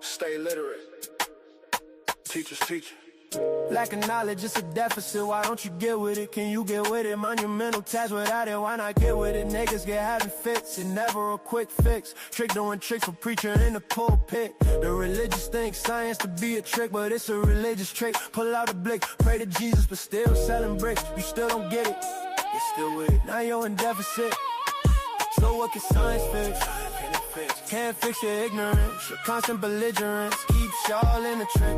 Stay literate. Teachers teach. Lack of knowledge, it's a deficit. Why don't you get with it? Can you get with it? Monumental task without it. Why not get with it? Niggas get having fits. It never a quick fix. Trick doing tricks for preacher in the pulpit. The religious think science to be a trick, but it's a religious trick. Pull out a blick, pray to Jesus, but still selling bricks. You still don't get it. You're still with it. Now you're in deficit. So what can science fix? Can't fix your ignorance. Your constant belligerence keeps y'all in the trick.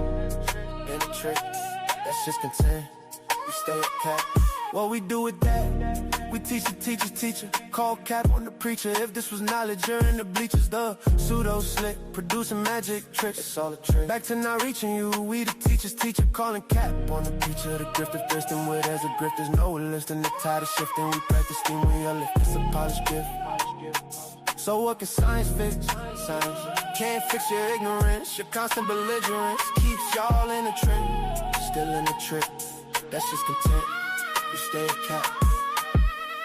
In the trick, that's just content. We stay at cap. What we do with that? We teach the teacher's teacher. Call cap on the preacher. If this was knowledge, you're in the bleachers. The pseudo slick, producing magic tricks. It's all a trick. Back to not reaching you. We the teacher's teacher. Calling cap on the preacher. The grift of thirsting with as a grift. There's no lifting. The tide of shifting. We practice steam when you're lift. It's a polished gift. So what can science fix? Science can't fix your ignorance. Your constant belligerence keeps y'all in the trick. Still in the trick. That's just content. We stay at cap.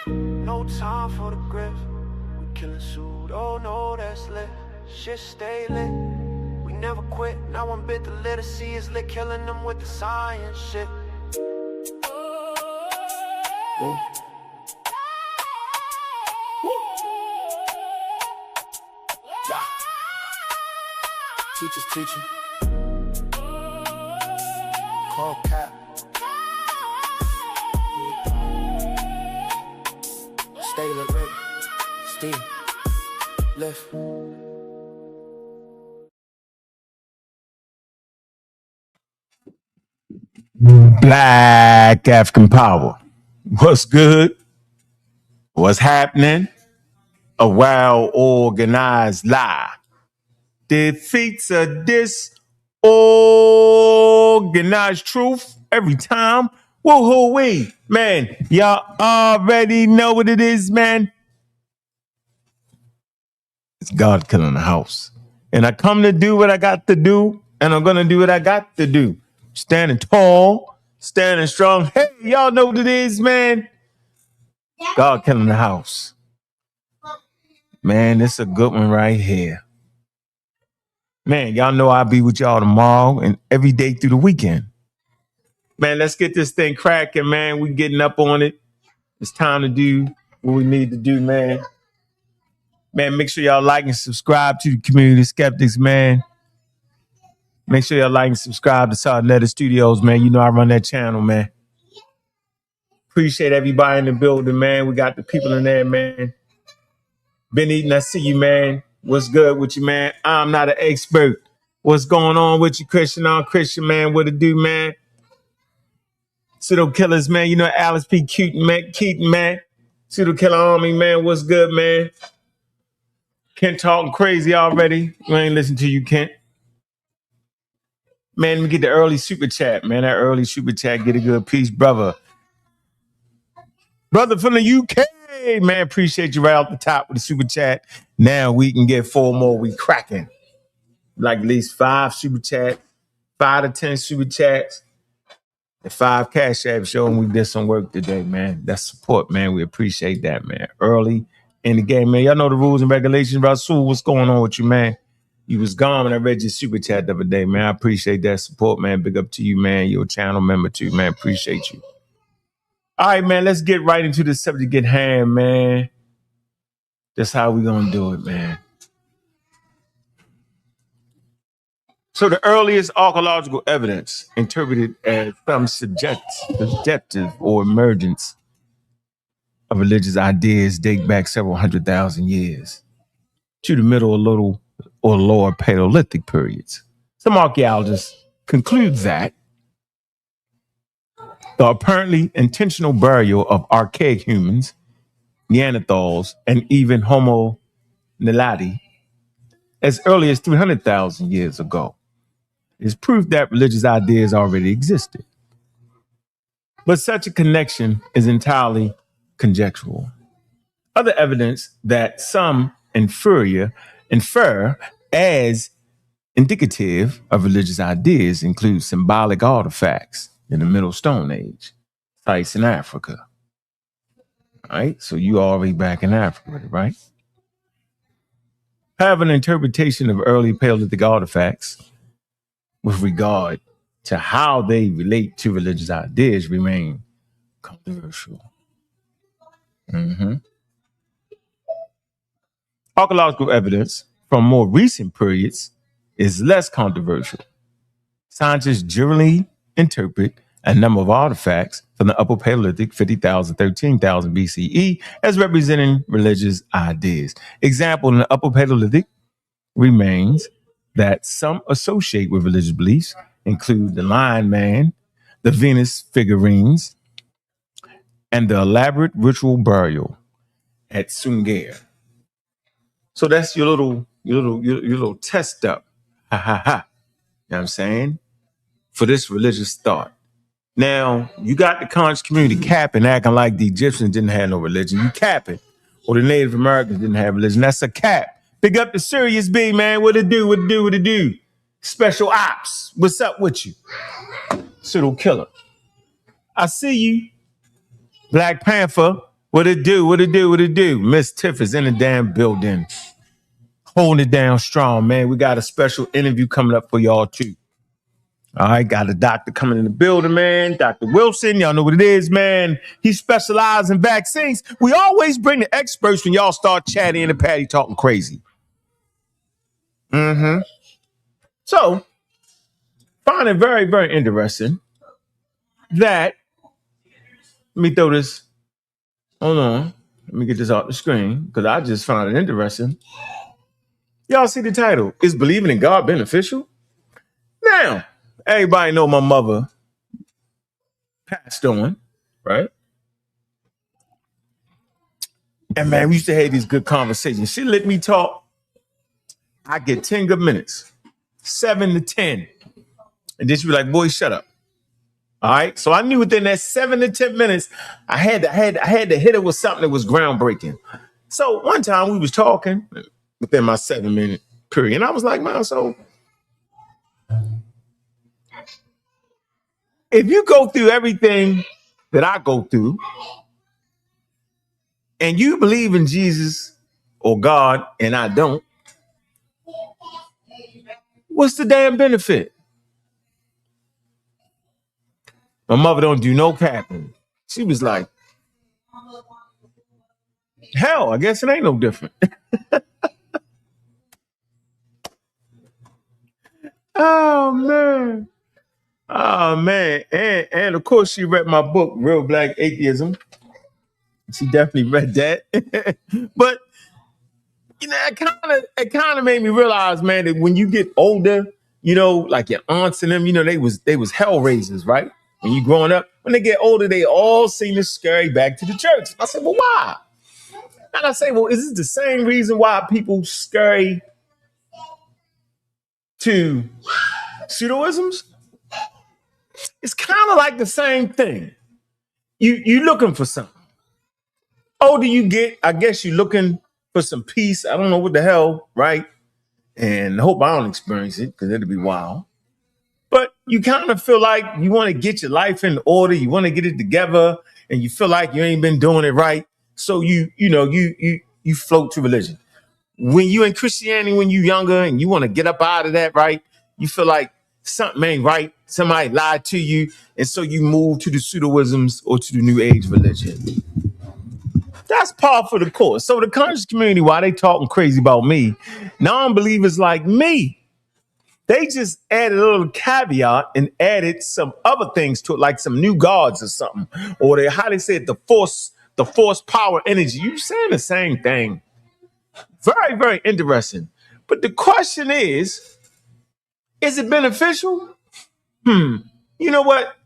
No time for the grift. We killing pseudo, no that's lit. Shit stay lit. We never quit. Not one bit. The literacy is lit. Killing them with the science shit. Whoa. Teachers teaching. Call cap. Stay lit. Steve. Lift. Black African power. What's good? What's happening? A well-organized lie defeats a disorganized truth every time. Woo-hoo-wee. Man, y'all already know what it is, man. It's God killing the house. And I come to do what I got to do, and I'm going to do what I got to do. Standing tall, standing strong. Hey, y'all know what it is, man. God killing the house. Man, this is a good one right here. Man, y'all know I'll be with y'all tomorrow and every day through the weekend. Man, let's get this thing cracking, man. We getting up on it. It's time to do what we need to do, man. Man, make sure y'all like and subscribe to the Community Skeptics, man. Make sure y'all like and subscribe to Solid Letter Studios, man. You know I run that channel, man. Appreciate everybody in the building, man. We got the people in there, man. Been eating, I see you, man. What's good with you, man? I'm not an expert. What's going on with you, Christian? On Christian, man. What it do, man? Pseudo killers, man. You know Alice P. Keaton, man. Pseudo killer army, man. What's good, man? Kent talking crazy already. We ain't listen to you, Kent. Man, let me get the early super chat, man. That early super chat, get a good piece, brother. Brother from the UK, man. Appreciate you right off the top with the super chat. Now we can get 4 more. We cracking. Like at least 5 super chats, 5 to 10 super chats, and 5 cash apps showing we did some work today, man. That's support, man. We appreciate that, man. Early in the game, man. Y'all know the rules and regulations. Rasul, what's going on with you, man? You was gone when I read your super chat the other day, man. I appreciate that support, man. Big up to you, man. You're a channel member too, man. Appreciate you. All right, man. Let's get right into the subject at hand, man. That's how we gonna do it, man. So the earliest archaeological evidence interpreted as some subjective or emergence of religious ideas date back several 100,000 years to the middle or little or lower Paleolithic periods. Some archaeologists conclude that the apparently intentional burial of archaic humans, Neanderthals, and even Homo naledi as early as 300,000 years ago is proof that religious ideas already existed. But such a connection is entirely conjectural. Other evidence that some infer as indicative of religious ideas include symbolic artifacts in the Middle Stone Age, sites in Africa. All right, so you already back in Africa, right? have an interpretation of early Paleolithic artifacts with regard to how they relate to religious ideas remain controversial. Archaeological evidence from more recent periods is less controversial. Scientists generally interpret a number of artifacts from the Upper Paleolithic 50,000, 13,000 BCE as representing religious ideas. Example, in the Upper Paleolithic remains that some associate with religious beliefs include the Lion Man, the Venus figurines, and the elaborate ritual burial at Sungir. So that's your little test up. Ha ha ha. You know what I'm saying? For this religious thought. Now, you got the conscious community capping, acting like the Egyptians didn't have no religion. You capping. Or the Native Americans didn't have religion. That's a cap. Big up the Serious B, man. What it do? What it do? What it do? Special ops. What's up with you? Pseudo killer. I see you. Black Panther. What it do? What it do? What it do? Miss Tiff is in the damn building. Holding it down strong, man. We got a special interview coming up for y'all, too. All right, got a doctor coming in the building, man. Dr. Wilson, y'all know what it is, man. He specializes in vaccines. We always bring the experts when y'all start chatting in the patty talking crazy. So, find it very, very interesting that, let me throw this, hold on. Let me get this off the screen because I just found it interesting. Y'all see the title, Is Believing in God Beneficial? Now, everybody know my mother passed on, right? And man, we used to have these good conversations. She let me talk. I get 10 good minutes, 7 to 10. And then she'd be like, boy, shut up. All right. So I knew within that 7 to 10 minutes, I had to hit it with something that was groundbreaking. So one time we was talking within my 7-minute period. And I was like, man, so if you go through everything that I go through and you believe in Jesus or God and I don't, what's the damn benefit? My mother don't do no capping. She was like, hell, I guess it ain't no different. Oh, man. Oh, man. And of course, she read my book, Real Black Atheism. She definitely read that. But, you know, it kind of made me realize, man, that when you get older, you know, like your aunts and them, you know, they was hell raisers, right? When you growing up, when they get older, they all seem to scurry back to the church. I said, well, why? And I say, well, is this the same reason why people scurry to pseudoisms? It's kind of like the same thing. You looking for something. Older you get, I guess you're looking for some peace. I don't know what the hell, right? And I hope I don't experience it because it'll be wild. But you kind of feel like you want to get your life in order. You want to get it together, and you feel like you ain't been doing it right. So you float to religion. When you in Christianity, when you younger and you want to get up out of that, right? You feel like something ain't right. Somebody lied to you. And so you move to the pseudoisms or to the new age religion. That's par for the course. So the conscious community, while they talking crazy about me, non-believers like me, they just added a little caveat and added some other things to it, like some new gods or something. Or they, how they said, the force power energy. You saying the same thing. Very, very interesting. But the question is it beneficial? You know what?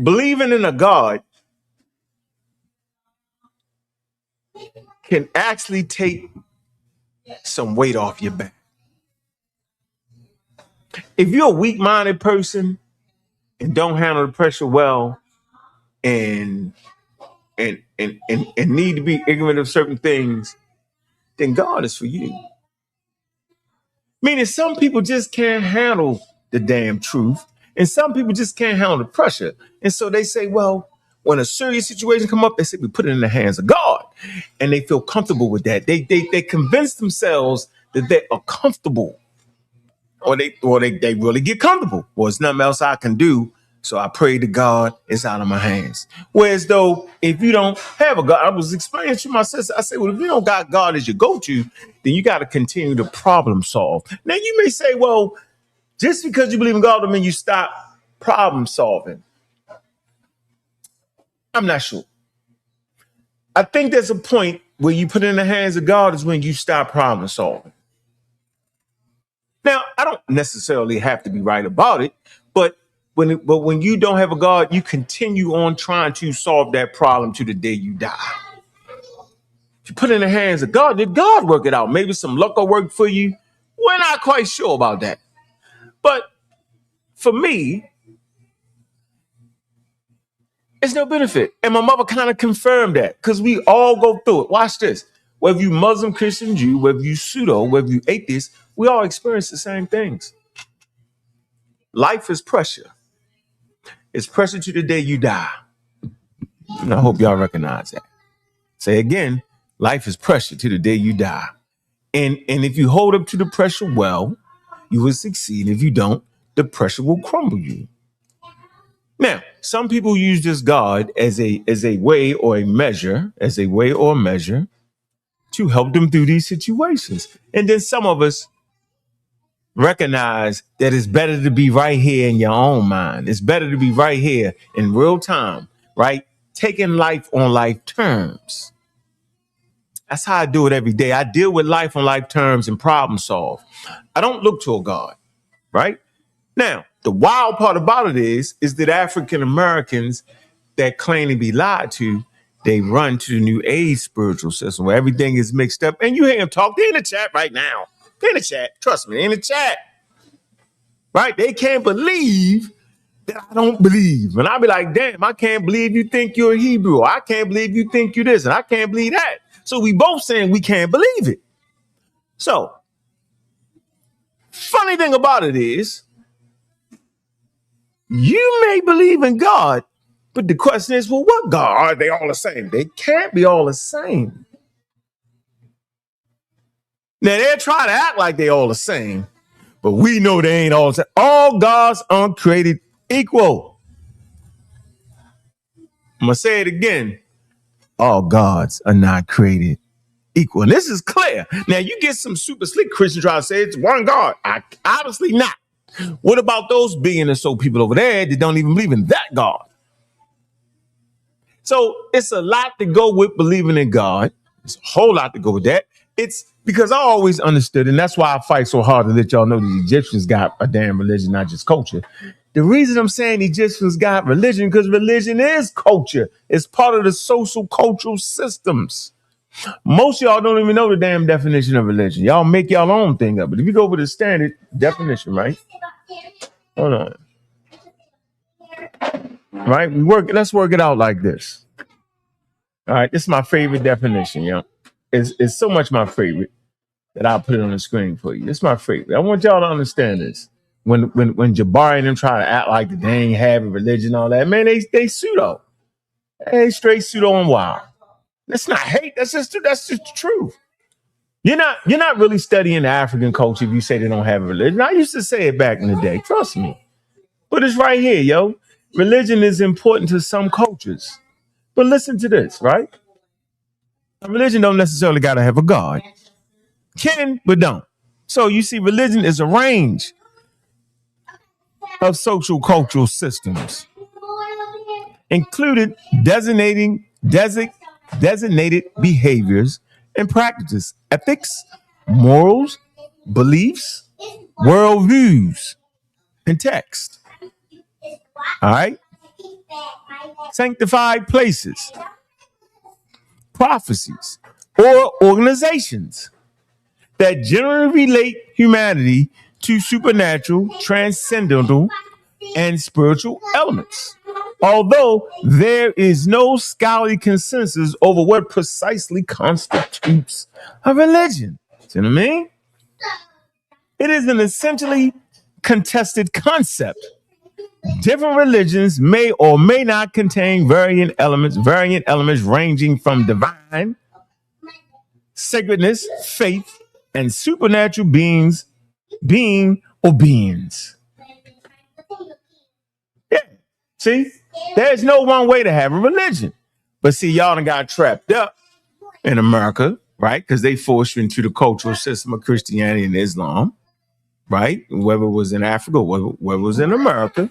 Believing in a God can actually take some weight off your back. If you're a weak-minded person and don't handle the pressure well and need to be ignorant of certain things, then God is for you. Meaning some people just can't handle the damn truth, and some people just can't handle the pressure. And so they say, well, when a serious situation come up, they say we put it in the hands of God, and they feel comfortable with that. They convince themselves that they are comfortable, or they really get comfortable. Well, there's nothing else I can do, so I pray to God, it's out of my hands. Whereas though, if you don't have a God, I was explaining to my sister, I said, well, if you don't got God as your go-to, then you got to continue to problem solve. Now you may say, well, just because you believe in God doesn't mean you stop problem solving. I'm not sure. I think there's a point where you put it in the hands of God is when you stop problem solving. Now, I don't necessarily have to be right about it, but when you don't have a God, you continue on trying to solve that problem to the day you die. If you put it in the hands of God, did God work it out? Maybe some luck will work for you. We're not quite sure about that. But for me, it's no benefit. And my mother kind of confirmed that because we all go through it. Watch this. Whether you Muslim, Christian, Jew, whether you pseudo, whether you atheist, we all experience the same things. Life is pressure. It's pressure to the day you die. And I hope y'all recognize that. Say again, life is pressure to the day you die. And if you hold up to the pressure well, you will succeed. If you don't, the pressure will crumble you. Now, some people use this God as a way or a measure, to help them through these situations. And then some of us recognize that it's better to be right here in your own mind. It's better to be right here in real time, right? Taking life on life terms. That's how I do it every day. I deal with life on life terms and problem solve. I don't look to a God, right? Now, the wild part about it is that African Americans that claim to be lied to, they run to the New Age spiritual system where everything is mixed up. And you hear them talk. They're in the chat right now. They're in the chat. Trust me, they're in the chat. Right? They can't believe that I don't believe. And I'll be like, damn, I can't believe you think you're a Hebrew. I can't believe you think you're this. And I can't believe that. So we both saying we can't believe it. So, funny thing about it is, you may believe in God, but the question is, well, what God? Are they all the same? They can't be all the same. Now, they'll try to act like they all the same, but we know they ain't all the same. All gods aren't created equal. I'm going to say it again. All gods are not created equal. And this is clear. Now, you get some super slick Christians trying to say it's one God. Obviously not. What about those billion or so people over there that don't even believe in that God? So it's a lot to go with believing in God. It's a whole lot to go with that. It's because I always understood, and that's why I fight so hard to let y'all know the Egyptians got a damn religion, not just culture. The reason I'm saying Egyptians got religion, because religion is culture. It's part of the social cultural systems. Most of y'all don't even know the damn definition of religion. Y'all make y'all own thing up. But if you go with the standard definition, right? Hold on. Right? Let's work it out like this. All right, this is my favorite definition, yo. It's so much my favorite that I'll put it on the screen for you. It's my favorite. I want y'all to understand this. When Jabari and them try to act like they ain't having religion and all that, man, they pseudo. They straight pseudo and wild. That's not hate. That's just the truth. You're not really studying the African culture if you say they don't have a religion. I used to say it back in the day. Trust me. But it's right here, yo. Religion is important to some cultures. But listen to this, right? A religion don't necessarily got to have a God. Can, but don't. So you see, religion is a range of social cultural systems, included designated behaviors and practices, ethics, morals, beliefs, worldviews, and text. All right? Sanctified places, prophecies, or organizations that generally relate humanity to supernatural, transcendental, and spiritual elements. Although there is no scholarly consensus over what precisely constitutes a religion. See what I mean? It is an essentially contested concept. Different religions may or may not contain variant elements ranging from divine, sacredness, faith, and supernatural beings, being or beings. Yeah. See, there's no one way to have a religion. But see, y'all done got trapped up in America, right? Because they forced you into the cultural system of Christianity and Islam, right? Whether it was in Africa, whether it was in America.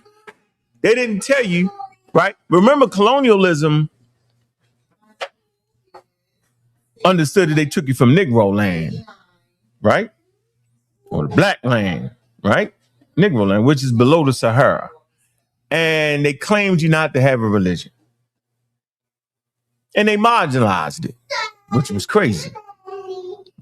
They didn't tell you, right? Remember, colonialism understood that they took you from Negro land, right? Or the black land, right? Negro land, which is below the Sahara. And they claimed you not to have a religion. And they marginalized it, which was crazy.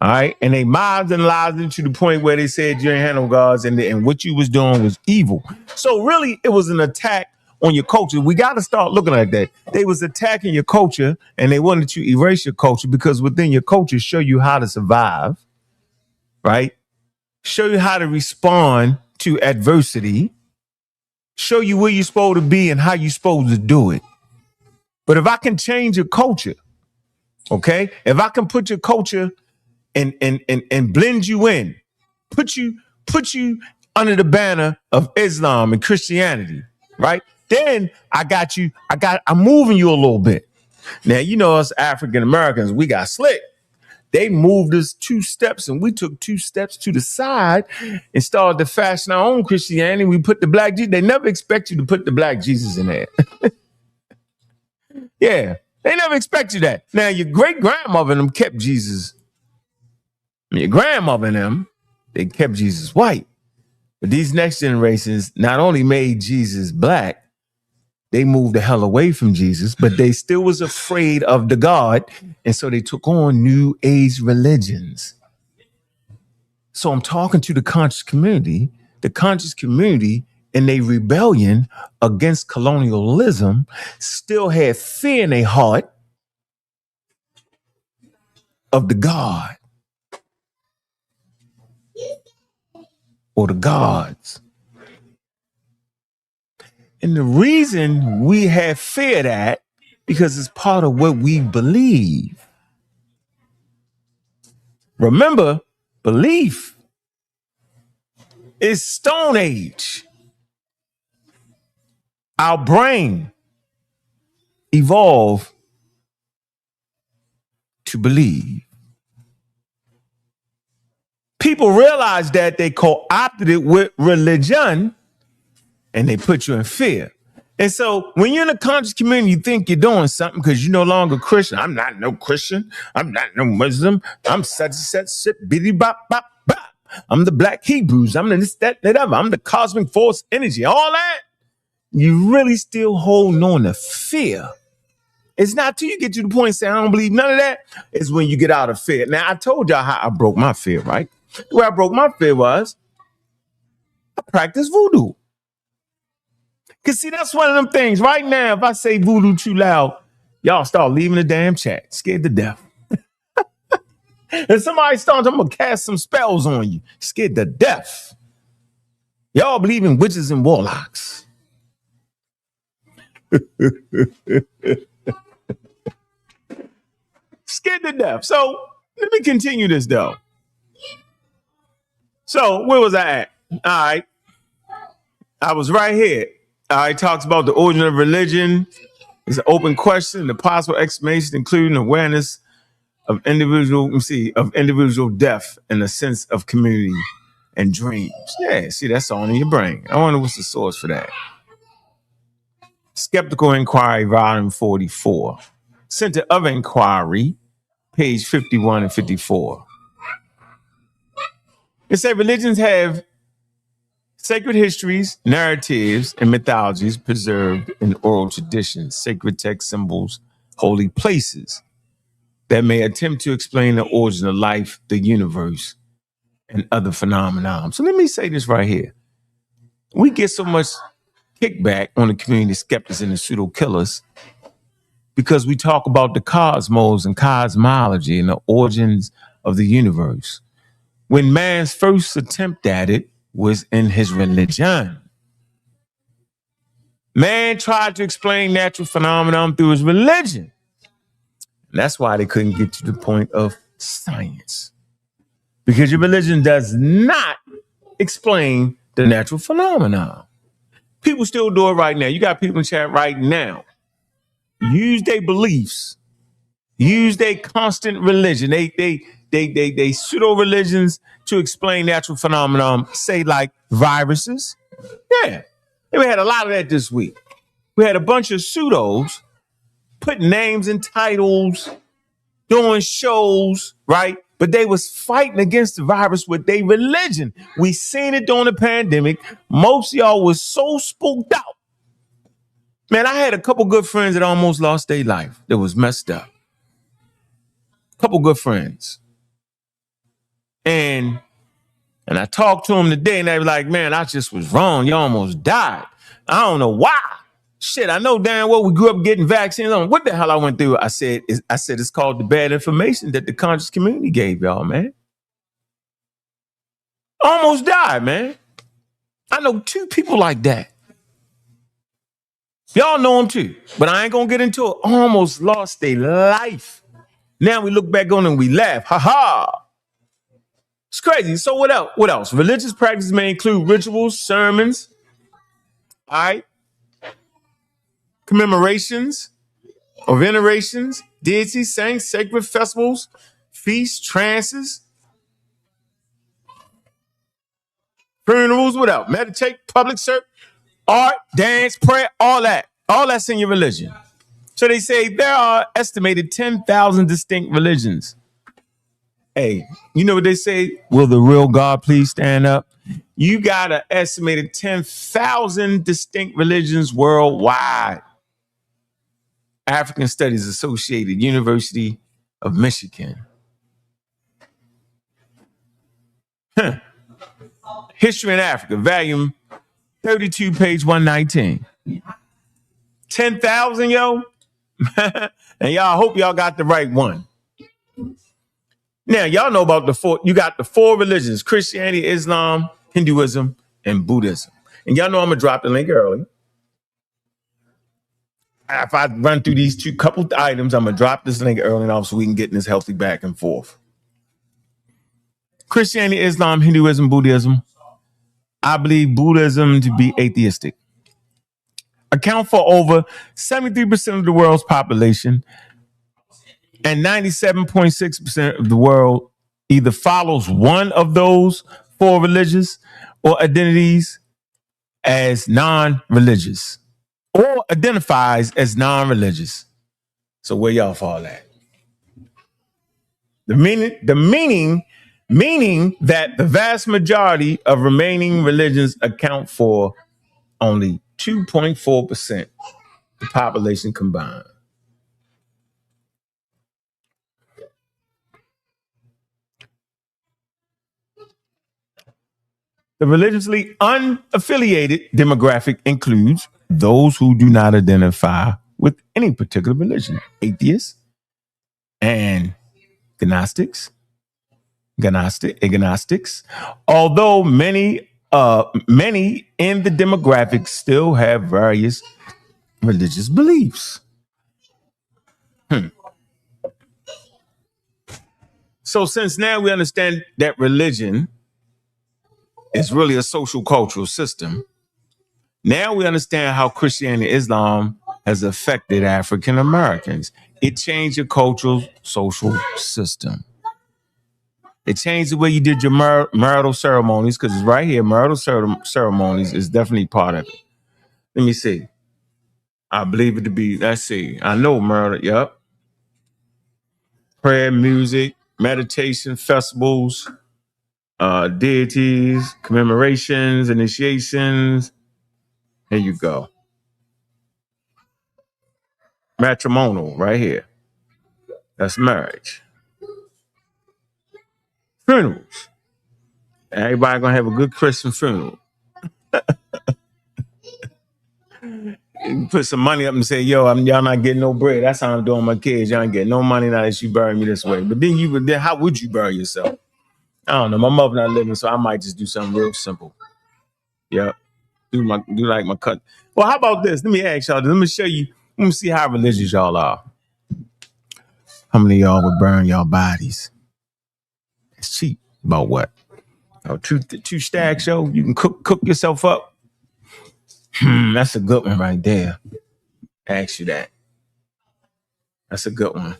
All right. And they marginalized it to the point where they said you ain't had no gods and what you was doing was evil. So really, it was an attack on your culture. We got to start looking at that. They was attacking your culture and they wanted to erase your culture because within your culture show you how to survive, right? Show you how to respond to adversity, show you where you're supposed to be and how you're supposed to do it. But if I can change your culture, okay, if I can put your culture and blend you in, put you under the banner of Islam and Christianity, right? Then I'm moving you a little bit. Now, you know, us African Americans, we got slick. They moved us 2 steps and we took 2 steps to the side and started to fashion our own Christianity. We put the black Jesus. They never expect you to put the black Jesus in there. Yeah, they never expect you that. Now, your great grandmother and them kept Jesus. Your grandmother and them, they kept Jesus white. But these next generations not only made Jesus black, they moved the hell away from Jesus, but they still was afraid of the God. And so they took on new age religions. So I'm talking to the conscious community in a rebellion against colonialism still had fear in their heart of the God or the gods. And the reason we have fear that because it's part of what we believe. Remember, belief is Stone Age. Our brain evolved to believe. People realize that they co-opted it with religion and they put you in fear. And so when you're in a conscious community, you think you're doing something because you're no longer Christian. I'm not no Christian. I'm not no Muslim. I'm such and such, bitty bop, bop, bop. I'm the Black Hebrews. I'm the this, that, whatever. I'm the cosmic force energy. All that. You really still holding on to fear. It's not till you get to the point and say, I don't believe none of that. It's when you get out of fear. Now, I told y'all how I broke my fear, right? The way I broke my fear was I practiced voodoo. Because, see, that's one of them things. Right now, if I say voodoo too loud, y'all start leaving the damn chat. Scared to death. And somebody starts, I'm going to cast some spells on you. Scared to death. Y'all believe in witches and warlocks. Scared to death. So let me continue this, though. So where was I at? All right. I was right here. It talks about the origin of religion. It's an open question. The possible explanation, including awareness of individual death and a sense of community and dreams. Yeah, see, that's all in your brain. I wonder what's the source for that. Skeptical Inquiry, Volume 44. Center of Inquiry, page 51 and 54. It said religions have sacred histories, narratives, and mythologies preserved in oral traditions, sacred text symbols, holy places that may attempt to explain the origin of life, the universe, and other phenomena. So let me say this right here. We get so much kickback on the community skeptics and the pseudo killers because we talk about the cosmos and cosmology and the origins of the universe. When man's first attempt at it was in his religion. Man tried to explain natural phenomenon through his religion. And that's why they couldn't get to the point of science. because your religion does not explain the natural phenomenon. People still do it right now. You got people in chat right now. Use their beliefs. Use their constant religion. They pseudo religions to explain natural phenomenon. Say like viruses. Yeah, we had a lot of that this week. We had a bunch of pseudos putting names and titles, doing shows, right? But they was fighting against the virus with their religion. We seen it during the pandemic. Most of y'all was so spooked out. Man, I had a couple good friends that almost lost their life. That was messed up. Couple good friends. And I talked to them today and they were like, man, I just was wrong. You almost died. I don't know why. Shit, I know damn well we grew up getting vaccines on. What the hell I went through? I said it's called the bad information that the conscious community gave y'all, man. Almost died, man. I know 2 people like that. Y'all know them too, but I ain't gonna get into it. Almost lost their life. Now we look back on it and we laugh. Ha ha. It's crazy. So what else? What else? Religious practices may include rituals, sermons, all right, commemorations or venerations, deities, saints, sacred festivals, feasts, trances, funerals, what else? Meditate, public service, art, dance, prayer, all that. All that's in your religion. So they say there are estimated 10,000 distinct religions. Hey, you know what they say? Will the real God please stand up? You got an estimated 10,000 distinct religions worldwide. African Studies Associated, University of Michigan. History in Africa, volume 32, page 119. 10,000, yo. And y'all hope y'all got the right one. Now, y'all know about you got the 4 religions: Christianity, Islam, Hinduism, and Buddhism. And y'all know I'm going to drop the link early. If I run through these couple items, I'm going to drop this link early enough so we can get in this healthy back and forth. Christianity, Islam, Hinduism, Buddhism. I believe Buddhism to be atheistic. Account for over 73% of the world's population, and 97.6% of the world either follows one of those 4 religions or identities as non-religious or identifies as non-religious. So where y'all fall at? The meaning that the vast majority of remaining religions account for only 2.4% of the population combined. The religiously unaffiliated demographic includes those who do not identify with any particular religion, atheists and agnostics. Although many in the demographic still have various religious beliefs. So since now we understand that religion is really a social cultural system, now we understand how Christianity and Islam has affected African Americans. It changed your cultural social system. It changed the way you did your marital ceremonies, because it's right here. Marital ceremonies is definitely part of it. Let me see. I believe it to be, let's see. I know marital, yep. Prayer, music, meditation, festivals, deities, commemorations, initiations. Here you go. Matrimonial, right here. That's marriage. Funerals. Everybody gonna have a good Christian funeral. You put some money up and say, yo, y'all not getting no bread. That's how I'm doing my kids. Y'all ain't getting no money now that you bury me this way. But then how would you bury yourself? I don't know. My mother not living, so I might just do something real simple. Yep. Do like my cut. Well, how about this? Let me ask y'all. Let me show you. Let me see how religious y'all are. How many of y'all would burn y'all bodies? It's cheap. About what? Oh, two stacks, yo. You can cook yourself up. That's a good one right there. Ask you that. That's a good one.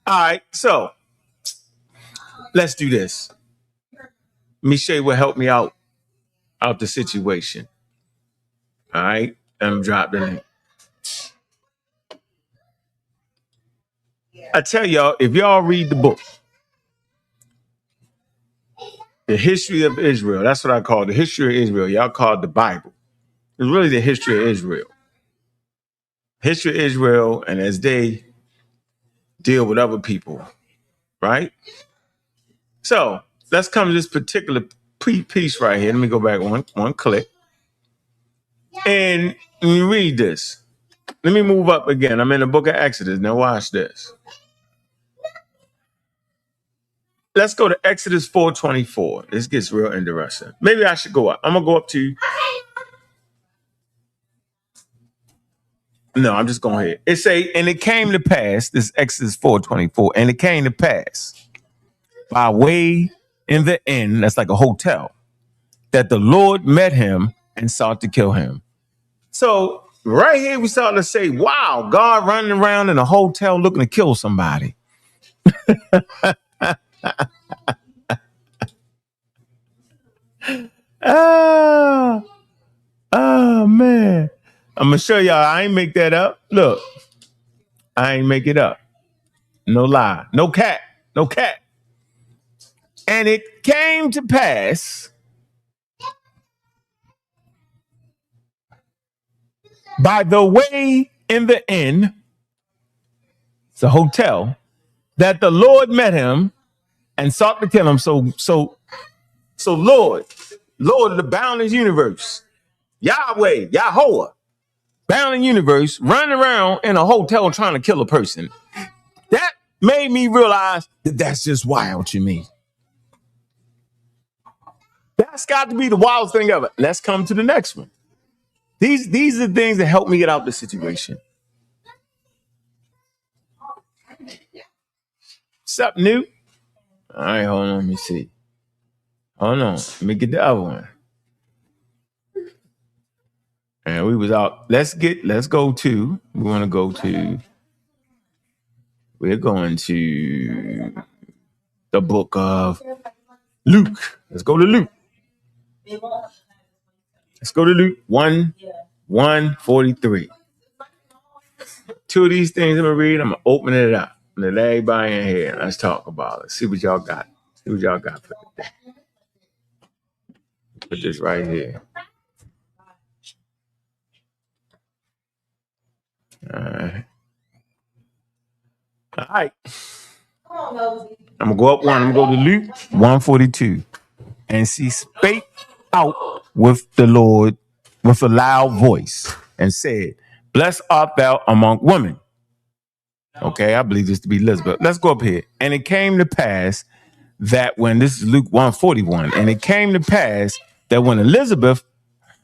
All right, so let's do this. Michelle will help me out the situation. All right, and drop the link. I tell y'all, if y'all read the book, The History of Israel, that's what I call it, the history of Israel. Y'all call it the Bible. It's really the history of Israel. History of Israel, and as they deal with other people, right? So let's come to this particular piece right here. Let me go back one click. And let me read this. Let me move up again. I'm in the book of Exodus. Now watch this. Let's go to Exodus 4:24. This gets real interesting. Maybe I should go up. I'm going to go up to... No, I'm just going here. It say, and it came to pass, this is Exodus 4:24, and it came to pass by way in the inn, that's like a hotel, that the Lord met him and sought to kill him. So right here, we start to say, wow, God running around in a hotel looking to kill somebody. Oh, man. I'm going to show y'all. I ain't make that up. Look, I ain't make it up. No lie. No cat. No cat. And it came to pass by the way in the inn, it's a hotel, that the Lord met him and sought to kill him. So Lord of the boundless universe, Yahweh, Yahweh, boundless universe, running around in a hotel trying to kill a person. That made me realize that that's just wild to me. That's got to be the wildest thing ever. Let's come to the next one. These are things that help me get out the situation. What's up, New? All right, hold on. Let me see. Hold on. Let me get the other one. And we was out. We're going to the book of Luke. Let's go to Luke. Let's go to Luke 1:43. Two of these things I'm going to read, I'm going to open it up. Let everybody in here. Let's talk about it. See what y'all got. See what y'all got for today. Put this right here. All right. All right. I'm going to go up one. I'm going to go to Luke 1:42. And she spake out with the Lord with a loud voice and said, blessed art thou among women. Okay, I believe this to be Elizabeth. Let's go up here. And it came to pass that when, this is Luke 1:41, and it came to pass that when Elizabeth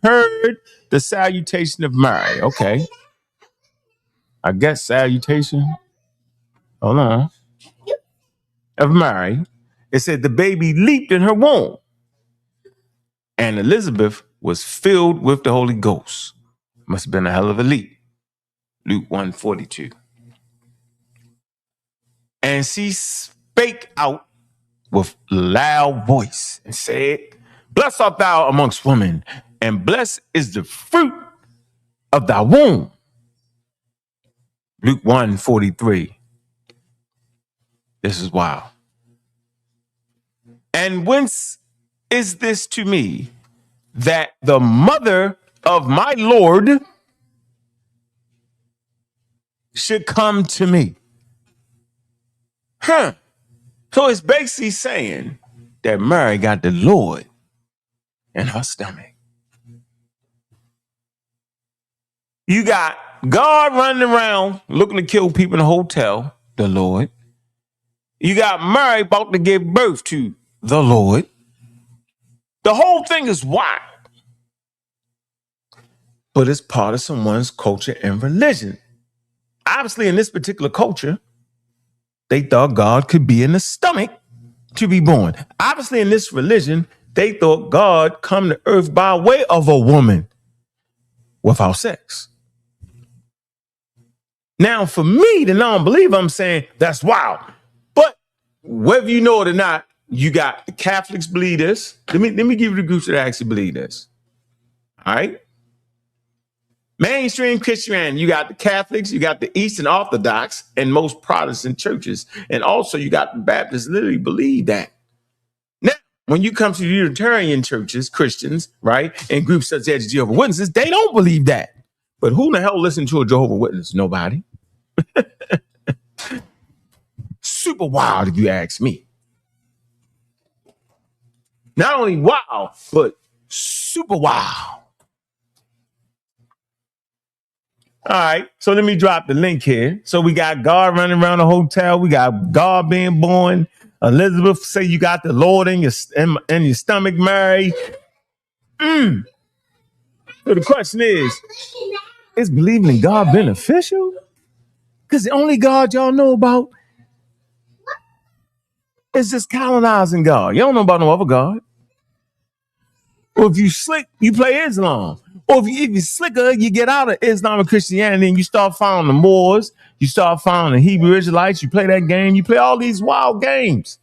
heard the salutation of Mary, okay, I guess salutation, hold on, of Mary, it said the baby leaped in her womb. And Elizabeth was filled with the Holy Ghost. Must have been a hell of a leap. Luke 1:42. And she spake out with loud voice and said, blessed art thou amongst women, and blessed is the fruit of thy womb. Luke 1:43. This is wild. And whence is this to me, that the mother of my Lord should come to me? So it's basically saying that Mary got the Lord in her stomach. You got God running around looking to kill people in a hotel, the Lord. You got Mary about to give birth to the Lord. The whole thing is wild. But it's part of someone's culture and religion. Obviously, in this particular culture, they thought God could be in the stomach to be born. Obviously, in this religion, they thought God come to earth by way of a woman without sex. Now, for me, the non-believer, I'm saying that's wild. But whether you know it or not, you got the Catholics believe this. Let me give you the groups that actually believe this. All right. Mainstream Christianity, you got the Catholics, you got the Eastern Orthodox, and most Protestant churches. And also you got the Baptists literally believe that. Now, when you come to the Unitarian churches, Christians, right, and groups such as Jehovah's Witnesses, they don't believe that. But who in the hell listens to a Jehovah's Witness? Nobody. Super wild, if you ask me. Not only wild, but super wild. All right, so let me drop the link here. So we got God running around the hotel. We got God being born. Elizabeth say you got the Lord in your stomach, Mary. So the question is believing in God beneficial? Because the only God y'all know about is just colonizing God. You don't know about no other God. Or if you slick, you play Islam. Or if you slicker, you get out of Islam and Christianity and you start following the Moors, you start following the Hebrew Israelites, you play that game, you play all these wild games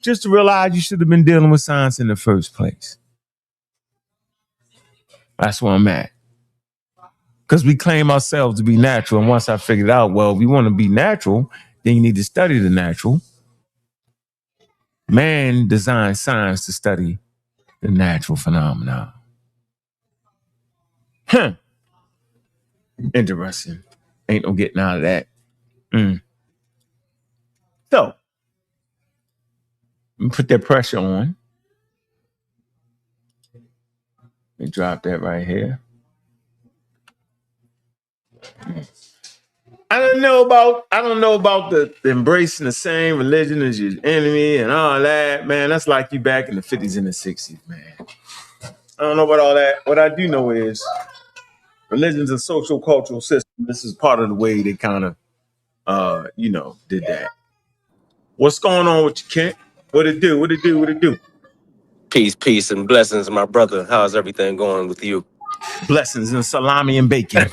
just to realize you should have been dealing with science in the first place. That's where I'm at. Because we claim ourselves to be natural. And once I figured out, well, if you want to be natural, then you need to study the natural. Man designed science to study the natural phenomena. Interesting. Ain't no getting out of that. So, let me put that pressure on. Let me drop that right here. I don't know about the embracing the same religion as your enemy and all that, man. That's like you back in the 50s and the 60s, man. I don't know about all that. What I do know is religion's a social cultural system. This is part of the way they kind of did that. What's going on with you, Kent? What it do? Peace, and blessings, my brother. How's everything going with you? Blessings and salami and bacon.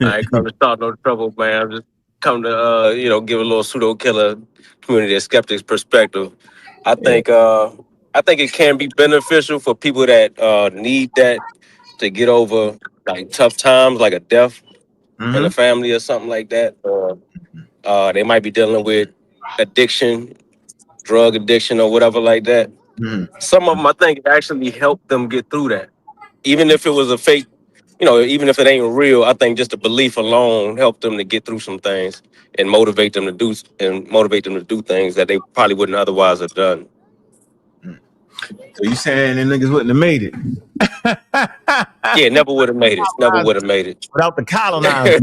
I ain't come to start no trouble, man. I'm just come to give a little pseudo killer community of skeptics perspective. I Yeah. think it can be beneficial for people that need that to get over like tough times, like a death in the family or something like that. Or they might be dealing with addiction, drug addiction, or whatever like that. Some of them, I think, actually help them get through that. Even if it was a fake, even if it ain't real, I think just the belief alone helped them to get through some things and motivate them to do things that they probably wouldn't otherwise have done. So you saying them niggas wouldn't have made it? Yeah, never would have made it. Never would have made it. Without the colonizers.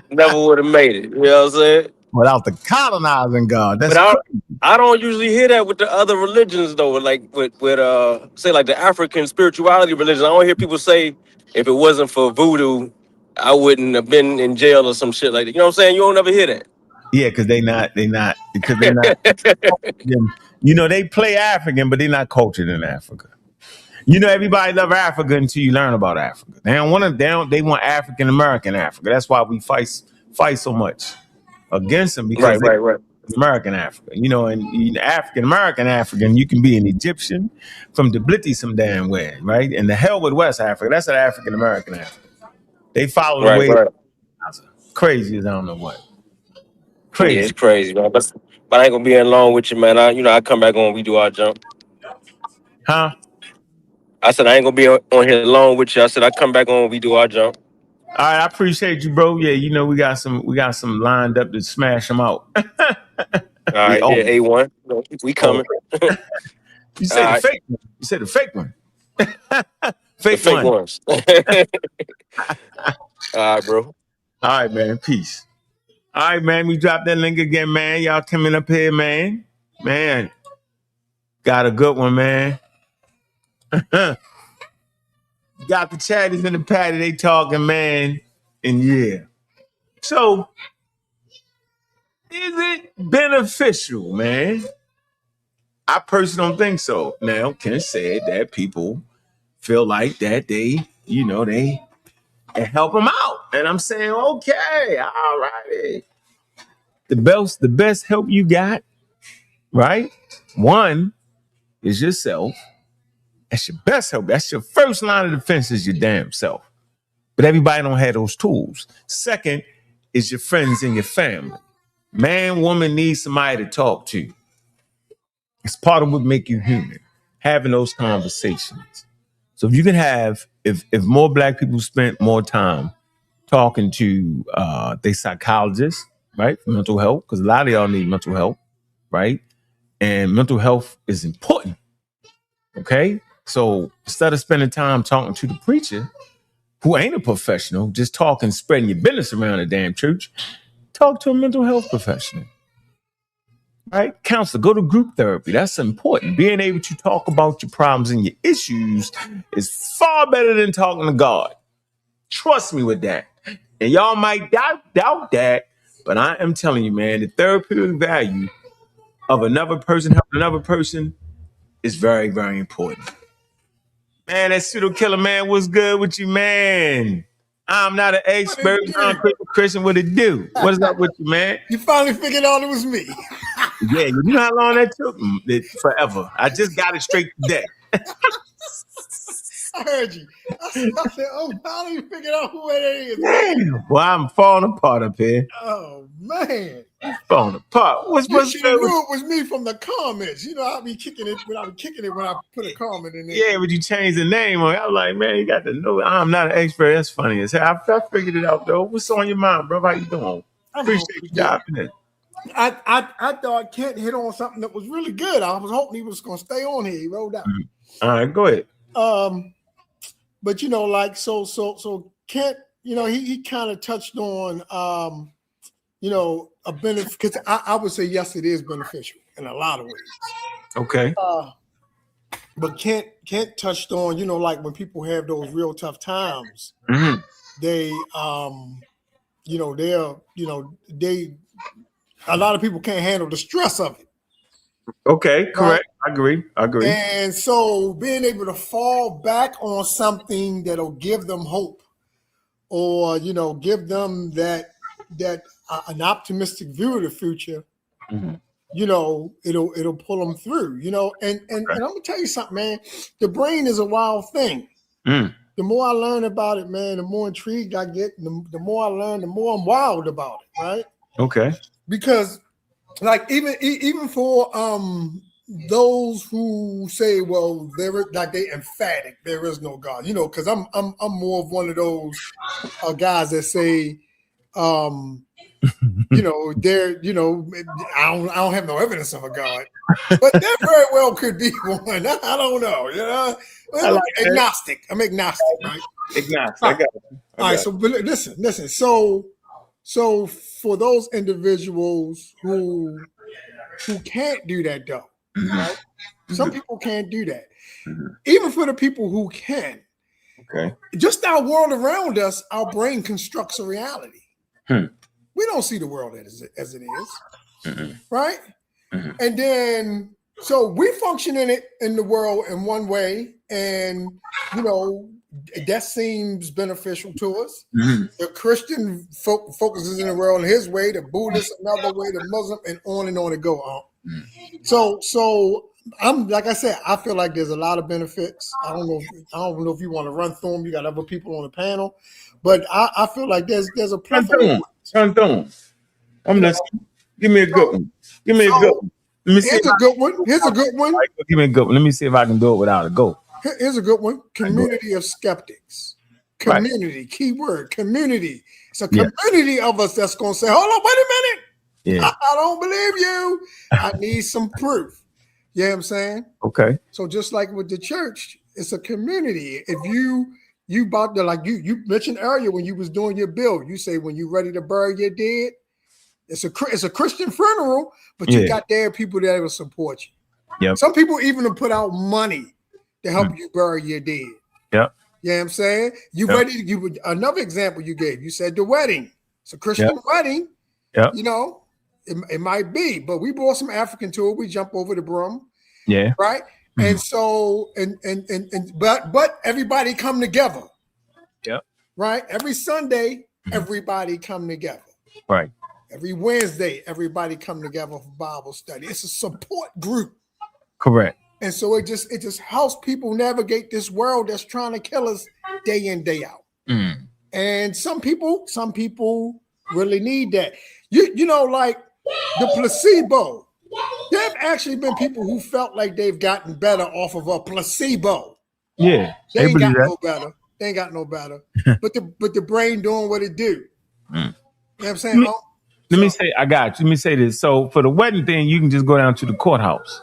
Never would have made it. You know what I'm saying? Without the colonizing God. That's But crazy. I don't usually hear that with the other religions though. Like with say like the African spirituality religion. I don't hear people say if it wasn't for voodoo, I wouldn't have been in jail or some shit like that. You know what I'm saying? You don't ever hear that. Yeah, because they not they play African, but they're not cultured in Africa. Everybody love Africa until you learn about Africa. They want African American Africa. That's why we fight so much against them, because Right. American Africa. And African American African, you can be an Egyptian from Tbilisi some damn way, right? And the hell with West Africa. That's an African American Africa. They follow the way Right. crazy as I don't know what. Yeah, Crazy. it's crazy, man. But I ain't gonna be in long with you, man. I come back on. We do our jump. Huh? I said I ain't gonna be on here long with you. I said I come back on. We do our jump. All right, I appreciate you, bro. Yeah, we got some lined up to smash them out. All right, yeah, A1. We coming. You All say the right, fake one. You said the fake one. the Fake fake one. ones. All right, bro. All right, man. Peace. All right, man. We dropped that link again, man. Y'all coming up here, man. Man, got a good one, man. Got the chatties in the patty. They talking, man. And yeah. So, Is it beneficial, man? I personally don't think so. Now, Ken said that people feel like that they help them out. And I'm saying, okay, all righty. The best help you got, right? One is yourself. That's your best help. That's your first line of defense is your damn self. But everybody don't have those tools. Second is your friends and your family. Man, woman needs somebody to talk to. It's part of what make you human, having those conversations. So if you can if more black people spent more time talking to they psychologists, right, for mental health, because a lot of y'all need mental health, right? And mental health is important, okay? So instead of spending time talking to the preacher, who ain't a professional, just talking, spreading your business around the damn church, talk to a mental health professional. Right? Counselor, go to group therapy. That's important. Being able to talk about your problems and your issues is far better than talking to God. Trust me with that. And y'all might doubt that, but I am telling you, man, the therapeutic value of another person helping another person is very, very important. Man, that pseudo killer, man, what's good with you, man? I'm not an expert. I'm Christian. What it do? What is up with you, man? You finally figured out it was me. Yeah, you know how long that took? Forever. I just got it straight today. I heard you. I said, oh, finally figured out who it is. Damn. Well, I'm falling apart up here. Oh, man. Falling apart. What's You good? knew it was me from the comments. You know, I'll be kicking it when I put a comment in there. Yeah, but you changed the name on it. I was like, man, you got to know I'm not an expert. That's funny as hell. I figured it out, though. What's on your mind, bro? How you doing? Appreciate you dropping it. I thought Kent hit on something that was really good. I was hoping he was going to stay on here. He rolled out. All right, go ahead. But you know, like so Kent, you know, he kind of touched on you know, a benefit, because I would say yes, it is beneficial in a lot of ways. Okay. But Kent touched on, you know, like when people have those real tough times, they you know, a lot of people can't handle the stress of it. Okay, correct. Right? I agree. And so being able to fall back on something that'll give them hope, or, you know, give them that an optimistic view of the future, you know, it'll pull them through, you know. And I'm gonna tell you something, man. The brain is a wild thing. The more I learn about it, man, the more intrigued I get. The more I learn, the more I'm wild about it, right? Okay. Because, like, even for those who say, well, they emphatic, there is no God, you know, because I'm more of one of those guys that say, you know, I don't have no evidence of a God, but there very well could be one. I don't know, you know. Agnostic. I'm agnostic, right? Agnostic. I got it. All right. So, but listen. So for those individuals who can't do that, though, right? Some people can't do that. Even for the people who can, okay, just our world around us, our brain constructs a reality. We don't see the world as it is, right? And then, so we function in the world in one way, and, you know, that seems beneficial to us. The Christian focuses in the world in his way, the Buddhist another way, the Muslim, and on it go. So I'm, like I said, I feel like there's a lot of benefits. I don't know if you want to run through them. You got other people on the panel, but I feel like there's a plethora. Run through them. I'm listening. Give me a good one. Give me a good one. Let me see. Here's a good one. Here's a good one. Give me a good one. Let me see if I can do it without a go. Here's a good one. Community of skeptics. Community. Keyword. Community. It's a community of us that's going to say, hold on, wait a minute. Yeah. I don't believe you. I need some proof. You know what I'm saying? Okay. So just like with the church, it's a community. If you about to, like you mentioned earlier when you was doing your bill, you say when you ready to bury your dead, it's a Christian funeral, but you got there people that will support you. Yep. Some people even will put out money to help you bury your dead. Yep. You know what I'm saying? You ready? Another example you gave. You said the wedding. It's a Christian wedding. Yep. You know, It might be, but we brought some African to it. We jump over the brim. Yeah. Right. Mm-hmm. And so but everybody come together. Yep. Right. Every Sunday, everybody come together. Right. Every Wednesday, everybody come together for Bible study. It's a support group. Correct. And so it just helps people navigate this world that's trying to kill us day in, day out. Mm. And some people really need that. You know, like the placebo. There have actually been people who felt like they've gotten better off of a placebo. Yeah. They ain't got no better. They ain't got no better. but the brain doing what it do. You know what I'm saying? Let me say, I got you. Let me say this. So for the wedding thing, you can just go down to the courthouse.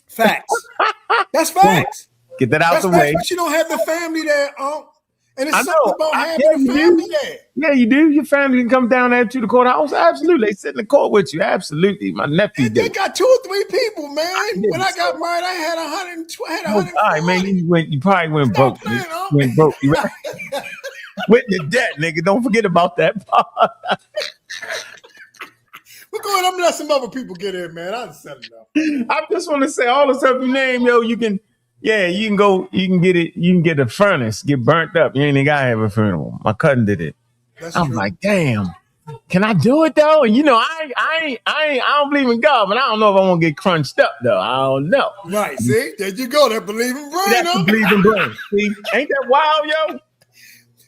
Facts. That's facts. Get that out the way. But you don't have the family there, and it's something about having the family there. Yeah, you do. Your family can come down there to the courthouse. Absolutely. They sit in the court with you. Absolutely. My nephew did. They got 2 or 3 people, man. When I got married, I had 120. All right, man. You probably went broke. Went broke. You right? Went to debt, nigga. Don't forget about that part. We're going. I'm letting some other people get in, man. I said enough. I just want to say all the stuff you name, yo. You can go. You can get it. You can get a furnace, get burnt up. You ain't gotta have a funeral. My cousin did it. I'm like, damn. Can I do it though? And you know, I don't believe in God, but I don't know if I want to get crunched up though. I don't know. Right. See, there you go. That believing brain. That's believing brain. See, ain't that wild, yo?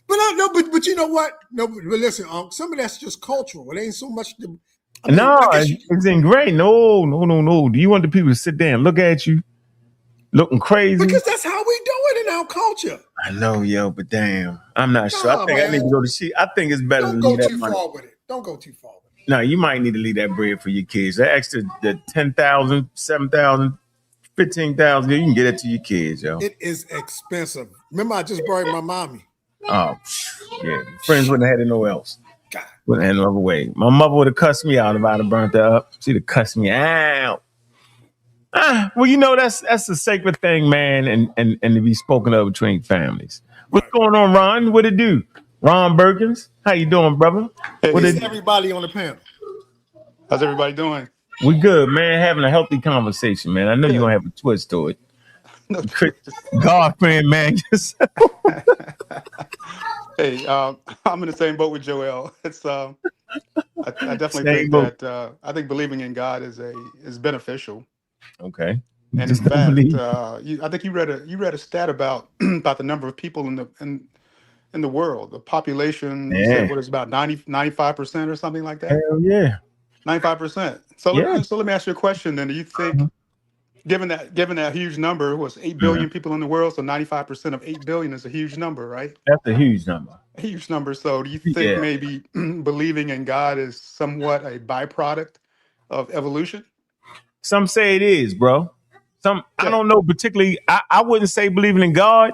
But you know what? No, but listen, some of that's just cultural. It ain't so much. It's ingrained. No. Do you want the people to sit there and look at you, looking crazy? Because that's how we do it in our culture. I know, yo, but damn, I'm not sure. I think I need to go to shit. I think it's better to leave that money. Don't go too far with it. No, you might need to leave that bread for your kids. That extra, the 10,000, 7,000, 15,000, you can get it to your kids, yo. It is expensive. Remember, I just buried my mommy. Oh, yeah. Friends wouldn't have had it nowhere else. God. Wouldn't have had no other way. My mother would have cussed me out if I'd have burnt that up. She'd have cussed me out. Well, you know, that's a sacred thing, man, and to be spoken of between families. What's going on, Ron? What it do? Ron Berkins, how you doing, brother? Hey, what is everybody on the panel? How's everybody doing? We good, man. Having a healthy conversation, man. I know you're gonna have a twist to it. No, God friend, man. Hey, I'm in the same boat with Joel. It's I definitely think that I think believing in God is beneficial. Okay. And in fact, I think you read a stat about the number of people in the world. The population, said, what is about 95% or something like that? Hell yeah. 95%. So let me ask you a question then. Do you think given that huge number, was 8 billion people in the world, so 95% of 8 billion is a huge number, right? That's a huge number. A huge number. So do you think maybe believing in God is somewhat a byproduct of evolution? Some say it is, bro. I don't know particularly. I wouldn't say believing in God,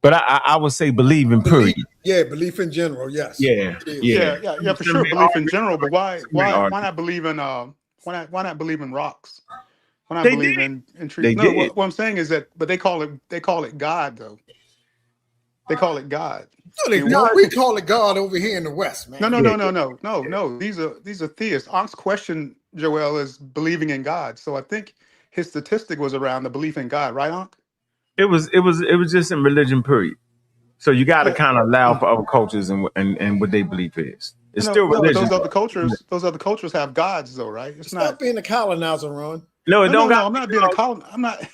but I would say believe in period. Yeah, belief in general. Yes. Yeah, for sure. Belief in general, but why not believe in why not believe in rocks? Why not believe in trees? No, what I'm saying is that, but they call it God though. They call it God. No, we call it God over here in the West, man. No. These are theists. Ankh's question, Joel, is believing in God. So I think his statistic was around the belief in God, right, Ankh? It was just in religion, period. So you got to kind of allow for other cultures and what they believe is. It's still religion. Those other cultures have gods, though, right? It's Stop not being a colonizer, Ron. No, it don't. No, I'm not being a colonizer. I'm not.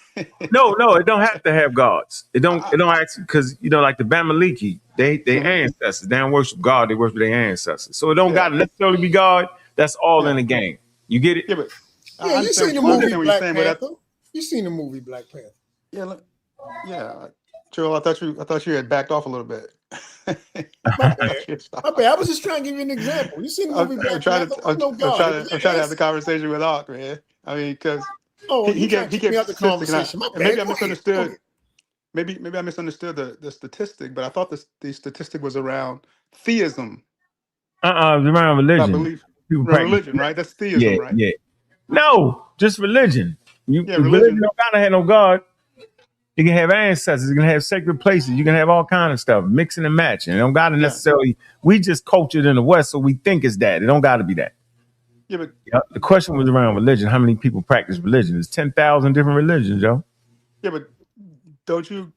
No, it don't have to have gods. It don't actually, because like the Bamaliki, they ancestors. They don't worship God. They worship their ancestors. So it don't got to necessarily be God. That's all in the game. You get it? Yeah, but you seen the movie Black Panther. You seen the movie Black Panther. Yeah. Joel, I thought you had backed off a little bit. My bad. I was just trying to give you an example. You seen the movie Black Panther? I'm trying to have the conversation with Ankh, man. I mean, because he gave the conversation. Maybe I misunderstood. Okay. Maybe I misunderstood the statistic, but I thought the statistic was around theism. Around religion. Religion, right? That's theism, right? Yeah. No, just religion. Religion don't gotta have no God. You can have ancestors. You can have sacred places. You can have all kind of stuff, mixing and matching. It don't gotta necessarily. We just cultured in the West, so we think it's that. It don't gotta be that. Yeah, but The question was around religion. How many people practice religion? There's 10,000 different religions, yo. yeah, but don't you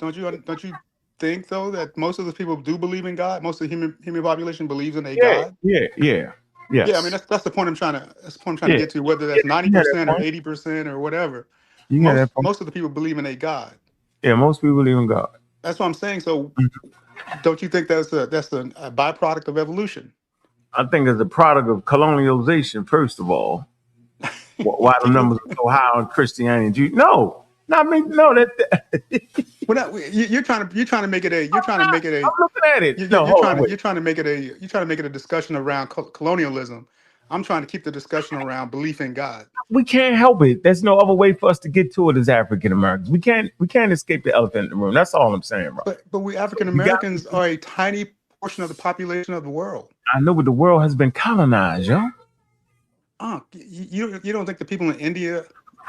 think though that most of the people do believe in God? Most of the human population believes in a God. Yeah. Yeah, I mean Yes. that's the point I'm trying to Yeah. get to. Whether Yeah, that's you had that 90% or point. 80% or whatever, You had that point. most of the people believe in a God. Yeah, most people believe in God. That's what I'm saying. So don't you think that's a byproduct of evolution? I think it's a product of colonialization, first of all. Why the numbers are so high on Christianity? No, not me. No, Well, you're trying to make it a I'm looking at it. No, you're hold on, wait. you're trying to make it a discussion around colonialism. I'm trying to keep the discussion around belief in God. We can't help it. There's no other way for us to get to it as African Americans. We can't escape the elephant in the room. That's all I'm saying, bro. But we African We got. Americans are a tiny portion of the population of the world. I know, but the world has been colonized, yo. You don't think the people in India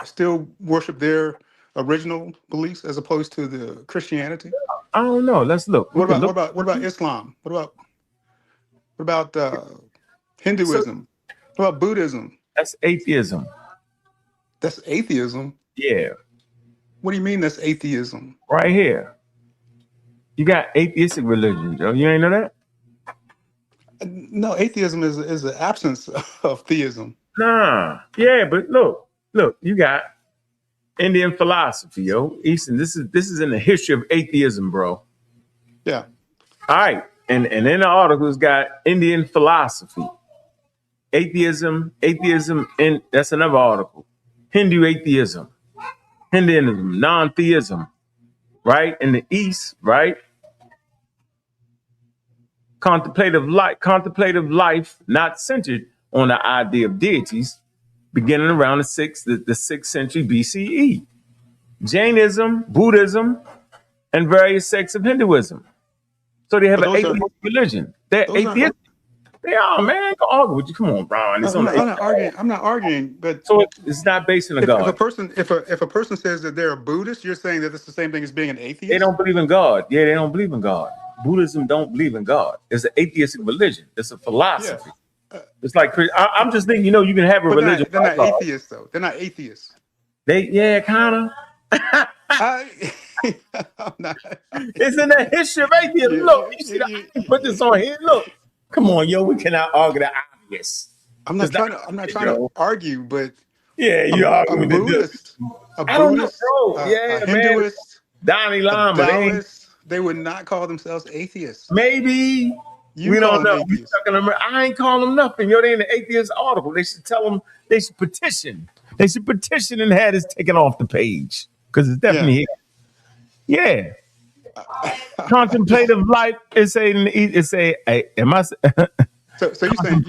still worship their original beliefs as opposed to the Christianity? I don't know. Let's look. What about Islam? What about Hinduism? What about Buddhism? That's atheism. That's atheism. Yeah. What do you mean that's atheism? Right here. You got atheistic religion, yo. You ain't know that? No, atheism is the absence of theism. Nah. Yeah, but look, you got Indian philosophy, yo. Eastern. This is in the history of atheism, bro. Yeah. All right. And in the article, it's got Indian philosophy. Atheism, and that's another article. Hindu atheism, Hinduism, non-theism, right? In the East, right? Contemplative life, not centered on the idea of deities, beginning around the 6th century BCE. Jainism, Buddhism, and various sects of Hinduism. So they have an atheist religion. They're atheistic. They are, man. I ain't gonna argue with you. Come on, bro. I'm not arguing, but so it's not based on a God. If a person says that they're a Buddhist, you're saying that it's the same thing as being an atheist? They don't believe in God. Yeah, they don't believe in God. Buddhism don't believe in God. It's an atheistic religion. It's a philosophy. Yeah. It's like I'm just thinking, you can have a religion. They're not atheists, though. They're not atheists. Kind of. I'm not. It's in the history of atheism. Yeah, look, you see, I put this on here. Look, come on, yo, we cannot argue the obvious. I'm not trying to argue, but you argue with Buddhist, a Buddhist, a Hinduist, Dalai Lama, Taoist, they would not call themselves atheists. Maybe we don't know. I ain't calling them nothing. Yo, they in the atheist article. They should tell them. They should petition. They should petition and have this taken off the page because it's definitely here. Yeah. Contemplative life is am I? So you're saying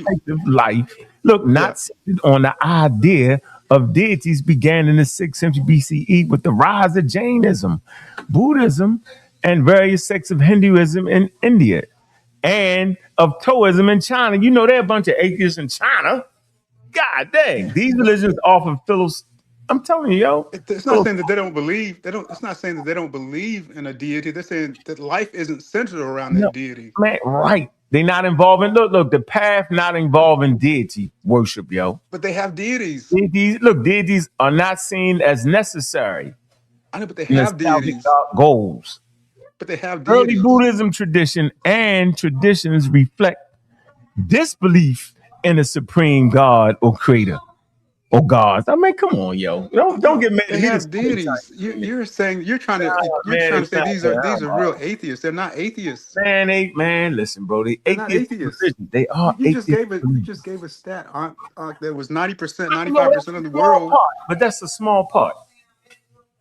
life? Look, not centered on the idea of deities began in the 6th century BCE with the rise of Jainism, Buddhism, and various sects of Hinduism in India, and of Taoism in China. You know, there are a bunch of atheists in China. God dang, these religions offer I'm telling you, yo. It's not saying that they don't believe. It's not saying that they don't believe in a deity. They're saying that life isn't centered around that deity. Man, right. They're not involving. Look, the path not involving deity worship, yo. But they have deities. Deities are not seen as necessary. I know, but they have deities. Goals. But they have deities. Early Buddhism traditions reflect disbelief in a supreme God or creator. Or gods. I mean, come on, yo. Don't get mad. They have deities. You're trying to say these are real atheists. They're not atheists. Man, listen, bro. They're not atheists. They are atheists. You just gave a stat that was 90%, 95% of the world. But that's a small part.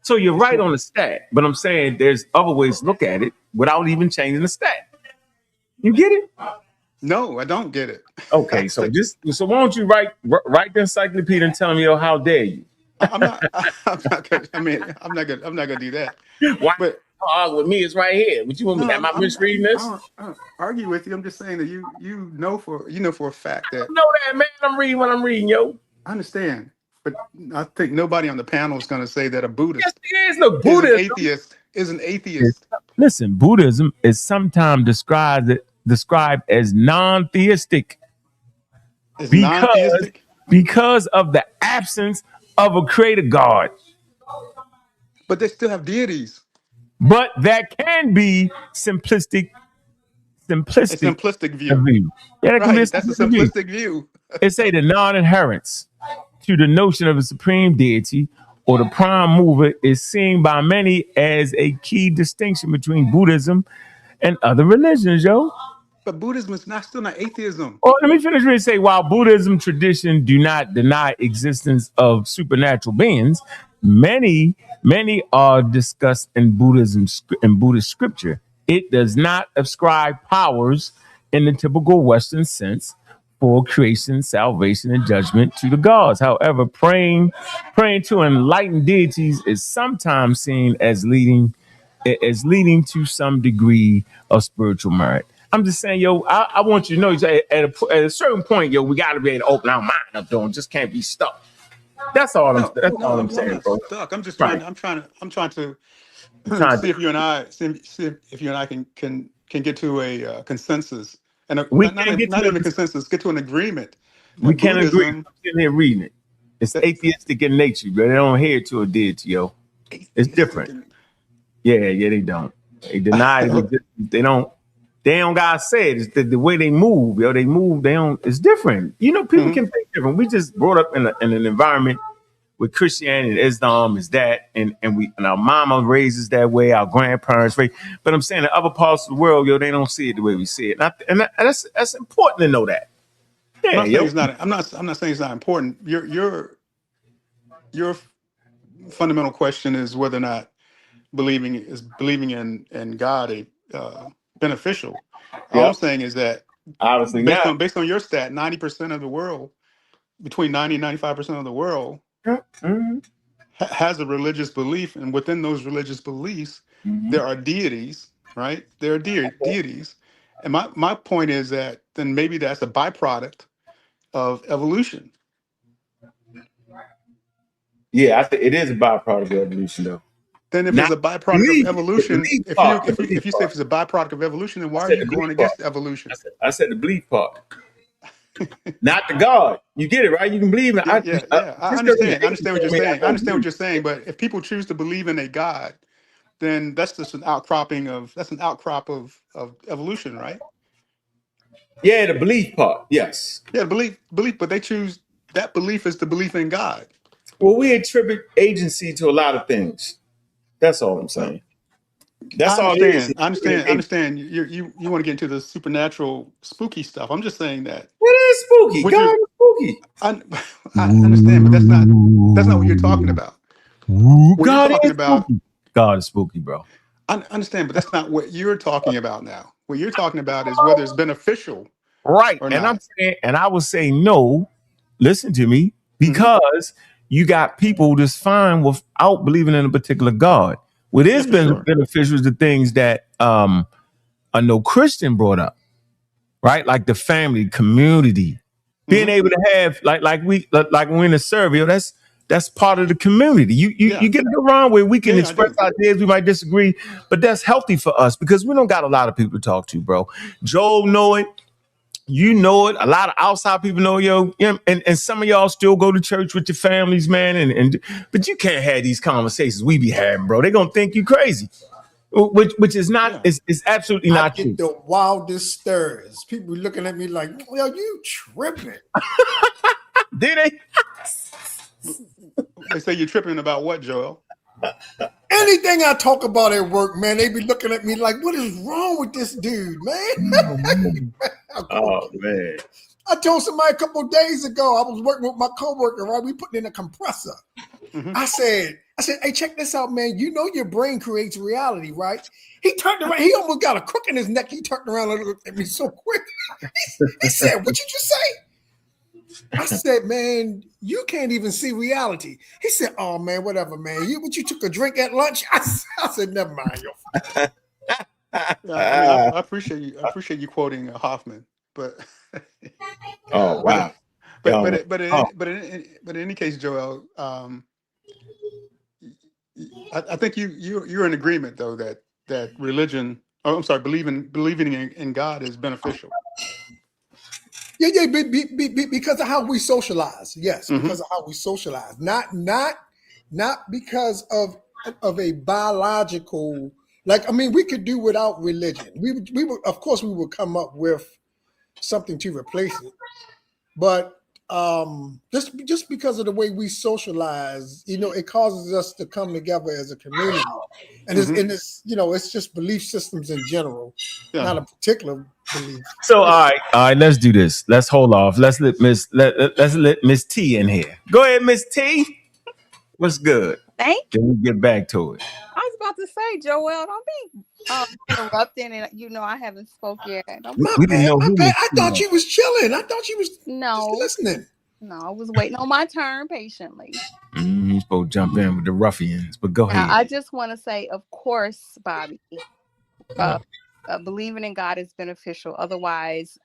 So you're right on the stat. But I'm saying there's other ways to look at it without even changing the stat. You get it? No, I don't get it. Okay, so why don't you write the encyclopedia and tell me, how dare you? I'm not gonna do that. Why? But with me, it's right here. Would you want me? Am I misreading this? I don't argue with you. I'm just saying that you know for a fact that. I know that, man. I'm reading what I'm reading, yo. I understand, but I think nobody on the panel is going to say that a Buddhist is an atheist. Listen, Buddhism is sometimes described as non-theistic. It's non-theistic? because of the absence of a creator God. But they still have deities. But that can be simplistic A simplistic view. view. Yeah, that can be a Right. That's a simplistic view. simplistic view. It say the non-inherence to the notion of a supreme deity or the prime mover is seen by many as a key distinction between Buddhism and other religions, yo. But Buddhism is still not atheism. Oh, let me finish and say, while Buddhism tradition do not deny existence of supernatural beings, many are discussed in Buddhist scripture. It does not ascribe powers in the typical Western sense for creation, salvation, and judgment to the gods. However, praying to enlightened deities is sometimes seen as leading to some degree of spiritual merit. I'm just saying, yo, I want you to know at a certain point, yo, we got to be able to open our mind up, though, and just can't be stuck. That's all I'm saying, not bro. stuck. I'm just Right. trying to see if you and I can get to a consensus, and not even a consensus, get to an agreement. We can't agree. I'm sitting here reading it. It's atheistic in nature, bro. They don't adhere to a deity, yo. It's different. Yeah, they don't. They deny it. They don't gotta say it. It's the way they move, yo. They move. They don't. It's different. You know, people can think different. We just brought up in an environment with Christianity and Islam is that, and our mama raises that way. Our grandparents raise. But I'm saying in other parts of the world, yo, they don't see it the way we see it. And that's important to know that. Yeah, I'm not saying it's not important. Your fundamental question is whether or not believing in God beneficial. All I'm saying is that obviously based on your stat, 90% of the world, between 90 and 95% of the world has a religious belief, and within those religious beliefs, there are deities, right? There are deities. And my point is that then maybe that's a byproduct of evolution. Yeah, I think it is a byproduct of evolution, though. Then if it's a byproduct of evolution, if you say if it's a byproduct of evolution, then why are you going against evolution? I said the belief part. Not the God. You get it, right? You can believe in it. I understand. I understand what you're saying. I understand what you're saying, but if people choose to believe in a God, then that's just an outcrop of evolution, right? Yeah, the belief part, yes. Yeah, belief, but they choose that belief is the belief in God. Well, we attribute agency to a lot of things. That's all I'm saying. That's all it is. I understand. You want to get into the supernatural, spooky stuff. I'm just saying that. It is spooky. God is spooky. I understand, but that's not what you're talking about. God is spooky, bro. I understand, but that's not what you're talking about now. What you're talking about is whether it's beneficial, right? Or and not. I'm saying, and I would say no. Listen to me, because you got people just fine without believing in a particular God. What is beneficial is the things that a no Christian brought up, right? Like the family, community, being able to have like when we're in a survey, that's part of the community. You get it around where we can express ideas. We might disagree, but that's healthy for us because we don't got a lot of people to talk to, bro. Joel know it. You know it. A lot of outside people know, yo. And some of y'all still go to church with your families, man. But you can't have these conversations we be having, bro. They're gonna think you crazy. Which is not is absolutely not true. The wildest stirs. People looking at me like, well, you tripping. Did they? They say you're tripping about what, Joel? Anything I talk about at work, man, they be looking at me like, what is wrong with this dude, man? Oh, man. I told somebody a couple of days ago, I was working with my coworker, right? We put in a compressor. I said, hey, check this out, man. You know your brain creates reality, right? He turned around. He almost got a crook in his neck. He turned around and looked at me so quick. He said, what'd you just say? I said, man, you can't even see reality. He said, oh, man, whatever, man. You took a drink at lunch? I said, never mind. I appreciate you. I appreciate you quoting Hoffman, but oh wow. But in any case, Joel, I think you're in agreement though that religion. Oh, I'm sorry, believing in God is beneficial. Yeah, because of how we socialize. Yes, because of how we socialize. Not because of a biological. Like, I mean, we could do without religion. We would, of course, we would come up with something to replace it. But just because of the way we socialize, it causes us to come together as a community. And it's it's just belief systems in general, not a particular belief. So all right, let's do this. Let's hold off. Let's let Miss T in here. Go ahead, Miss T. What's good? Thank you. Then we get back to it. I was about to say, Joel, don't be interrupting, and I haven't spoke yet. We didn't know who. I thought you was chilling. I thought you was just listening. No, I was waiting on my turn patiently. You're supposed to jump in with the ruffians, but go ahead. I just want to say, of course, Bobby, believing in God is beneficial. Otherwise,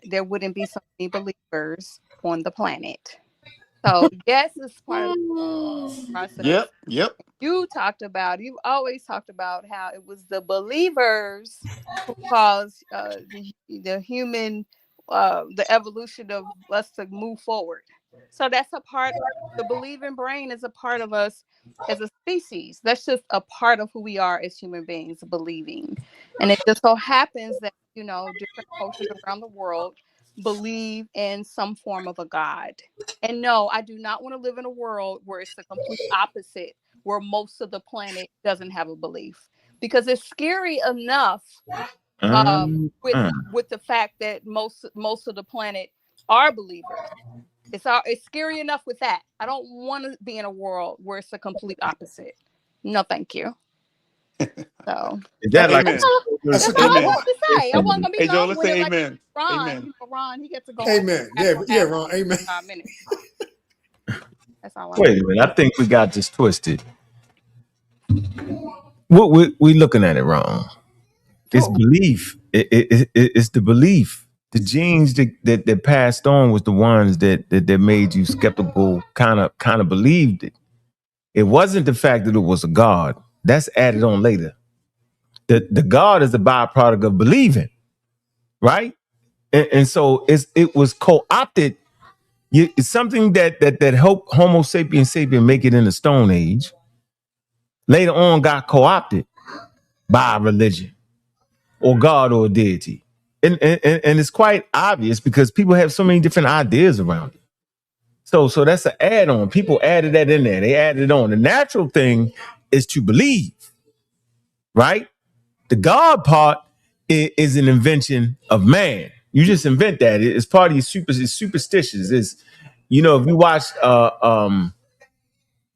there wouldn't be so many believers on the planet. So yes, it's part of the process. Yep. You've always talked about how it was the believers who caused the human, the evolution of us to move forward. So that's a part of the believing brain is a part of us as a species. That's just a part of who we are as human beings, believing. And it just so happens that, different cultures around the world believe in some form of a God. And no, I do not want to live in a world where it's the complete opposite, where most of the planet doesn't have a belief, because it's scary enough with the fact that most of the planet are believers. It's scary enough with that. I don't want to be in a world where it's the complete opposite. No, thank you. So is that like that's all I want to say. I wasn't gonna be Joe, long let's with say it. amen. Ron, Amen. Ron, he gets to go. Amen. Yeah, Ron. Amen. 5 minutes. That's all. Wait a minute. I think we got this twisted. What we looking at it wrong. It's belief. It's the belief. The genes that passed on was the ones that made you skeptical. Kind of believed it. It wasn't the fact that it was a God. That's added on later. The God is a byproduct of believing, right? And so it was co-opted. It's something that helped Homo sapiens make it in the Stone Age. Later on, got co-opted by religion or God or deity, and it's quite obvious because people have so many different ideas around it. So that's an add-on. People added that in there. They added it on. The natural thing is to believe, right? The God part is an invention of man. You just invent that. It's part of your superstitious. It's, if you watch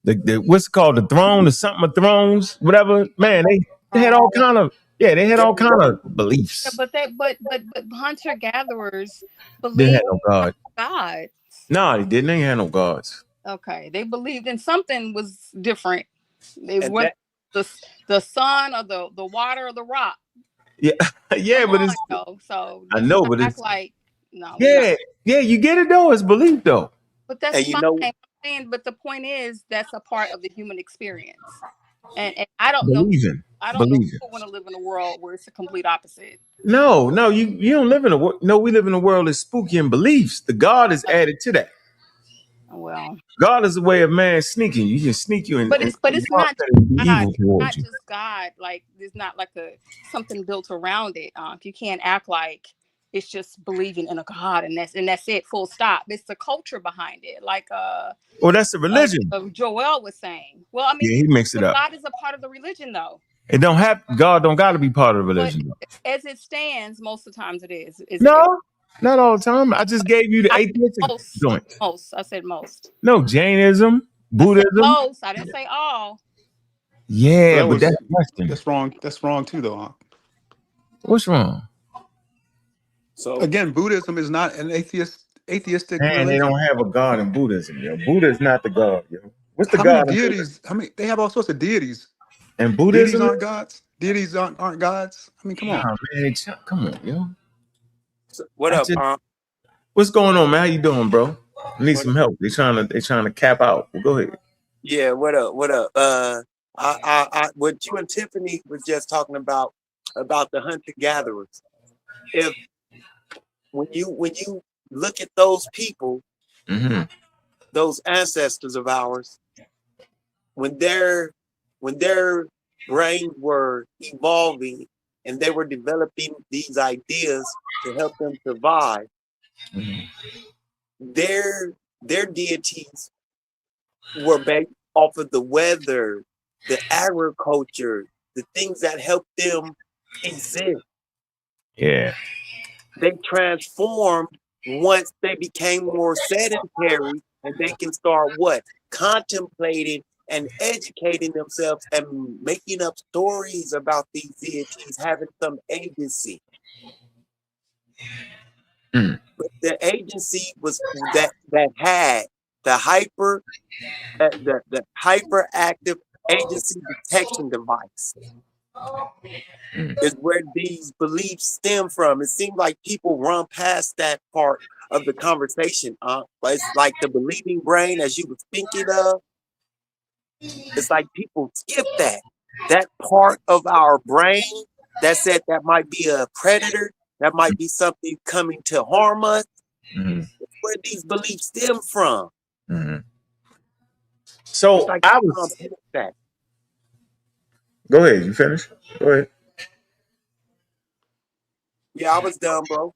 the what's it called, the throne, the something of thrones, whatever, man, they had all kind of beliefs. Yeah, but hunter gatherers They believed had no God. God. No, they didn't. They had no gods. Okay, they believed in something was different. They went the sun or the water or the rock. Yeah, yeah, but it's so I know, but it's like no. Yeah, you get it though. It's belief though. But that's fine. But the point is that's a part of the human experience, and I don't know. I don't know who want to live in a world where it's the complete opposite. No, you don't live in a world. No, we live in a world that's spooky in beliefs. The God is added to that. Well, God is a way of man sneaking. You can sneak you in. But it's not just God. Like there's not like something built around it. You can't act like it's just believing in a God and that's it. Full stop. It's the culture behind it. Like well, that's the religion. Joel was saying. Well, I mean, he mixed it up. God is a part of the religion, though. God don't got to be part of the religion. But as it stands, most of the times it is. Not all the time. I just gave you the atheistic joint. Most. I said most. No, Jainism, Buddhism. Most. I didn't say all. Yeah, but that's wrong. That's wrong too, though. Huh? What's wrong? So again, Buddhism is not an atheistic religion. They don't have a God in Buddhism, yo. Buddha is not the God, yo. What's the God? Many deities? They have all sorts of deities. And Buddhism deities aren't gods. Deities aren't gods. I mean, come on. Man, come on, yo. So, what up, Pom? What's going on, man? How you doing, bro? I need some help. They trying to cap out. Well, go ahead. Yeah, what up? What you and Tiffany was just talking about the hunter gatherers. when you look at those people, those ancestors of ours, when their brains were evolving and they were developing these ideas to help them survive, their deities were based off of the weather, the agriculture, the things that helped them exist. Yeah. They transformed once they became more sedentary, and they can start what? Contemplating and educating themselves and making up stories about these deities having some agency. But the agency was that had the hyperactive agency detection device is where these beliefs stem from. It seems like people run past that part of the conversation. But it's like the believing brain, as you were thinking of. It's like people skip that part of our brain that said that might be a predator, that might be something coming to harm us. That's where these beliefs stem from. So it's like Go ahead. You finish? Go ahead. Yeah, I was done, bro.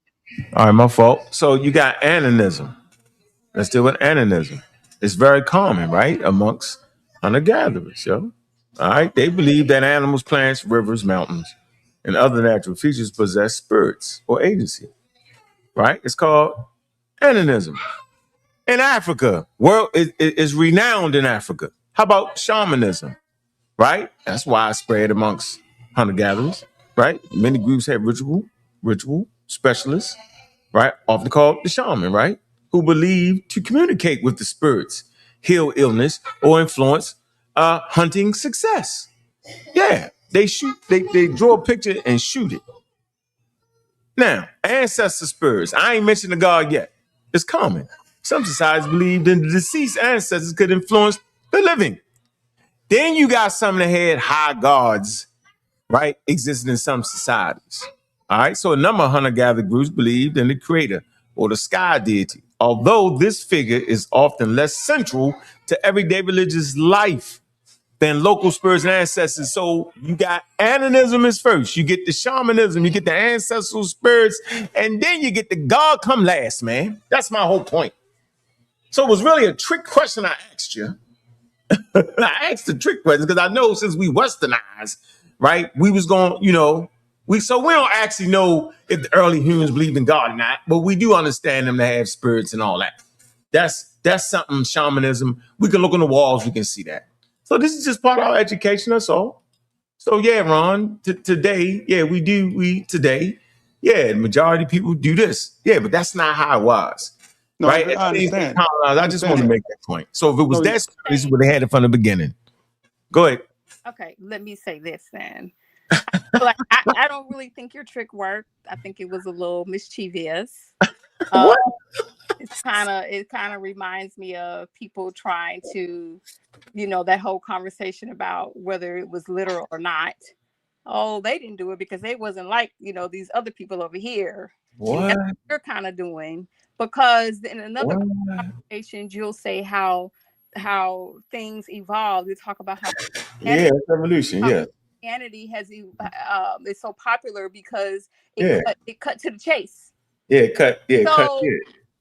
All right, my fault. So you got animism. Let's deal with animism. It's very common, right, amongst hunter-gatherers, yo. All right, they believe that animals, plants, rivers, mountains, and other natural features possess spirits or agency, right? It's called animism. In Africa, world is renowned in Africa. How about shamanism, right? That's widespread amongst hunter-gatherers, right? Many groups have ritual specialists, right? Often called the shaman, right? Who believe to communicate with the spirits, heal illness, or influence hunting success. Yeah, they shoot, they draw a picture and shoot it. Now, ancestor spirits. I ain't mentioned the god yet. It's common. Some societies believe that the deceased ancestors could influence the living. Then you got some that had high gods, right, existing in some societies. All right, so a number of hunter-gatherer groups believed in the creator or the sky deity, although this figure is often less central to everyday religious life than local spirits and ancestors. So you got animism is first, you get the shamanism, you get the ancestral spirits, and then you get the God come last, man. That's my whole point. So it was really a trick question I asked you. I asked the trick question because I know since we westernized, right, we was going, we don't actually know if the early humans believed in God or not, but we do understand them to have spirits and all that. That's something shamanism. We can look on the walls, we can see that. So this is just part of our education, that's all. So yeah, Ron, today, yeah, today, yeah, the majority of people do this. Yeah, but that's not how it was. No, right? I understand. I just want to make that point. So if it was that, this is what they had it from the beginning. Go ahead. Okay, let me say this then. I don't really think your trick worked. I think it was a little mischievous. What? It kind of reminds me of people trying to, that whole conversation about whether it was literal or not. Oh, they didn't do it because they wasn't like, these other people over here. What? And that's what you're kind of doing, because in another conversation, you'll say how things evolve. You talk about how evolution, Christianity has is so popular because it cut to the chase. Cut.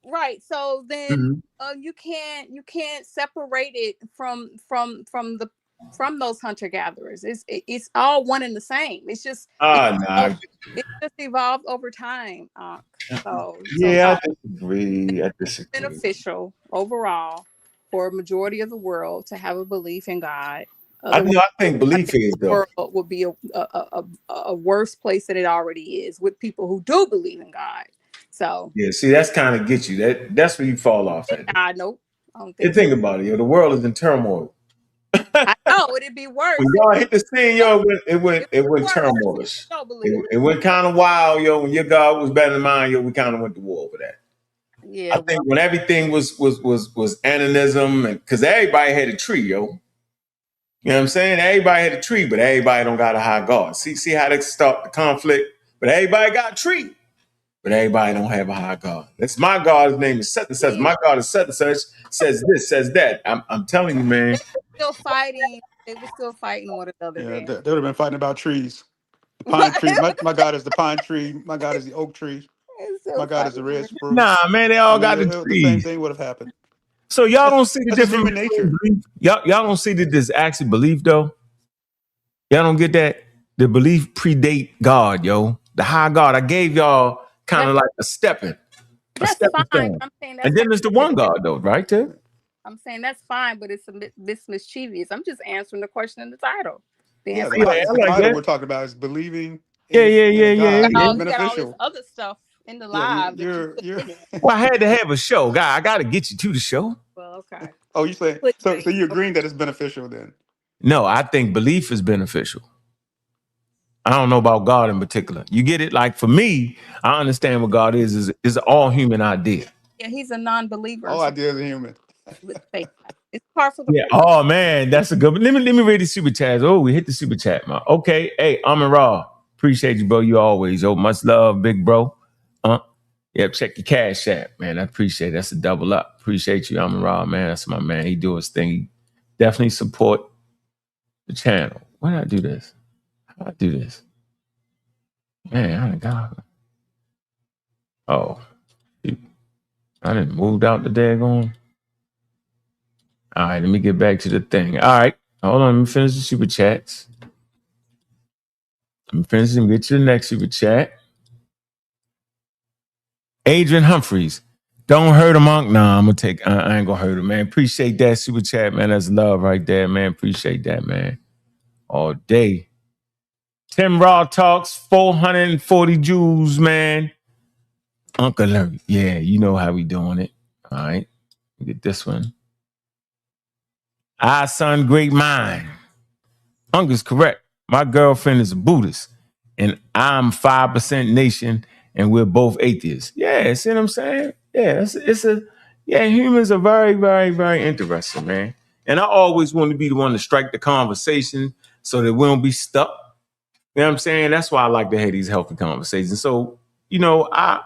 Right. So then you can't separate it from those hunter gatherers. It's all one and the same. It's just it just evolved over time. I disagree. It's beneficial overall for a majority of the world to have a belief in God. I think belief is the world would be a worse place than it already is with people who do believe in God. So yeah, see, that's kind of get you. That's where you fall off at. I know. I don't think think about it, the world is in turmoil. I know it'd be worse. When y'all hit the scene, it went turmoilish. It went kind of wild, when your God was better than mine, we kind of went to war over that. Yeah, I think when everything was animism, because everybody had a tree, You know what I'm saying? Everybody had a tree, but everybody don't got a high God. See how they start the conflict? But everybody got a tree. but everybody don't have a high God. That's my God's name is such and such. My God is such and such. Says this, says that. I'm telling you, man. Still fighting. They were still fighting one another Yeah, then. they would have been fighting about trees. The pine tree. My God is the pine tree. My God is the oak tree. My Still God is the fighting red over spruce. Nah, man, they I all mean, got the the same trees. thing would have happened. So y'all don't see the That's just difference human nature. between belief. Y'all don't see that this actually belief though. Y'all don't get that the belief predate God, yo. The high God. I gave y'all kind That's of like a stepping fine. stone, I'm saying and that's then fine. there's the one God though, right? Too. I'm saying that's fine, but it's a bit mischievous. I'm just answering the question in the title. The Yeah, answer. Yeah, the I like title that. we're talking about is believing Yeah, in a God yeah. is You got all this beneficial. other stuff in the Yeah, live that you put you're. in there. Well, I had to have a show, guy. I got to get you to the show. Well, okay. Oh, you say so? Clickbait. So you agreeing that it's beneficial then? No, I think belief is beneficial. I don't know about God in particular. You get it? Like for me, I understand what God is an all human idea. Yeah, he's a non-believer. All So ideas are human. let's say that. It's par for the Yeah. course. Oh man, that's a good one. Let me read the super chats. Oh, we hit the super chat, man. Okay. Hey, Amin Raw. Appreciate you, bro. You always. Oh, much love, big bro. Yep, check your cash app, man. I appreciate it. That's a double up. Appreciate you, Amin Raw, man. That's my man. He do his thing. He definitely support the channel. Why did I do this? How did I do this? Man, I got. Oh, shoot. I didn't moved out the daggone. All right, let me get back to the thing. All right, hold on. Let me finish the super chats. Let me finish and get to the next super chat. Adrian Humphreys. Don't hurt a monk. Nah, I'm gonna take. I ain't gonna hurt him, man. Appreciate that super chat, man. That's love right there, man. Appreciate that, man. All day. Tim Raw talks 440 Jews, man. Uncle Larry. Yeah, you know how we doing it. All right, get this one. I son, great mind. Uncle's correct. My girlfriend is a Buddhist, and I'm 5% nation, and we're both atheists. Yeah, see what I'm saying? Yeah, humans are very, very, very interesting, man. And I always want to be the one to strike the conversation so that we don't be stuck. You know what I'm saying? That's why I like to have these healthy conversations. So, I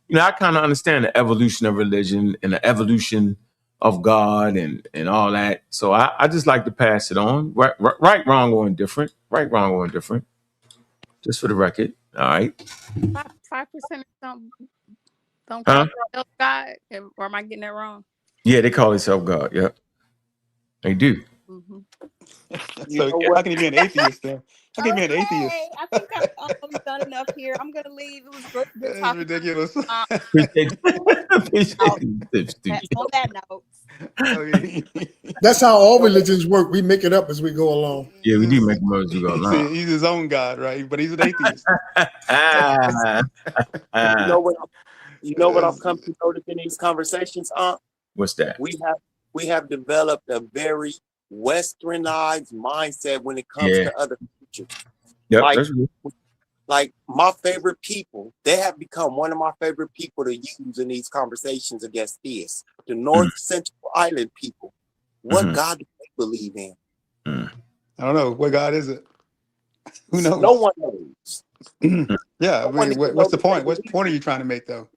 kind of understand the evolution of religion and the evolution of God and all that. So I just like to pass it on. Right, wrong, or indifferent. Right, wrong, or indifferent. Just for the record. All right. 5% don't call Huh? themselves God, or am I getting that wrong? Yeah, they call themselves God. Yep. They do. Mm-hmm. You So know how what? can you be an atheist then? How can you be an atheist? Okay, I think I've done enough here. I'm gonna leave. It was good That's talking. ridiculous. Appreciate That, on that note. I mean, That's how all religions work. We make it up as we go along. Yeah, we do make words you go see, along. he's his own God, right? But he's an atheist. You know what? You know what I've come to notice in these conversations, What's that? we have developed a very westernized mindset when it comes Yeah. to other cultures. Yep. Like, That's good. like my favorite people, they have become one of my favorite people to use in these conversations against theists. The North Central Island people. What God do they believe in? I don't know. What God is it? Who knows? No one knows. Yeah, I No one mean, even what's knows the if they point? What believe point are it. you trying to make, though?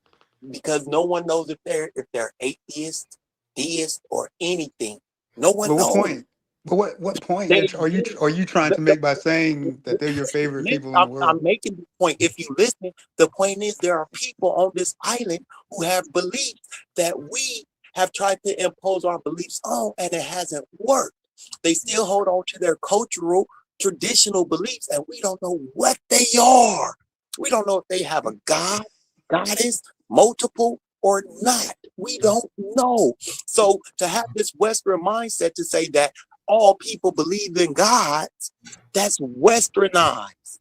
Because no one knows if they're atheist, deist, or anything. No one But what knows. point? But what point They are you trying to make by saying that they're your favorite people in the I'm world? making the point. If you listen, the point is there are people on this island who have beliefs that we have tried to impose our beliefs on, and it hasn't worked. They still hold on to their cultural, traditional beliefs, and we don't know what they are. We don't know if they have a god, goddess, multiple, or not. We don't know. So to have this Western mindset to say that all people believe in God, that's westernized.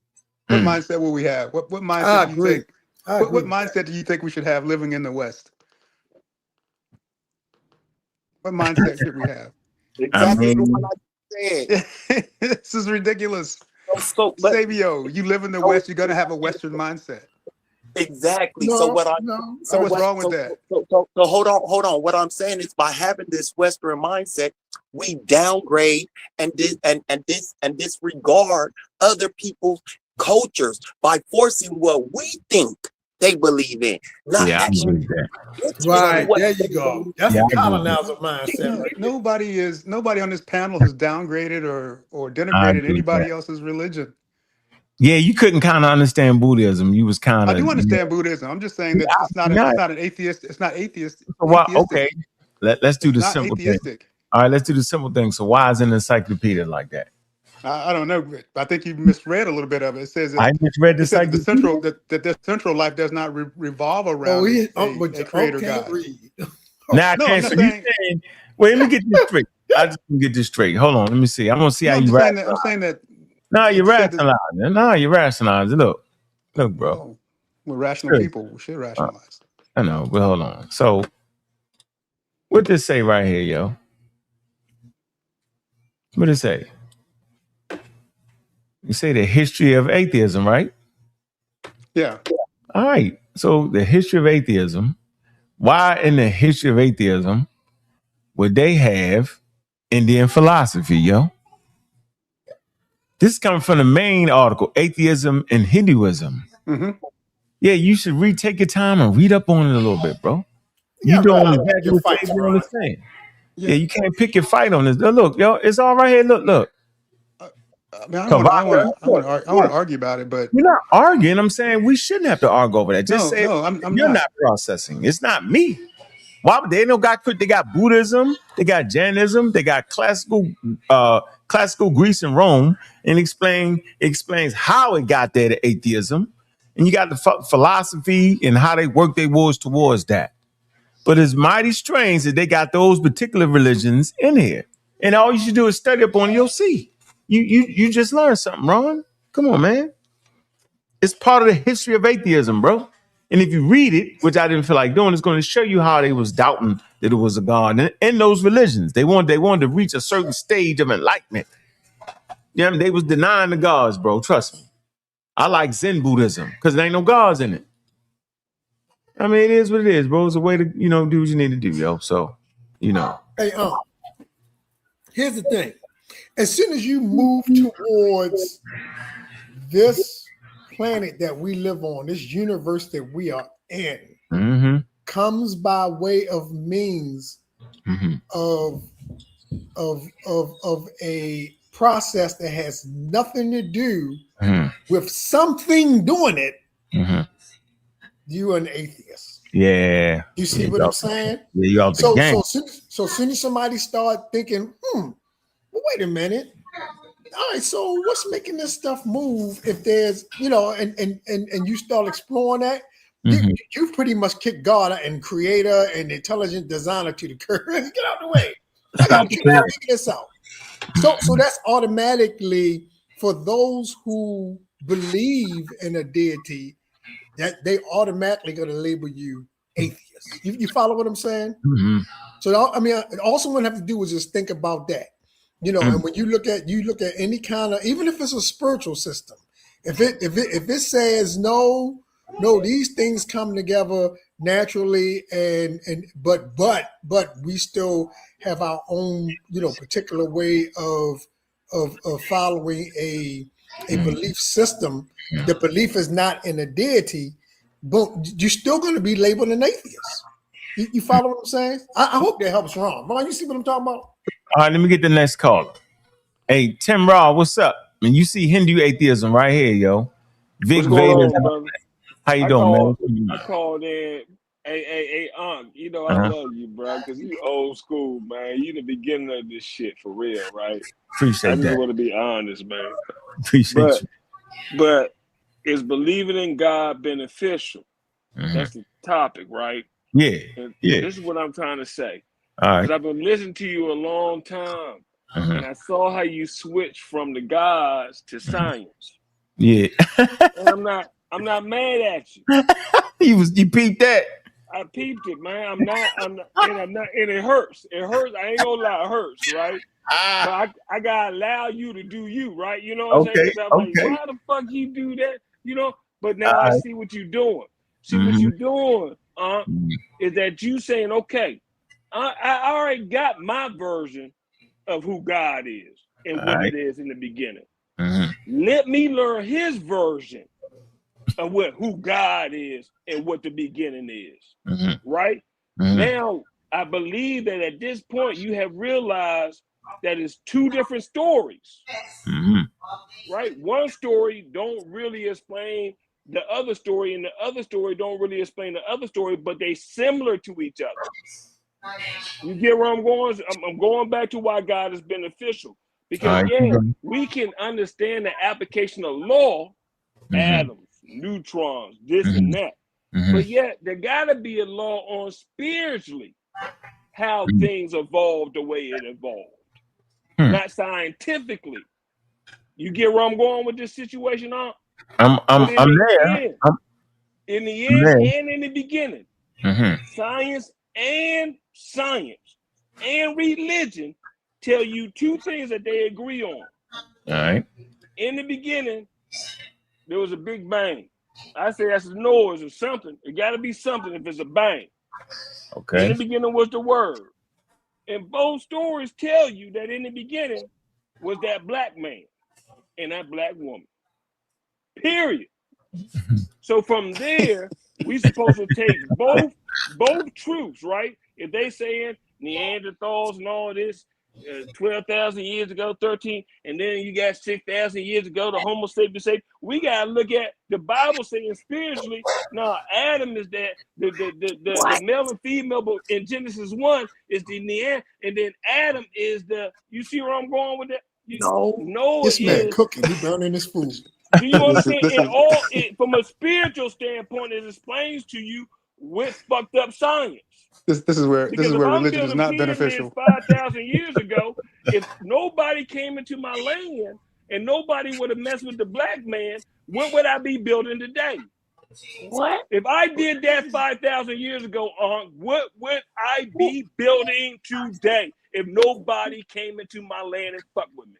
What mindset will we have? What I mindset do you agree. think? I What agree. mindset do you think we should have living in the West? What mindset should we have? I Exactly the one mean, I said. This is ridiculous. But Savio, you live in the West, you're gonna have a Western mindset. exactly. So No, what I no. So what's wrong with that? so hold on. What I'm saying is by having this Western mindset, we downgrade and disregard other people's cultures by forcing what we think they believe in, not actually. Right, there you go. That's the colonizer mindset. Right nobody on this panel has downgraded or denigrated anybody else's religion. Yeah, you couldn't kind of understand Buddhism. You was kind of. I do understand Buddhism. I'm just saying that it's not an atheist. It's not atheist. Okay, let's do the simple thing. All right, let's do the simple thing. So why is an encyclopedia like that? I don't know. I think you misread a little bit of it. It says that, I misread the the central life does not revolve around a creator God. Now, okay, so you're saying, wait, let me get this straight. I just want to get this straight. Hold on, let me see. I'm gonna see how you rationalize. I'm saying that. No, you're rationalizing. No, you're rationalizing. Look, bro. We're rational people. We should rationalize. I know, but hold on. So, what does it say right here, yo? What does it say? You say the history of atheism, right? Yeah. All right. So the history of atheism. Why in the history of atheism would they have Indian philosophy, yo? This is coming from the main article, Atheism and Hinduism. Mm-hmm. Yeah, you should take your time and read up on it a little bit, bro. You don't exactly what you understand. Yeah, you can't pick your fight on this. Look, yo, it's all right here. Look. I mean, I want to argue about it, but you're not arguing. I'm saying we shouldn't have to argue over that. Just say you're not processing. It's not me. Why would they they got Buddhism, they got Jainism, they got classical Greece and Rome, and explains how it got there to atheism, and you got the philosophy and how they work their wars towards that. But it's mighty strange that they got those particular religions in here, and all you should do is study up on it. You'll see. You just learned something, Ron. Come on, man. It's part of the history of atheism, bro. And if you read it, which I didn't feel like doing, it's going to show you how they was doubting that it was a God. And in those religions, they wanted to reach a certain stage of enlightenment. Yeah, they was denying the gods, bro. Trust me. I like Zen Buddhism because there ain't no gods in it. I mean, it is what it is, bro. It's a way to, do what you need to do, yo. So, Hey, here's the thing. As soon as you move towards this planet that we live on, this universe that we are in, comes by way of means of a process that has nothing to do with something doing it. You're an atheist. Yeah. You see what I'm saying? Yeah, you out the game. So as soon as somebody start thinking, well, wait a minute. All right, so what's making this stuff move? If there's, and you start exploring that, you pretty much kick God and creator and intelligent designer to the curb. Get out of the way. I got to figure this out. So that's automatically for those who believe in a deity, that they automatically going to label you atheist. You follow what I'm saying? So I mean, all someone have to do is just think about that. And when you look at any kind of, even if it's a spiritual system, if it says no, these things come together naturally, but we still have our own particular way of following a belief system. The belief is not in a deity, but you're still going to be labeled an atheist. You follow what I'm saying? I hope that helps Ron. Ron, you see what I'm talking about? All right, let me get the next caller. Hey, Tim Raw, what's up? And you see Hindu atheism right here, yo. Vic Vader. How you doing, man? I called in. Hey, Ankh, I love you, bro, because you old school, man. You the beginning of this shit for real, right? Appreciate that. I just want to be honest, man. Appreciate you. But is believing in God beneficial? That's the topic, right? Yeah. And yeah. This is what I'm trying to say. All right. Because I've been listening to you a long time, and I saw how you switched from the gods to science. Yeah. And I'm not mad at you. You peeped that. I peeped it, man. I'm not, and it hurts. It hurts. I ain't gonna lie, it hurts, right? But I gotta allow you to do you, right? You know what I'm saying? I'm like, why the fuck you do that? But now I see what you're doing. See what you're doing, is that you saying, okay, I already got my version of who God is and what it is in the beginning. Let me learn his version of who God is and what the beginning is. Mm-hmm. Right? Mm-hmm. Now, I believe that at this point you have realized that it's two different stories. Mm-hmm. Right? One story don't really explain the other story, and the other story don't really explain the other story, but they similar to each other. You get where I'm going? I'm going back to why God is beneficial. Because we can understand the application of law, atoms, neutrons, this and that. But yet there gotta be a law on spiritually how things evolved the way it evolved. Not scientifically. You get where I'm going with this situation, huh? I'm there. In the end and in the beginning, science and religion tell you two things that they agree on. All right. In the beginning, there was a big bang. I say that's a noise or something. It got to be something if it's a bang. Okay. In the beginning was the word. And both stories tell you that in the beginning was that black man and that black woman. Period. So from there, we supposed to take both truths, right? If they saying Neanderthals and all this, 12,000 years ago, 13, and then you got 6,000 years ago, the Homo sapiens say, we gotta look at the Bible saying spiritually. No, Adam is that the male and female, but in Genesis 1 is the Neanderthal, and then Adam is the. You see where I'm going with that? No, this man cooking, he burning his food. Do you understand? From a spiritual standpoint, it explains to you with fucked up science. This is where religion is not beneficial. 5,000 years ago, if nobody came into my land and nobody would have messed with the black man, what would I be building today? What? If I did that 5,000 years ago, what would I be building today if nobody came into my land and fucked with me?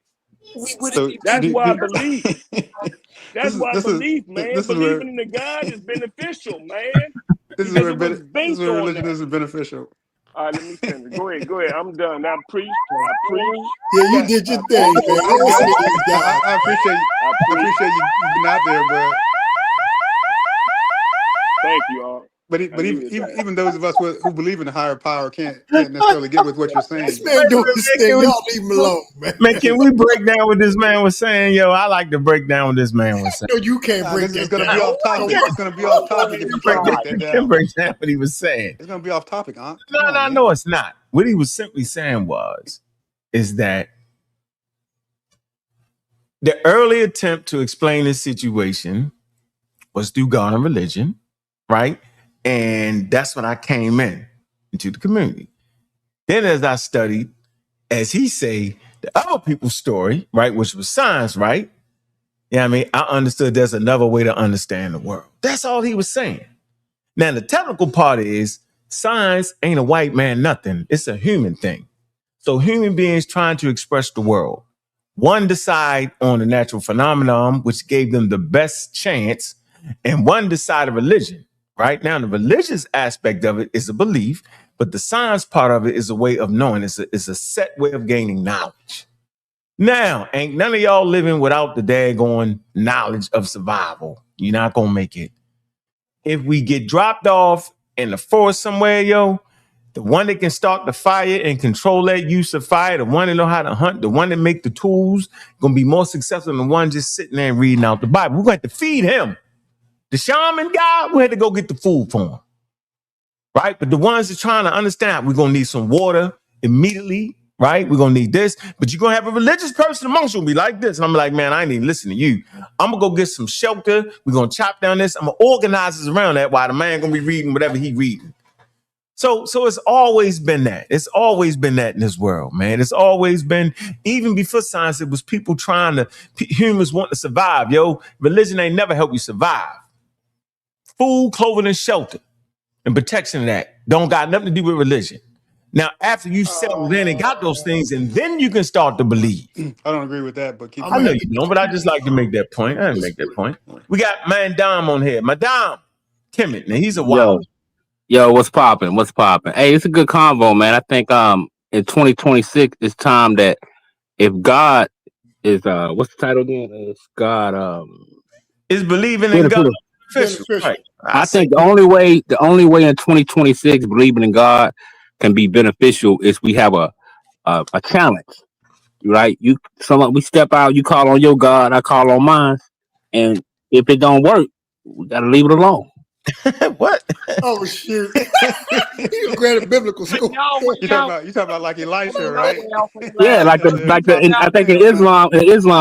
That's why I believe. That's why I believe, man. Believing in the God is beneficial, man. This is where religion isn't beneficial. All right, let me finish. Go ahead. I'm done. I preached. Yeah, you did your thing, man. I appreciate you being out there, but thank you all. But even those of us who believe in a higher power can't necessarily get with what you're saying. This man doing his thing. Y'all leave him alone, man. Man, can we break down what this man was saying? Yo, I like to break down what this man was saying. No, you can't break that. It's going to be off topic. It's going to be off topic if you try to break that down. Break down what he was saying. It's going to be off topic, huh? No, it's not. What he was simply saying is that the early attempt to explain this situation was through God and religion, right? And that's when I came into the community. Then as I studied, as he say, the other people's story, right, which was science, right? Yeah, I mean, I understood there's another way to understand the world. That's all he was saying. Now, the technical part is science ain't a white man nothing. It's a human thing. So human beings trying to express the world. One decide on the natural phenomenon, which gave them the best chance, and one decided religion. Right now, the religious aspect of it is a belief, but the science part of it is a way of knowing. It's a set way of gaining knowledge. Now, ain't none of y'all living without the daggone knowledge of survival. You're not going to make it. If we get dropped off in the forest somewhere, yo, the one that can start the fire and control that use of fire, the one that know how to hunt, the one that make the tools, going to be more successful than the one just sitting there and reading out the Bible. We're going to have to feed him. The shaman guy, we had to go get the food for him. Right? But the ones that trying to understand, we're going to need some water immediately. Right? We're going to need this. But you're going to have a religious person amongst you will be like this. And I'm like, man, I ain't even listening to you. I'm going to go get some shelter. We're going to chop down this. I'm going to organize this around that while the man going to be reading whatever he reading. So it's always been that. It's always been that in this world, man. It's always been, even before science, it was people humans want to survive, yo. Religion ain't never helped you survive. Food, clothing, and shelter, and protection of that don't got nothing to do with religion. Now, after you settled in and got those things, and then you can start to believe. I don't agree with that, but I know you don't, but I just like to make that point. I didn't make that point. We got Madame on here. Madame Kemet. Now, he's a wild. Yo, what's popping? Hey, it's a good convo, man. I think in 2026, it's time that if God is what's the title again? It's God is believing in God beneficial. Right. I think the only way in 2026 believing in God can be beneficial is we have a challenge, right? We step out, you call on your God, I call on mine, and if it don't work, we gotta leave it alone. What? Oh shoot! You granted biblical school. You talking about like Elisha, right? Yeah, like I think in Islam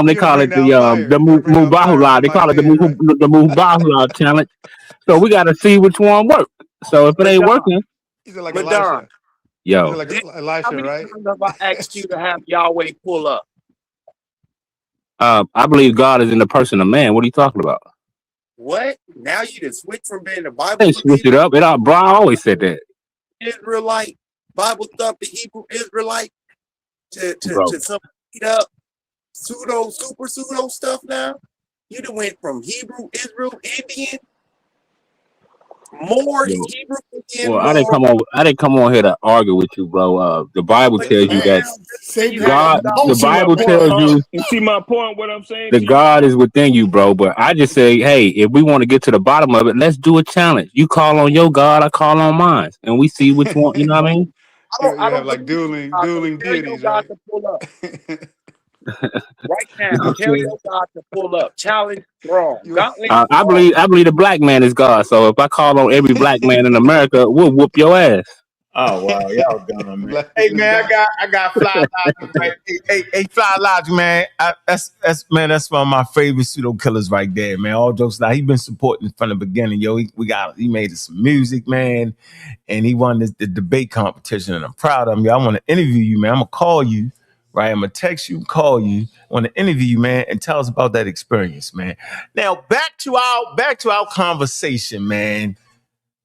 they call it the Mubahula. They call it the Mubahula challenge. So we got to see which one works. So if it ain't working, he's like Elisha. Yo, he's like Elisha, how many right? times have I asked you to have Yahweh pull up? I believe God is in the person of man. What are you talking about? What? Now you just switch from being a Bible They switch it up. Brian always said that. Israelite, Bible stuff, the Hebrew Israelite, to some beat up super pseudo stuff now. You done went from Hebrew, Israel, Indian, more Hebrew, Indian. Well, I didn't come on here to argue with you, bro. The Bible tells you that God. The Bible tells you. You see my point? What I'm saying? The God is within you, bro. But I just say, hey, if we want to get to the bottom of it, let's do a challenge. You call on your God, I call on mine, and we see which one. You know what I mean? I don't have like dueling deities, right? Right now, tell your God to pull up. Challenge throne. I believe the black man is God. So if I call on every black man in America, we'll whoop your ass. Oh wow, y'all done, man. Hey man, I got Fly Logic. Right? Hey, Fly Logic, man. That's one of my favorite pseudo killers right there, man. All jokes aside, he been supporting from the beginning, yo. He made us some music, man, and he won the debate competition, and I'm proud of him. Yo, I want to interview you, man. I'm gonna call you. Right, I'm gonna text you, call you, want to interview you, man, and tell us about that experience, man. Now back to our conversation, man.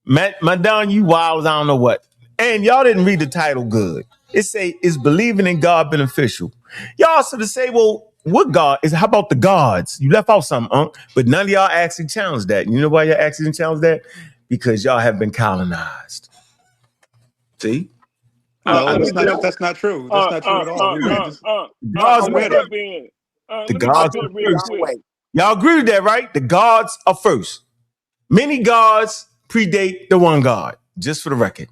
Madonna, you wild, I don't know what. And y'all didn't read the title good. It say, is believing in God beneficial? Y'all sort of say, well, what God is? How about the gods? You left out something, but none of y'all actually challenged that. You know why y'all actually challenged that? Because y'all have been colonized. See? No, that's not true. That's not true at all. We read this. The gods are first. Y'all agree with that, right? The gods are first. Many gods predate the one God. Just for the record.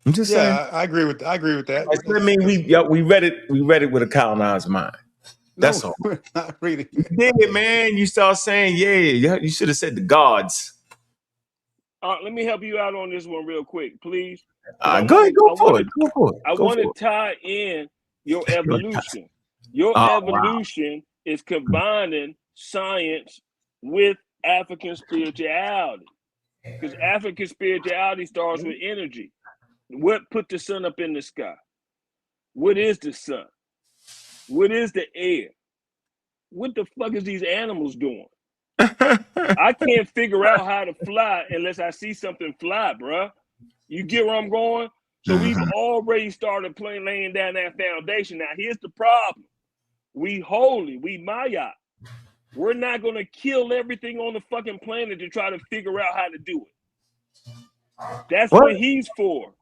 I'm just saying. I agree with that. I mean, we read it with a colonized mind. That's all. We're not reading it. You did, man. You start saying, yeah, you should have said the gods. Let me help you out on this one real quick, please. Go for it. I want to tie in your evolution. Your evolution is combining science with African spirituality. Because African spirituality starts with energy. What put the sun up in the sky? What is the sun? What is the air? What the fuck is these animals doing? I can't figure out how to fly unless I see something fly, bruh. You get where I'm going? So we've already started laying down that foundation. Now, here's the problem. We holy, we Maya. We're not going to kill everything on the fucking planet to try to figure out how to do it. That's what he's for.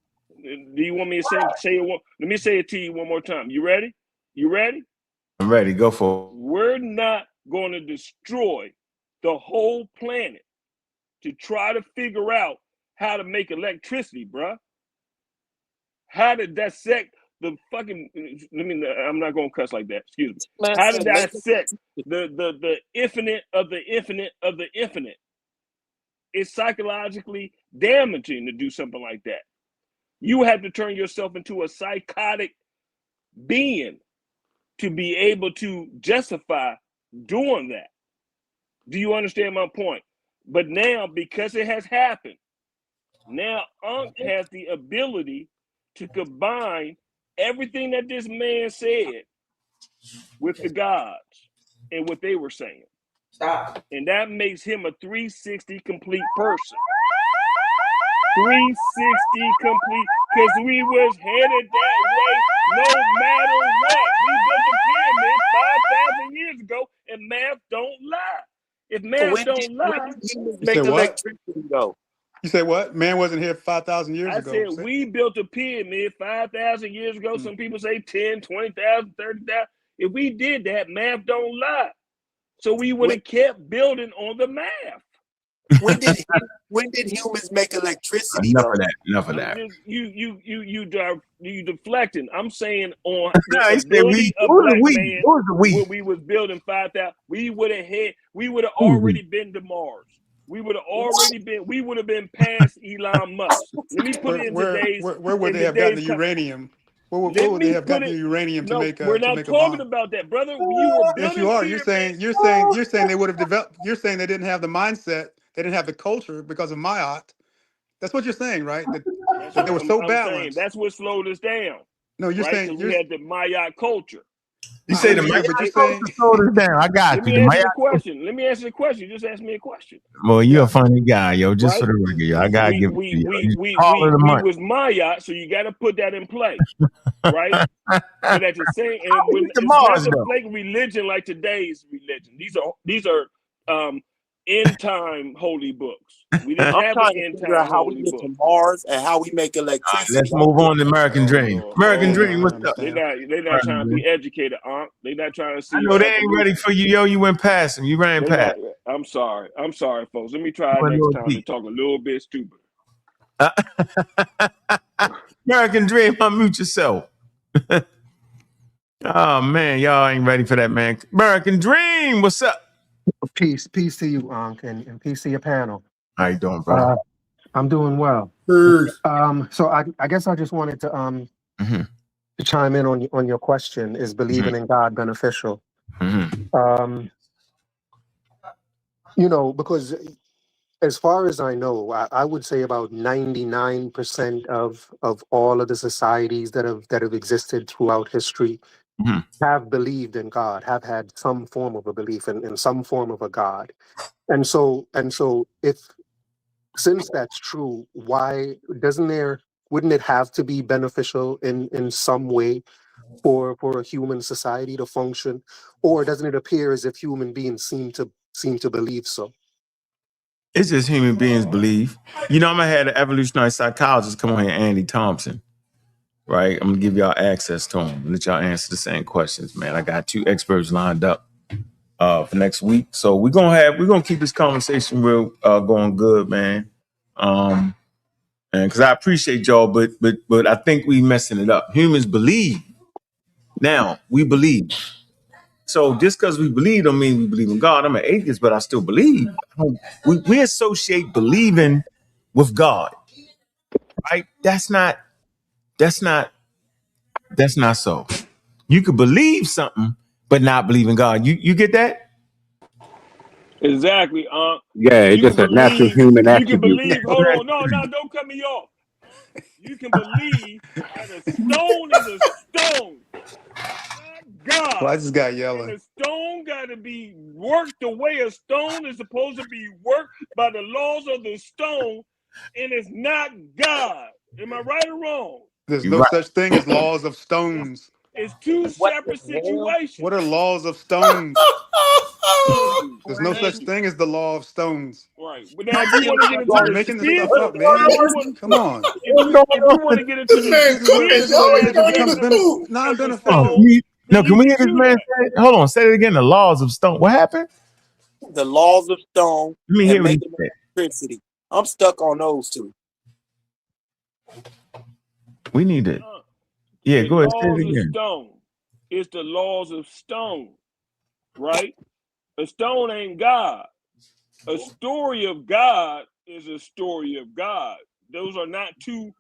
Do you want me to say it? Let me say it to you one more time. You ready? You ready? I'm ready. Go for it. We're not going to destroy the whole planet to try to figure out how to make electricity, bruh. How to dissect the fucking, I'm not going to cuss like that. Excuse me. How to dissect the infinite of the infinite of the infinite. It's psychologically damaging to do something like that. You have to turn yourself into a psychotic being to be able to justify doing that. Do you understand my point? But now, because it has happened, now Ankh has the ability to combine everything that this man said with the gods and what they were saying. Stop. And that makes him a 360 complete person. 360 complete, because we was headed that way no matter what. We built the pyramid 5,000 years ago, and math don't lie. If math don't lie, make electricity go. You said what? Man wasn't here 5,000 years ago. I said we built a pyramid 5,000 years ago. Some people say 10, 20,000, 30,000. If we did that, math don't lie. So we would have kept building on the math. When did humans make electricity? Enough of that. Enough of that. You deflecting. I'm saying on the He said ability of black man, what was the we? when we was building 5,000, we would have already been to Mars. We would have already been. We would have been past Elon Musk. Let me put it in today's. Where would they have gotten the uranium? Where would they have gotten the uranium to make a bomb? We're not talking about that, brother. You were building. Yes, you are. You're saying they would have developed. You're saying they didn't have the mindset. They didn't have the culture because of Mayat. That's what you're saying, right? That they were so balanced. That's what slowed us down. No, you're saying we had the Mayat culture. You say the Mayat culture slowed us down. I got you. Let me answer the question. Just ask me a question. Well, you're a funny guy, yo. Just for the record, yo. I gotta give it to you. We was Mayat, so you got to put that in play, right? But at the same, and when it's not a fake religion like today's religion. These are end time holy books. We didn't have an end time how we get to Mars and how we make electricity. Let's move on to American Dream. American Dream, what's up? They're not trying to be educated, Ankh. They're not trying to see. I know they ain't ready for you, yo. You went past them. You ran past. I'm sorry, folks. Let me try next time to talk a little bit stupid. American Dream, unmute yourself. Oh man, y'all ain't ready for that, man. American Dream, what's up? Peace to you, Ankh, and peace to your panel. How you doing, bro? I'm doing well. So I guess I just wanted to chime in on your question: is believing in God beneficial? Because as far as I know, I would say about 99% of all of the societies that have existed throughout history have believed in God, have had some form of a belief in some form of a God. And so since that's true, why wouldn't it have to be beneficial in some way for a human society to function? Or doesn't it appear as if human beings seem to believe so? It's just human beings believe. I'm gonna have an evolutionary psychologist come on here, Andy Thompson. Right, I'm gonna give y'all access to him. Let y'all answer the same questions, man. I got 2 experts lined up for next week, so we're gonna keep this conversation real going good, man. And because I appreciate y'all, but I think we messing it up. Humans believe. Now we believe. So just because we believe don't mean we believe in God. I'm an atheist, but I still believe. We associate believing with God, right? That's not so. You could believe something, but not believe in God. You get that? Exactly. Yeah, it's just a natural human attribute. You can believe. Hold on, no, don't cut me off. You can believe that a stone is a stone. God. Well, I just got yelling. And a stone got to be worked the way a stone is supposed to be worked by the laws of the stone, and it's not God. Am I right or wrong? There's no such thing as laws of stones. It's 2 separate situations. What are laws of stones? There's no such thing as the law of stones. Right. But now if you want to get into the making this stuff up, man. Come on. If you want to get into the non-beneficial. No, can we hear this man say it? Hold on, say it again. The laws of stone. What happened? The laws of stone. Let me hear making electricity. I'm stuck on those 2. We need it. Yeah, go ahead. Say it again. It's the laws of stone, right? A stone ain't God. A story of God is a story of God. Those are not two.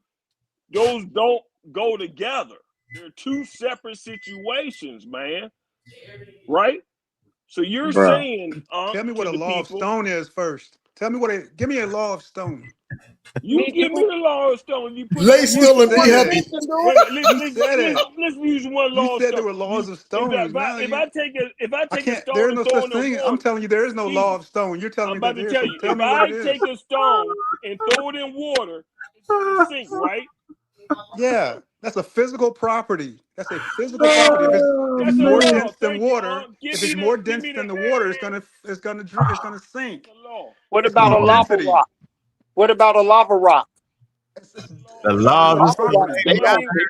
Those don't go together. They're 2 separate situations, man. Right? So you're saying, tell me what a law of stone is first. Tell me give me a law of stone. You give me the law of stone. You put lay still and be happy. Let's use one law of stone. You said there were laws of stone. If I take a stone, there is no such thing. I'm telling you, there is no law of stone. You're telling me that there is. Tell me what it is. If I take a stone and throw it in water, it's gonna sink, right? Yeah, that's a physical property. That's a physical property. If it's more dense than water, it's gonna sink. What about a lava rock? What about a lava rock? The laws That's is fine with me.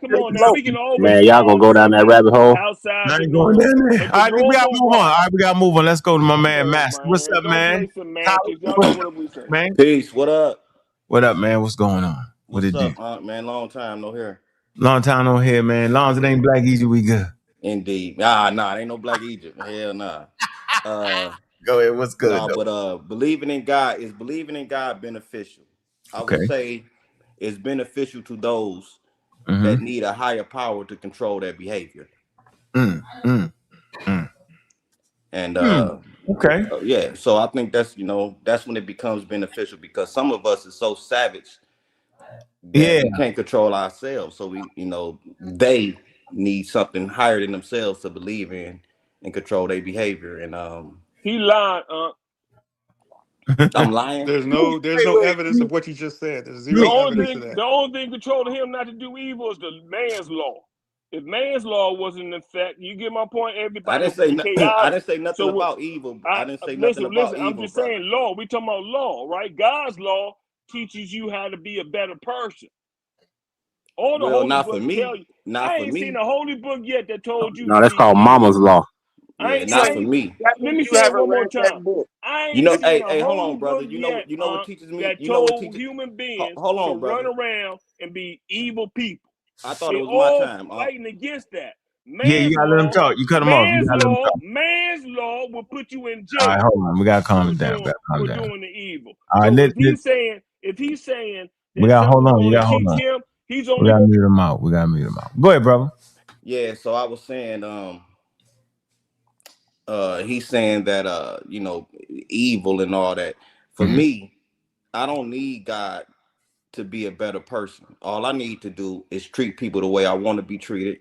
Come on now, we can always Man, y'all gonna go down that argue rabbit hole. outside I the ain't going norm, down there. but All the right, we gotta normal move on. All right. right, we gotta move on. Let's go to my man, No, Master. What's man, up, don't man? play semantics. Y'all know what we say. Man, Peace. What up? what up, man? What's going on? What What's it do? up, man? Long time no hear. Long time on here, man. Long as it ain't Black Easy, we good. Indeed. Nah, ain't no Black Egypt. Hell nah. Go ahead. What's good? No, but believing in God beneficial? I would Okay. say it's beneficial to those Mm-hmm. that need a higher power to control their behavior. And okay. yeah, so I think that's when it becomes beneficial, because some of us is so savage that we can't control ourselves. So they need something higher than themselves to believe in and control their behavior. And He lied. I'm lying. There's no evidence of what you just said. There's The zero evidence of only that. thing controlling him not to do evil is the man's law. If man's law wasn't in effect, you get my point. Everybody would be chaotic. I didn't say nothing about evil. I didn't say nothing about evil. I'm just saying law. We talking about law, right? God's law teaches you how to be a better person. All the holy books tell you. I ain't seen a holy book yet that told you. No, that's called Mama's Law. Yeah, not for me. Let me say it one more time. I ain't seen a hold holy on, brother. book You know yet what teaches me? that You know what told teaches? human beings Hold on, to brother. run around and be evil people. I thought they it was my all time. fighting against that. Yeah, you gotta let him talk. You cut him off. You gotta let him talk. Man's law will put you in jail. All right, hold on. We gotta calm it down. For doing the evil. All right, so if he's saying we gotta hold on. You gotta hold on. him, he's We only gotta mute him out. We gotta mute him out. Go ahead, brother. Yeah, so I was saying, he's saying that evil and all that. For me, I don't need God to be a better person. All I need to do is treat people the way I want to be treated,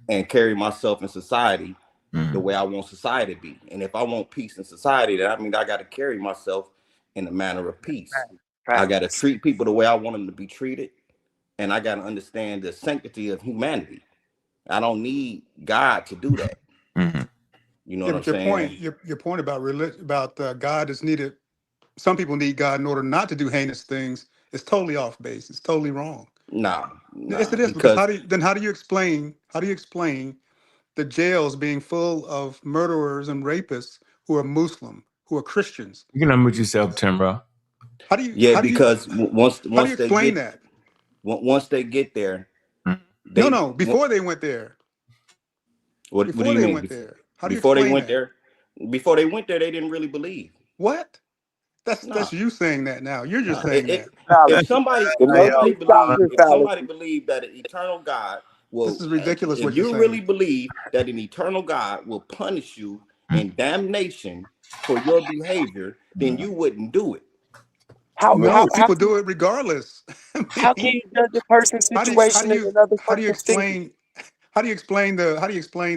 and carry myself in society the way I want society to be. And if I want peace in society, then I mean I got to carry myself in a manner of peace. I got to treat people the way I want them to be treated, and I got to understand the sanctity of humanity. I don't need God to do that. You know what I'm saying? Your point about religion, about God is needed. Some people need God in order not to do heinous things. It's totally off base. It's totally wrong. Nah, yes, it is. Because how do you explain the jails being full of murderers and rapists who are Muslim, who are Christians? You can unmute yourself, Tim, bro. How do you once explain that? Once they get there, before they went there. What do you mean? How do you explain that? Before they went there, they didn't really believe. What? That's you saying that now. You're just saying that. If somebody believed that an eternal God will, this is ridiculous. If you really believe that an eternal God will punish you in damnation for your behavior, then you wouldn't do it. People do it regardless. How can you judge a person's situation in another person's? How do you explain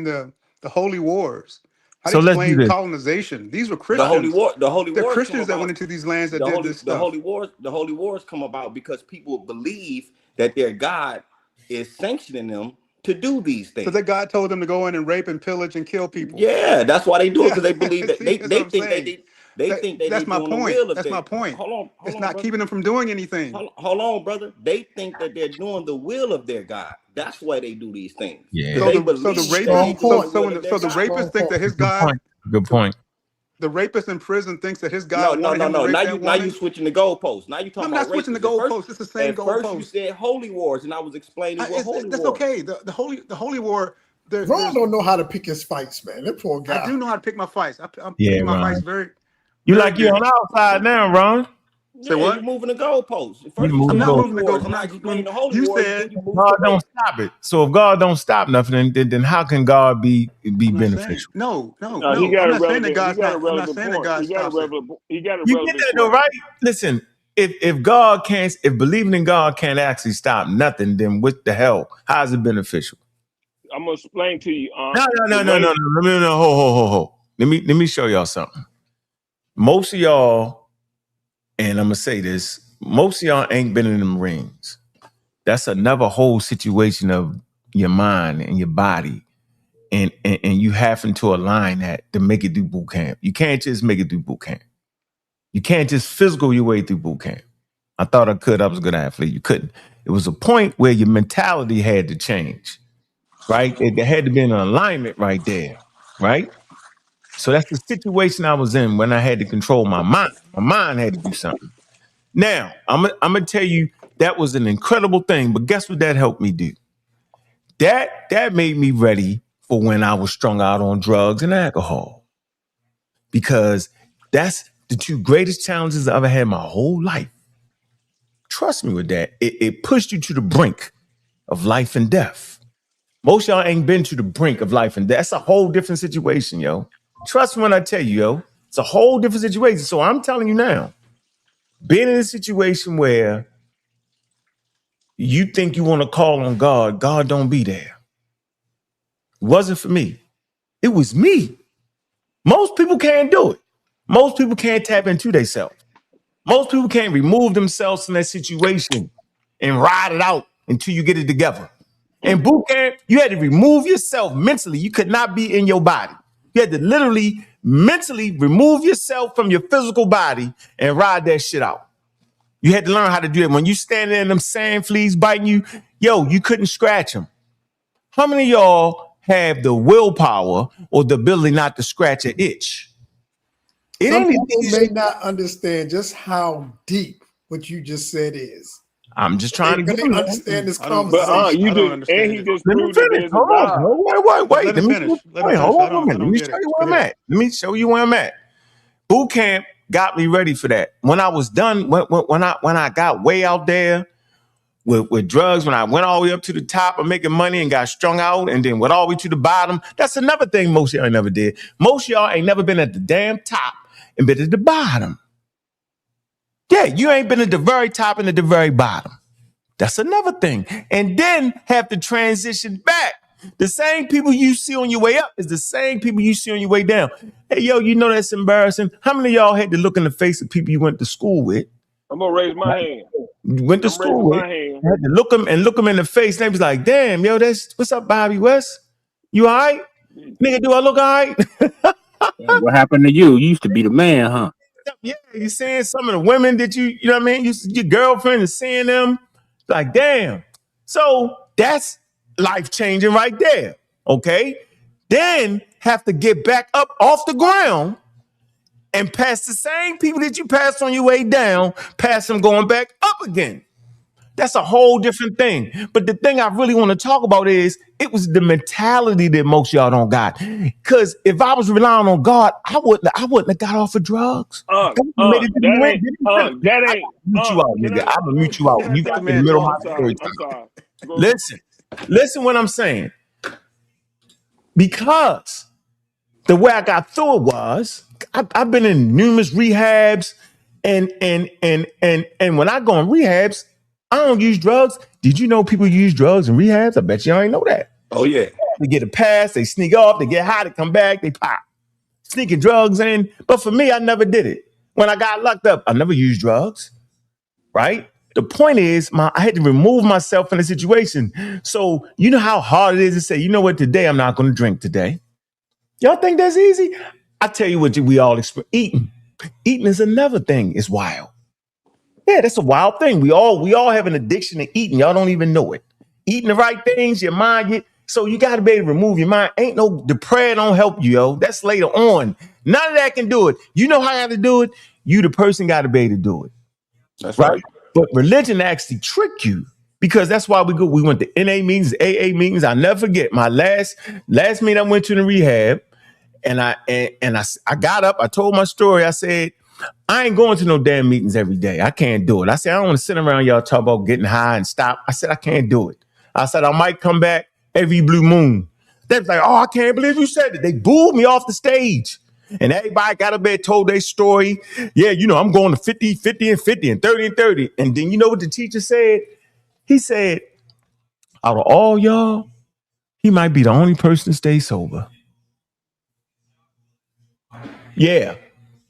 the holy wars? How do So you let's do explain this. colonization? These were Christians. The holy wars. Christians that went into these lands that did this stuff. The holy wars come about because people believe that their God is sanctioning them to do these things. So that God told them to go in and rape and pillage and kill people. Yeah, that's why they do it, because they believe that they think they that's my doing point. The will of that's my point. Hold on, it's not keeping them from doing anything. Hold on, brother. They think that they're doing the will of their God. That's why they do these things. Yeah. So the rapist think that his God. Good point. The rapist in prison thinks that his God wanted him to rape that woman. Now you switching the goalposts. Now you talking about I'm not switching the goalposts. It's the same goalpost. First you said holy wars, and I was explaining what holy wars. That's okay. The holy war. Ron don't know how to pick his fights, man. That poor guy. I do know how to pick my fights. I'm picking my fights very. You like you on our side now, Ron? Say what? You're moving the goalposts. I'm not moving the goalposts. You said God don't stop it. So if God don't stop nothing, then how can God be beneficial? No. I'm not saying that God's not. I'm not saying that God stops it. He got a You get that though, right? Listen, if believing in God can't actually stop nothing, then what the hell? How is it beneficial? I'm gonna explain to you. No. Ho. Let me show y'all something. Most of y'all, and I'm gonna say this, most of y'all ain't been in them rings. That's another whole situation of your mind and your body, and you having to align that to make it through boot camp. You can't just make it through boot camp. You can't just physical your way through boot camp. I thought I could. I was a good athlete. You couldn't. it was a point where your mentality had to change, right? There had to be an alignment right there, right? So that's the situation I was in when I had to control my mind. My mind had to do something. Now, I'm gonna tell you that was an incredible thing, but guess what that helped me do? That made me ready for when I was strung out on drugs and alcohol. Because that's the two greatest challenges I ever had in my whole life. Trust me with that. It pushed you to the brink of life and death. Most y'all ain't been to the brink of life and death. That's a whole different situation, yo. Trust me when I tell you, yo. It's a whole different situation. So I'm telling you now, being in a situation where you think you want to call on God, God don't be there. It wasn't for me. It was me. Most people can't do it. Most people can't tap into themselves. Most people can't remove themselves from that situation and ride it out until you get it together. In boot camp, you had to remove yourself mentally. You could not be in your body. You had to literally mentally remove yourself from your physical body and ride that shit out. You had to learn how to do it. When you stand there and them sand fleas biting you, yo, you couldn't scratch them. How many of y'all have the willpower or the ability not to scratch an itch? Some people may not understand just how deep what you just said is. I'm just trying to get them understand this conversation. But you do, and he just proved that there's a God. Wait. Let me finish. Hold on a minute. Let me show you where I'm at. Let me show you where I'm at. Boot camp got me ready for that. When I was done, when I got way out there with drugs, when I went all the way up to the top of making money and got strung out, and then went all the way to the bottom. That's another thing most of y'all never did. Most of y'all ain't never been at the damn top and been at the bottom. Yeah, you ain't been at the very top and at the very bottom. That's another thing. And then have to transition back. The same people you see on your way up is the same people you see on your way down. Hey, yo, you know that's embarrassing. How many of y'all had to look in the face of people you went to school with? I'm gonna raise my hand. You went to school with. Had to look them in the face. And they was like, damn, yo, what's up, Bobby West? You all right? Nigga, do I look all right? What happened to you? You used to be the man, huh? Yeah, you seeing some of the women that you know what I mean? Your girlfriend is seeing them. Like, damn. So that's life-changing right there. Okay. Then have to get back up off the ground and pass the same people that you passed on your way down, pass them going back up again. That's a whole different thing. But the thing I really want to talk about is it was the mentality that most y'all don't got. Because if I was relying on God, I wouldn't have got off of drugs. That ain't. I'm gonna mute you out. You got in the middle of my story. I'm sorry. Listen what I'm saying. Because the way I got through it was I've been in numerous rehabs, and when I go in rehabs, I don't use drugs. Did you know people use drugs in rehabs? I bet you ain't know that. Oh, yeah. They get a pass, they sneak off, they get high, they come back, they pop. Sneaking drugs in. But for me, I never did it. When I got locked up, I never used drugs, right? The point is, I had to remove myself from the situation. So you know how hard it is to say, you know what, today I'm not going to drink today. Y'all think that's easy? I tell you what we all experience. Eating is another thing. It's wild. Yeah, that's a wild thing. We all have an addiction to eating. Y'all don't even know it. Eating the right things, your mind so you got to be able to remove your mind. Ain't no, the prayer don't help you, yo. That's later on. None of that can do it. You know how I have to do it? You, the person, got to be able to do it. That's right. But religion actually trick you, because that's why we went to NA meetings, AA meetings. I'll never forget my last meeting I went to in the rehab, and I got up, I told my story. I said, I ain't going to no damn meetings every day. I can't do it. I said, I don't want to sit around y'all talk about getting high and stop. I said, I can't do it. I said, I might come back every blue moon. They was like, oh, I can't believe you said it. They booed me off the stage. And everybody got up there, told their story. Yeah, you know, I'm going to 50, 50, and 50, and 30, and 30. And then you know what the teacher said? He said, out of all y'all, he might be the only person to stay sober. Yeah,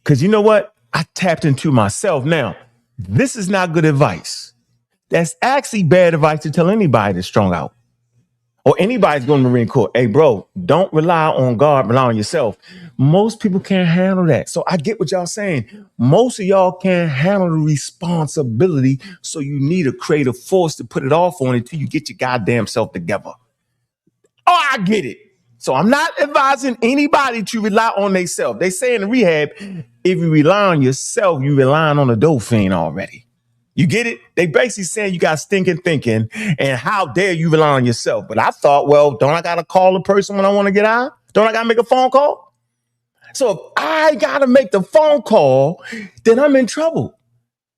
because you know what? I tapped into myself. Now, this is not good advice. That's actually bad advice to tell anybody that's strung out. or anybody's going to Marine Corps. Hey, bro, don't rely on God, rely on yourself. Most people can't handle that. So I get what y'all saying. Most of y'all can't handle the responsibility. So you need a creative force to put it off on until you get your goddamn self together. Oh, I get it. So I'm not advising anybody to rely on themselves. They say in the rehab, if you rely on yourself, you relying on a dolphin already. You get it? They basically saying you got stinking thinking, and how dare you rely on yourself? But I thought, well, don't I gotta call a person when I want to get out? Don't I gotta make a phone call? So if I gotta make the phone call, then I'm in trouble.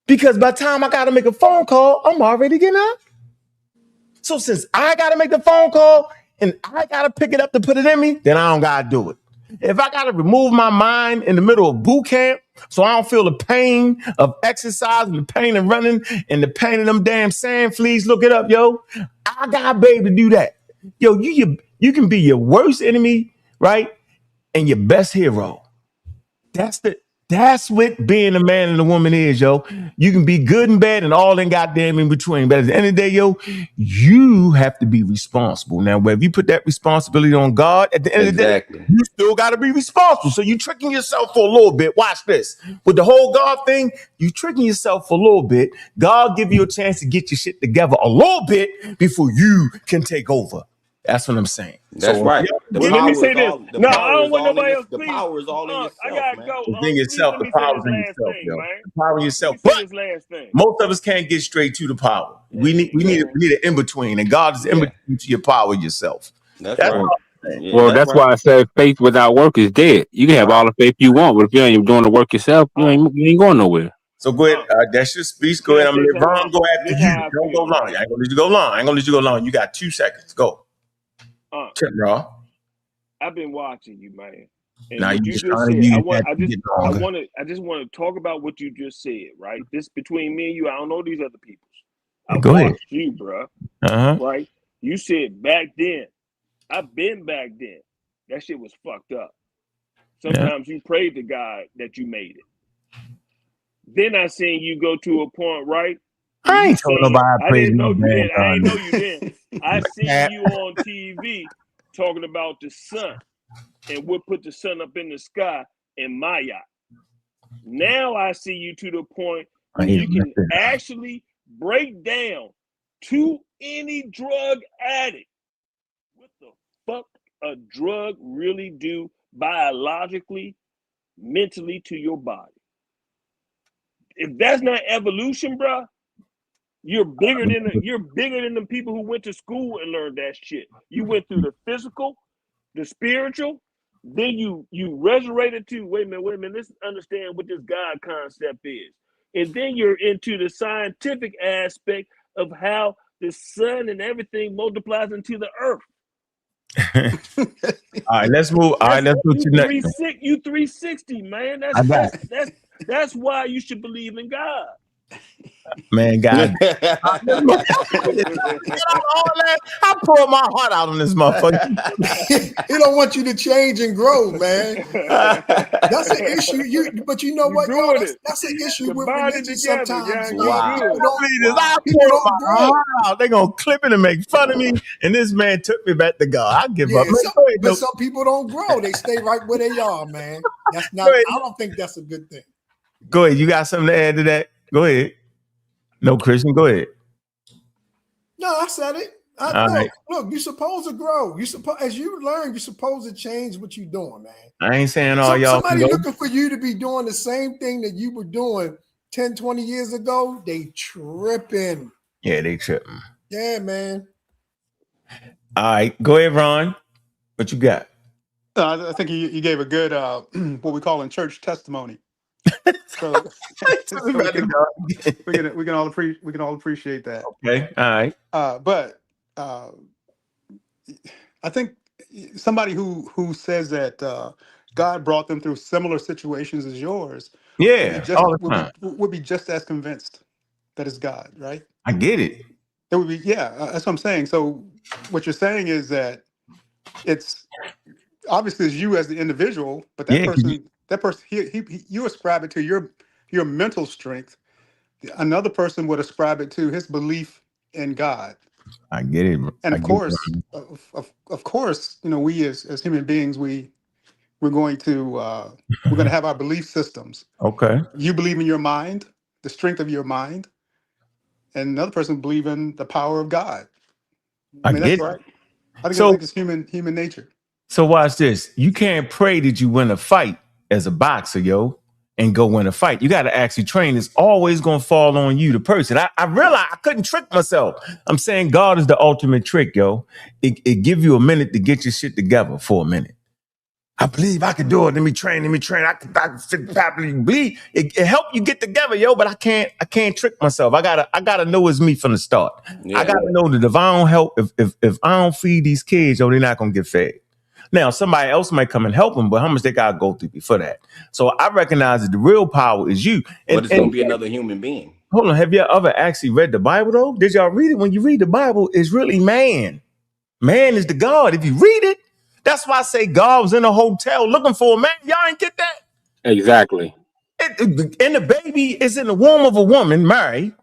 Because by the time I gotta make a phone call, I'm already getting out. So since I gotta make the phone call and I gotta pick it up to put it in me, then I don't gotta do it. If I gotta remove my mind in the middle of boot camp so I don't feel the pain of exercise and the pain of running and the pain of them damn sand fleas, look it up, yo. I gotta be able to do that. Yo, you can be your worst enemy, right? And your best hero. That's what being a man and a woman is, yo. You can be good and bad and all in goddamn in between. But at the end of the day, yo, you have to be responsible. Now, whether you put that responsibility on God, at the end of the day, you still got to be responsible. So you're tricking yourself for a little bit. Watch this. With the whole God thing, you tricking yourself for a little bit. God give you a chance to get your shit together a little bit before you can take over. That's what I'm saying. That's right. Well, let me say this. No, I don't want nobody else. The power is all in yourself. I gotta go. The thing itself, the power is in yourself, yo. The power in yourself. Let me say this last thing. Most of us can't get straight to the power. We need an in between, and God is in between to your power yourself. That's right. Well, that's why I said faith without work is dead. You can have all the faith you want, but if you ain't doing the work yourself, you ain't going nowhere. So go ahead. That's your speech. Go ahead. I'm gonna let Ron go after you. Don't go long. I ain't gonna let you go long. I ain't gonna let you go long. You got 2 seconds. Go. Check, Raw. I've been watching you, man. And now what you just said, I just want to talk about what you just said, right? This between me and you. I don't know these other people. I watched you, bro. Right? You said back then. I've been back then. That shit was fucked up. Sometimes you prayed to God that you made it. Then I seen you go to a point, right? I ain't told nobody I didn't know you did. I ain't know you did. I seen you on TV talking about the sun and what put the sun up in the sky in Maya. Now I see you to the point where you can actually break down to any drug addict what the fuck a drug really do biologically, mentally to your body. If that's not evolution, bro, you're bigger than the people who went to school and learned that shit. You went through the physical, the spiritual, then you resurrected to wait a minute, let's understand what this God concept is. And then you're into the scientific aspect of how the sun and everything multiplies into the earth. All right, let's move. All right, let's go to next. You 360, man. That's why you should believe in God. Man, God. I poured my heart out on this motherfucker. He don't want you to change and grow, man. That's an issue. But you know what, y'all? That's an issue with religion sometimes. People don't grow. They're gonna clip it and make fun of me. And this man took me back to God. I give up. But some people don't grow. They stay right where they are, man. That's not. I don't think that's a good thing. Go ahead. You got something to add to that? Go ahead. No, Christian, go ahead. No, I said it. Look, you're supposed to grow. As you learn, you're supposed to change what you're doing, man. I ain't saying all y'all. Somebody looking for you to be doing the same thing that you were doing 10, 20 years ago, they tripping. Yeah, they tripping. Yeah, man. All right, go ahead, Ron. What you got? I think you gave a good what we call in church testimony. So we can all appreciate that. Okay, all right. But I think somebody who says that God brought them through similar situations as yours, would be just as convinced that it's God, right? I get it. It would be, that's what I'm saying. So what you're saying is that it's obviously it's you as the individual, but that person, you ascribe it to your mental strength. Another person would ascribe it to his belief in God. I get it. And of course, we as human beings, we're going to have our belief systems. Okay. You believe in your mind, the strength of your mind, and another person believe in the power of God. I mean, that's right. I think it's human nature. So watch this. You can't pray that you win a fight as a boxer, yo, and go win a fight. You got to actually train. It's always going to fall on you, the person. I realized I couldn't trick myself. I'm saying God is the ultimate trick, yo. It give you a minute to get your shit together for a minute. I believe I can do it. Let me train. I can sit properly. Believe it help you get together, yo. But I can't trick myself. I gotta know it's me from the start. Yeah. I gotta know that if I don't help, if I don't feed these kids, yo, they're not gonna get fed. Now somebody else might come and help them, but how much they gotta go through before that? So I recognize that the real power is you. But it's gonna be another human being. Hold on, have you ever actually read the Bible though? Did y'all read it? When you read the Bible, it's really man. Man is the God. If you read it. That's why I say God was in a hotel looking for a man. Y'all ain't get that? Exactly. And the baby is in the womb of a woman, married.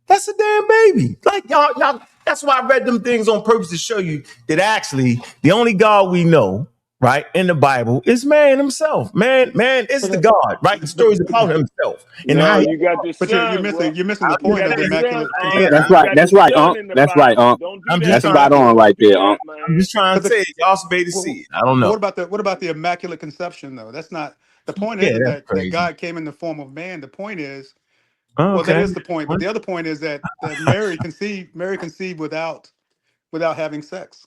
That's a damn baby. Like y'all. That's why I read them things on purpose to show you that actually the only God we know, right, in the Bible is man himself. Man is the God, right? The story's about himself. And no, how you got the but son, you're missing the point of the immaculate conception. That's right. That's right, Unc. That's right, Unc. That's spot on right there, Unc. I'm just trying to say y'all should be able to see it. I don't know. What about the immaculate conception though? That's not the point. Isn't that God came in the form of man? The point is, well, that is the point. But the other point is that Mary conceived without having sex.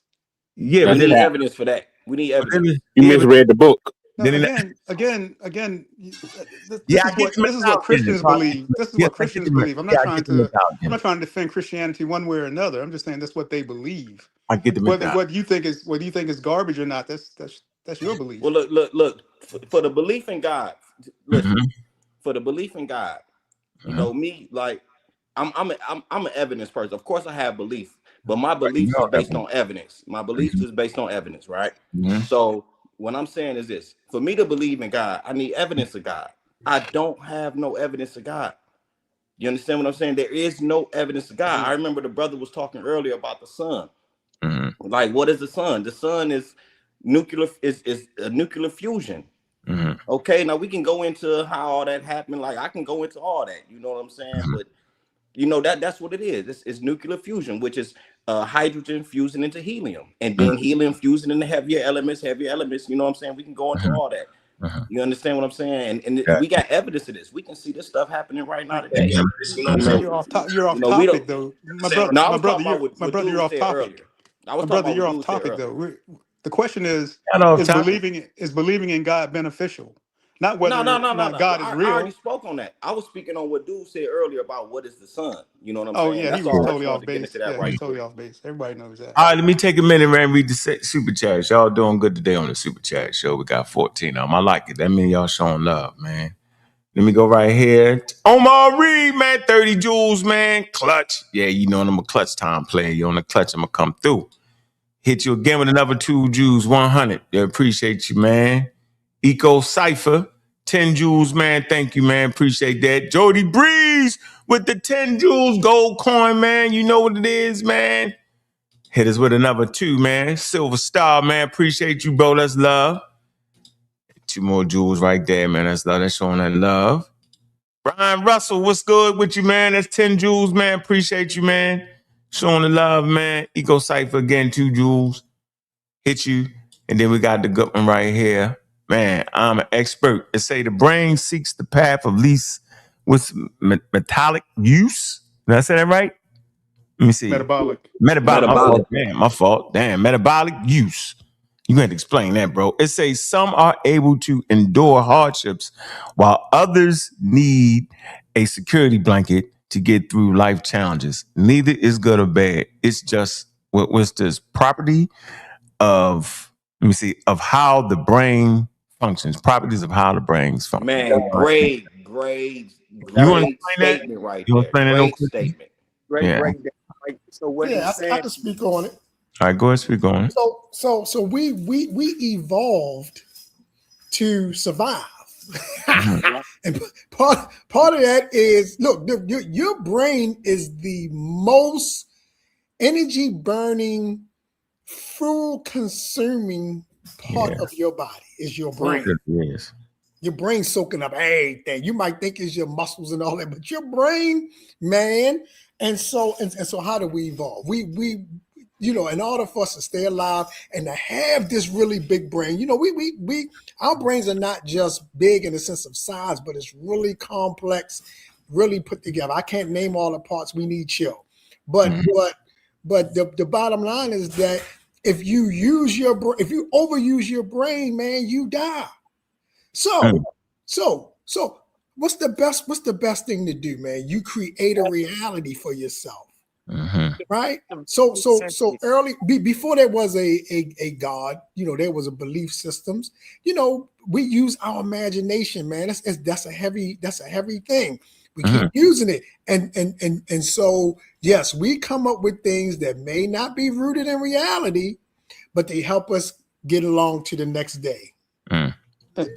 Yeah, we need evidence for that. We need evidence. You misread the book. No, again. This is what Christians believe. This is what Christians believe. I'm not trying to defend Christianity one way or another. I'm just saying that's what they believe. I get the what you think is garbage or not. That's your belief. Well, look. For the belief in God, listen. For the belief in God, you know me. Like I'm an evidence person. Of course, I have belief, but my belief is based on evidence. My belief is based on evidence, right? So what I'm saying is this: for me to believe in God, I need evidence of God. I don't have no evidence of God. You understand what I'm saying? There is no evidence of God. I remember the brother was talking earlier about the sun. Like, what is the sun? The sun is nuclear. Is a nuclear fusion. Okay, now we can go into how all that happened. Like, I can go into all that. You know what I'm saying? But you know that's what it is. It's nuclear fusion, which is hydrogen fusing into helium, and then helium fusing into heavier elements. You know what I'm saying? We can go into all that. You understand what I'm saying? And we got evidence of this. We can see this stuff happening right now today. You know, you're off topic though. My brother, you're off topic. You're off topic though. The question is believing in God beneficial? Not whether God is real. I already spoke on that. I was speaking on what dude said earlier about what is the sun. You know what I'm saying? Oh yeah, he was totally off base. Totally off base. Everybody knows that. All right, let me take a minute, man. Read the super chat. Y'all doing good today on the super chat show. We got 14 of them. I like it. That means y'all showing love, man. Let me go right here. Omar Reed, man. 30 joules, man. Clutch. Yeah, you know I'm a clutch time player. You on the clutch, I'm gonna come through. Hit you again with another 2 joules, 100. Yeah, appreciate you, man. Eco Cypher, 10 joules, man. Thank you, man. Appreciate that. Jody Breeze with the 10 joules gold coin, man. You know what it is, man. Hit us with another 2, man. Silver Star, man. Appreciate you, bro. That's love. 2 more joules right there, man. That's love. That's showing that love. Brian Russell, what's good with you, man? That's 10 joules, man. Appreciate you, man. Showing the love, man. Eco Cypher again, 2 joules. Hit you. And then we got the good one right here. Man, I'm an expert. They say the brain seeks the path of least with metallic use. Did I say that right? Let me see. Metabolic. My fault. Damn, metabolic use. You going to explain that, bro. It says some are able to endure hardships while others need a security blanket to get through life challenges. Neither is good or bad. It's just what's this property of, let me see, of how the brain functions. Properties of how the brains function. Man, great statement right there. Great statement. Great. So what he's saying, I can speak on it. All right, go ahead, speak on it. So we evolved to survive. And part of that is, look, your brain is the most energy burning, fuel consuming part of your body is your brain. Yes. Your brain soaking up everything. You might think it's your muscles and all that, but your brain, man. And so how do we evolve? We in order for us to stay alive and to have this really big brain, we our brains are not just big in the sense of size, but it's really complex, really put together. I can't name all the parts. We need chill. But the bottom line is that if you overuse your brain, man, you die. So what's the best thing to do, man? You create a reality for yourself. Right? So early before there was a God, there was a belief systems. We use our imagination, man. That's a heavy thing. We keep using it. And so yes, we come up with things that may not be rooted in reality, but they help us get along to the next day.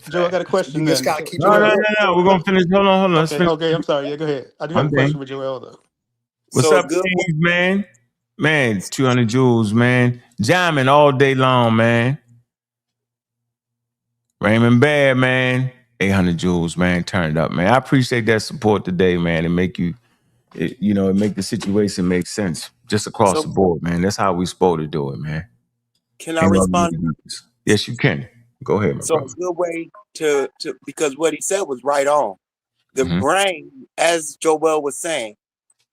Joe, I got a question. You just gotta keep no. We're gonna finish. Hold on. Okay, I'm sorry. Yeah, go ahead. I do have a question for Joel though. What's up, James, man? Man, it's 200 joules, man. Jamming all day long, man. Raymond Bear, man. 800 joules, man. Turn it up, man. I appreciate that support today, man. It make it make the situation make sense just across the board, man. That's how we supposed to do it, man. Can I respond? Yes, you can. Go ahead, my brother. A good way to because what he said was right on. The brain, as Joel was saying,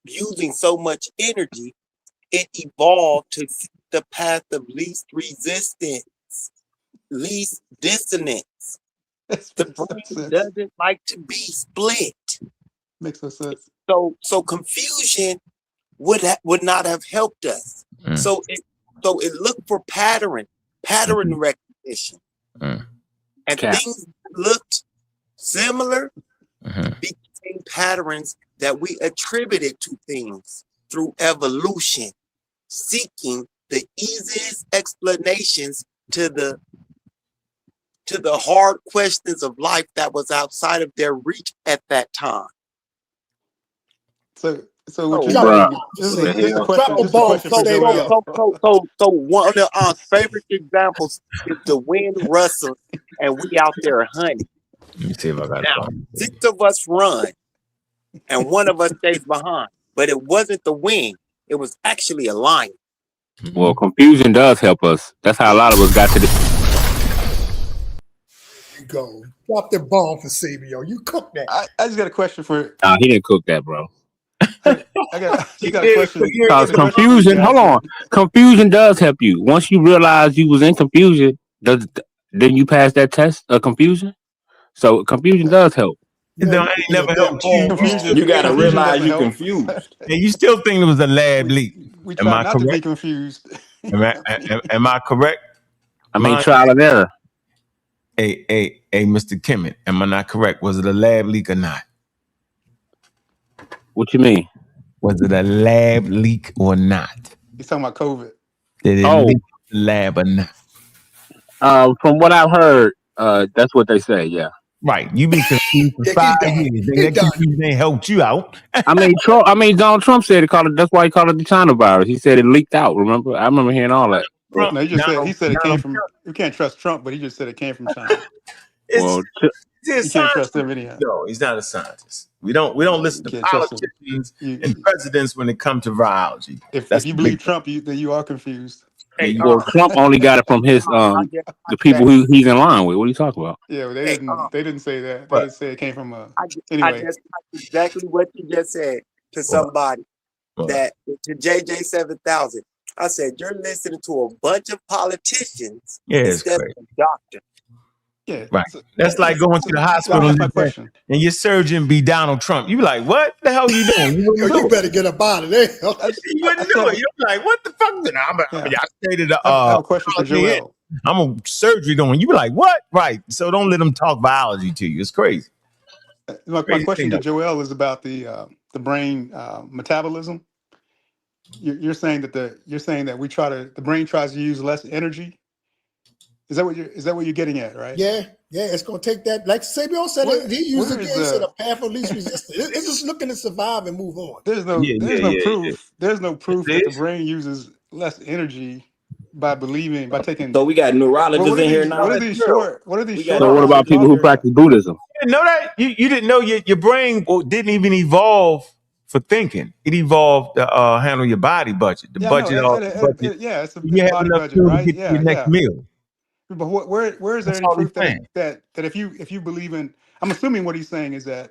using so much energy, it evolved to seek the path of least resistance, least dissonance. The brain doesn't like to be split. Makes no sense. So confusion would not have helped us. So it looked for pattern recognition. And things that looked similar became patterns that we attributed to things through evolution, seeking the easiest explanations to the hard questions of life that was outside of their reach at that time. So what you're saying, So one of our favorite examples is the wind rustles and we out there hunting. Let me see if I got now, 6 of us run and 1 of us stays behind. But it wasn't the wind. It was actually a lion. Well, confusion does help us. That's how a lot of us got to this. You go. Drop the bomb for Sabio. You cooked that. I just got a question for... Nah, he didn't cook that, bro. I got a question. Because confusion, hold on. Confusion does help you. Once you realize you was in confusion, then you pass that test of confusion. So confusion does help. It never helped you. You gotta realize you're confused. And you still think it was a lab leak. We try not to be confused. Am I correct? I mean, trial and error. Hey, Mr. Kimmett, am I not correct? Was it a lab leak or not? What you mean? Was it a lab leak or not? He's talking about COVID. Did it leak the lab or not? From what I've heard, that's what they say, yeah. Right. You been confused for 5 years. That confusion ain't helped you out. Donald Trump said it that's why he called it the China virus. He said it leaked out, remember? I remember hearing all that. No, he said it came from, you can't trust Trump, but he just said it came from China. You can't trust him anyhow. No, he's not a scientist. We don't listen to politicians and presidents when it comes to virology. If you believe Trump, then you are confused. Well, Trump only got it from his the people who he's in line with. What are you talking about? Yeah, well, they didn't say that. They didn't say it came from anyway. That's exactly what you just said to somebody that to JJ 7000. I said you're listening to a bunch of politicians instead of a doctor. Yeah, right. That's like going to the hospital and your surgeon be Donald Trump. You be like, what the hell are you doing? You better get up out of there. You wouldn't do it. You're like, what the fuck? I stated I have a question for Joel. I'm a surgery doing. You be like, what? Right. So don't let them talk biology to you. It's crazy. My question to Joel is about the brain metabolism. You're saying that the brain tries to use less energy Is that what you're getting at, right? Yeah, it's gonna take that. Like Sabian said, he used again. He said a path of least resistance. It's just looking to survive and move on. There's no proof. There's no proof that the brain uses less energy by taking. So we got neurologists in here now. What are these short? So what about people who practice Buddhism? You didn't know that? You didn't know your brain didn't even evolve for thinking. It evolved to handle your body budget. It's a body budget, right? Yeah, your next meal. But where is there any proof that if you believe in? I'm assuming what he's saying is that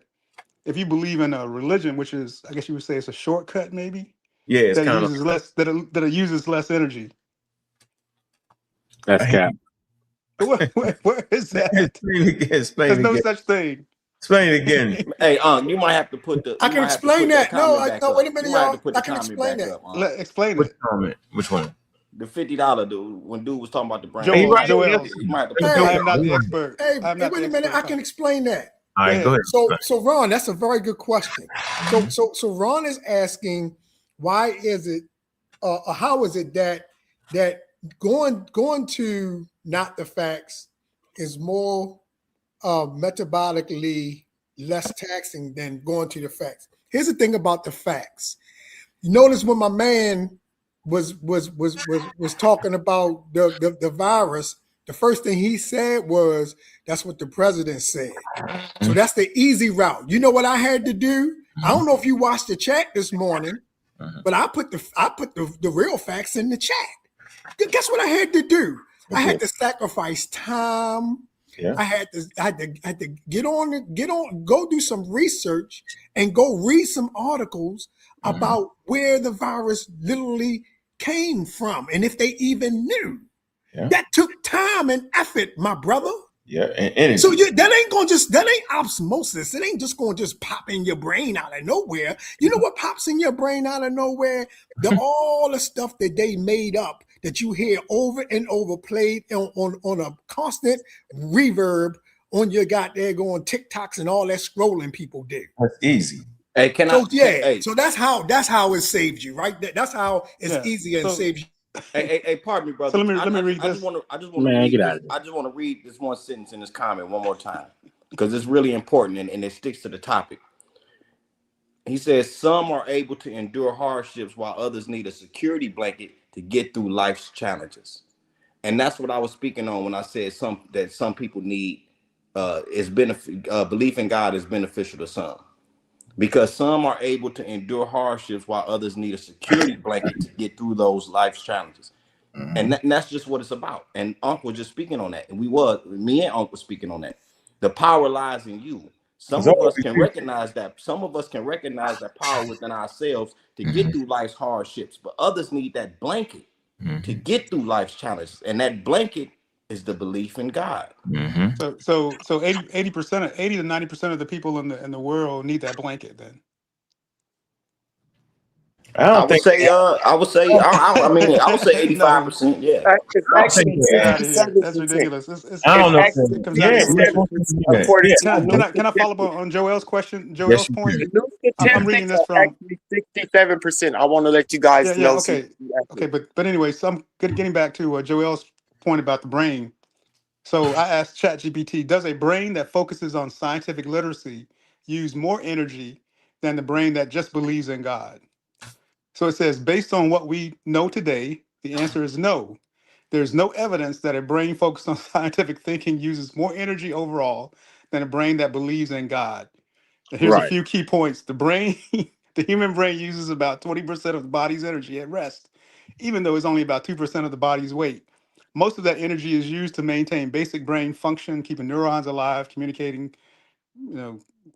if you believe in a religion, which is, I guess you would say, it's a shortcut, maybe. Yeah, it's that uses less that it uses less energy. That's cap. Where is that? There's no such thing. Explain it again. Hey, you might have to put the. I can explain that. No, wait a minute, y'all. I can explain that. Explain it. Which one? The $50 dude. When dude was talking about the brain. Joel, I am not the expert. Hey, wait a minute. I can explain that. All right, go ahead. So Ron, that's a very good question. So Ron is asking, why is it, how is it that going to not the facts is more metabolically less taxing than going to the facts? Here's the thing about the facts. You notice when my man was talking about the virus, the first thing he said was, that's what the president said. So that's the easy route. You know what I had to do? I don't know if you watched the chat this morning, but I put the real facts in the chat. Guess what I had to do? I had to sacrifice time. Yeah. I had to go do some research and go read some articles about where the virus literally came from and if they even knew. Yeah. That took time and effort, my brother. Yeah, and so that ain't osmosis. It ain't just going to just pop in your brain out of nowhere. You know what pops in your brain out of nowhere? All the stuff that they made up that you hear over and over played on a constant reverb on your goddamn going TikToks and all that scrolling people do. That's easy. Hey, so that's how it saves you, right? That's how it's easy and saves you. Hey, pardon me, brother. So let me read this. I just want to read this one sentence in this comment one more time because it's really important and it sticks to the topic. He says, some are able to endure hardships while others need a security blanket to get through life's challenges. And that's what I was speaking on when I said some people need belief in God is beneficial to some. Because some are able to endure hardships while others need a security blanket to get through those life's challenges. And that's just what it's about. And Uncle was just speaking on that. And me and Uncle speaking on that. The power lies in you. Some of us can recognize that. Some of us can recognize that power within ourselves to get through life's hardships. But others need that blanket to get through life's challenges. And that blanket is the belief in God. So 80% to 90% of the people in the world need that blanket then. I would say 85%. Yeah, that's ridiculous. I don't know. Can I follow up on Joel's question? Joel's point. I'm reading this from 67%. I want to let you guys know. Okay, but anyway, so I'm getting back to Joel's point about the brain. So I asked ChatGPT, does a brain that focuses on scientific literacy use more energy than the brain that just believes in God? So it says, based on what we know today, the answer is no. There's no evidence that a brain focused on scientific thinking uses more energy overall than a brain that believes in God. And here's a few key points. The human brain uses about 20% of the body's energy at rest, even though it's only about 2% of the body's weight. Most of that energy is used to maintain basic brain function, keeping neurons alive, communicating,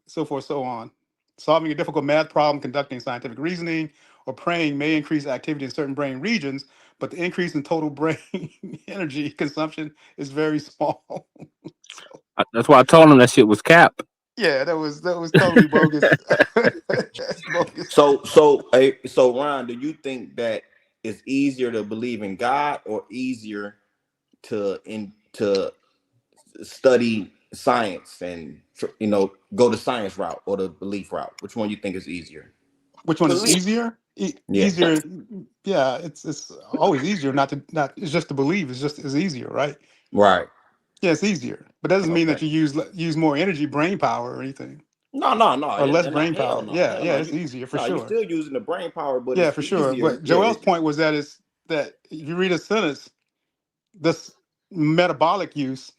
so forth, so on. Solving a difficult math problem, conducting scientific reasoning, or praying may increase activity in certain brain regions, but the increase in total brain energy consumption is very small. That's why I told him that shit was cap. Yeah, that was totally bogus. Bogus. So Ron, do you think that it's easier to believe in God or easier to study science and go the science route or the belief route? Which one you think is easier? Which one is easier? easier. Yeah, it's always easier it's just to believe. It's easier, right? Right. Yeah, it's easier, but that doesn't mean that you use more energy, brain power, or anything. No. Or less brain Hell power. no. Yeah, Hell yeah, no. it's easier for You're sure. still using the brain power, but Yeah, it's for sure. easier. But Joel's point was that if you read a sentence, this metabolic use.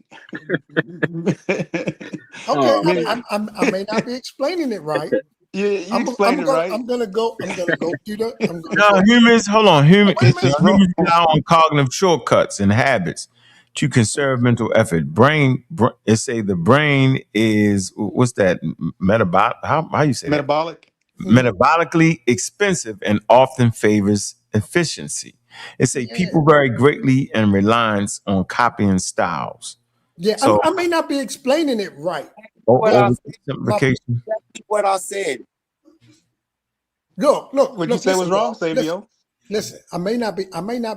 Okay, I may not be explaining it right. You explained it right. I'm gonna go through the. No, humans. Hold on, humans. It's Humans rely on cognitive shortcuts and habits to conserve mental effort. It say the brain is what's that? Metabolic. How you say metabolic? That? Metabolically expensive and often favors efficiency. It say people vary greatly and reliance on copying styles. Yeah, so I may not be explaining it right. Oversimplification. What I said. Look. What you say was wrong, Sabio? Listen, I may not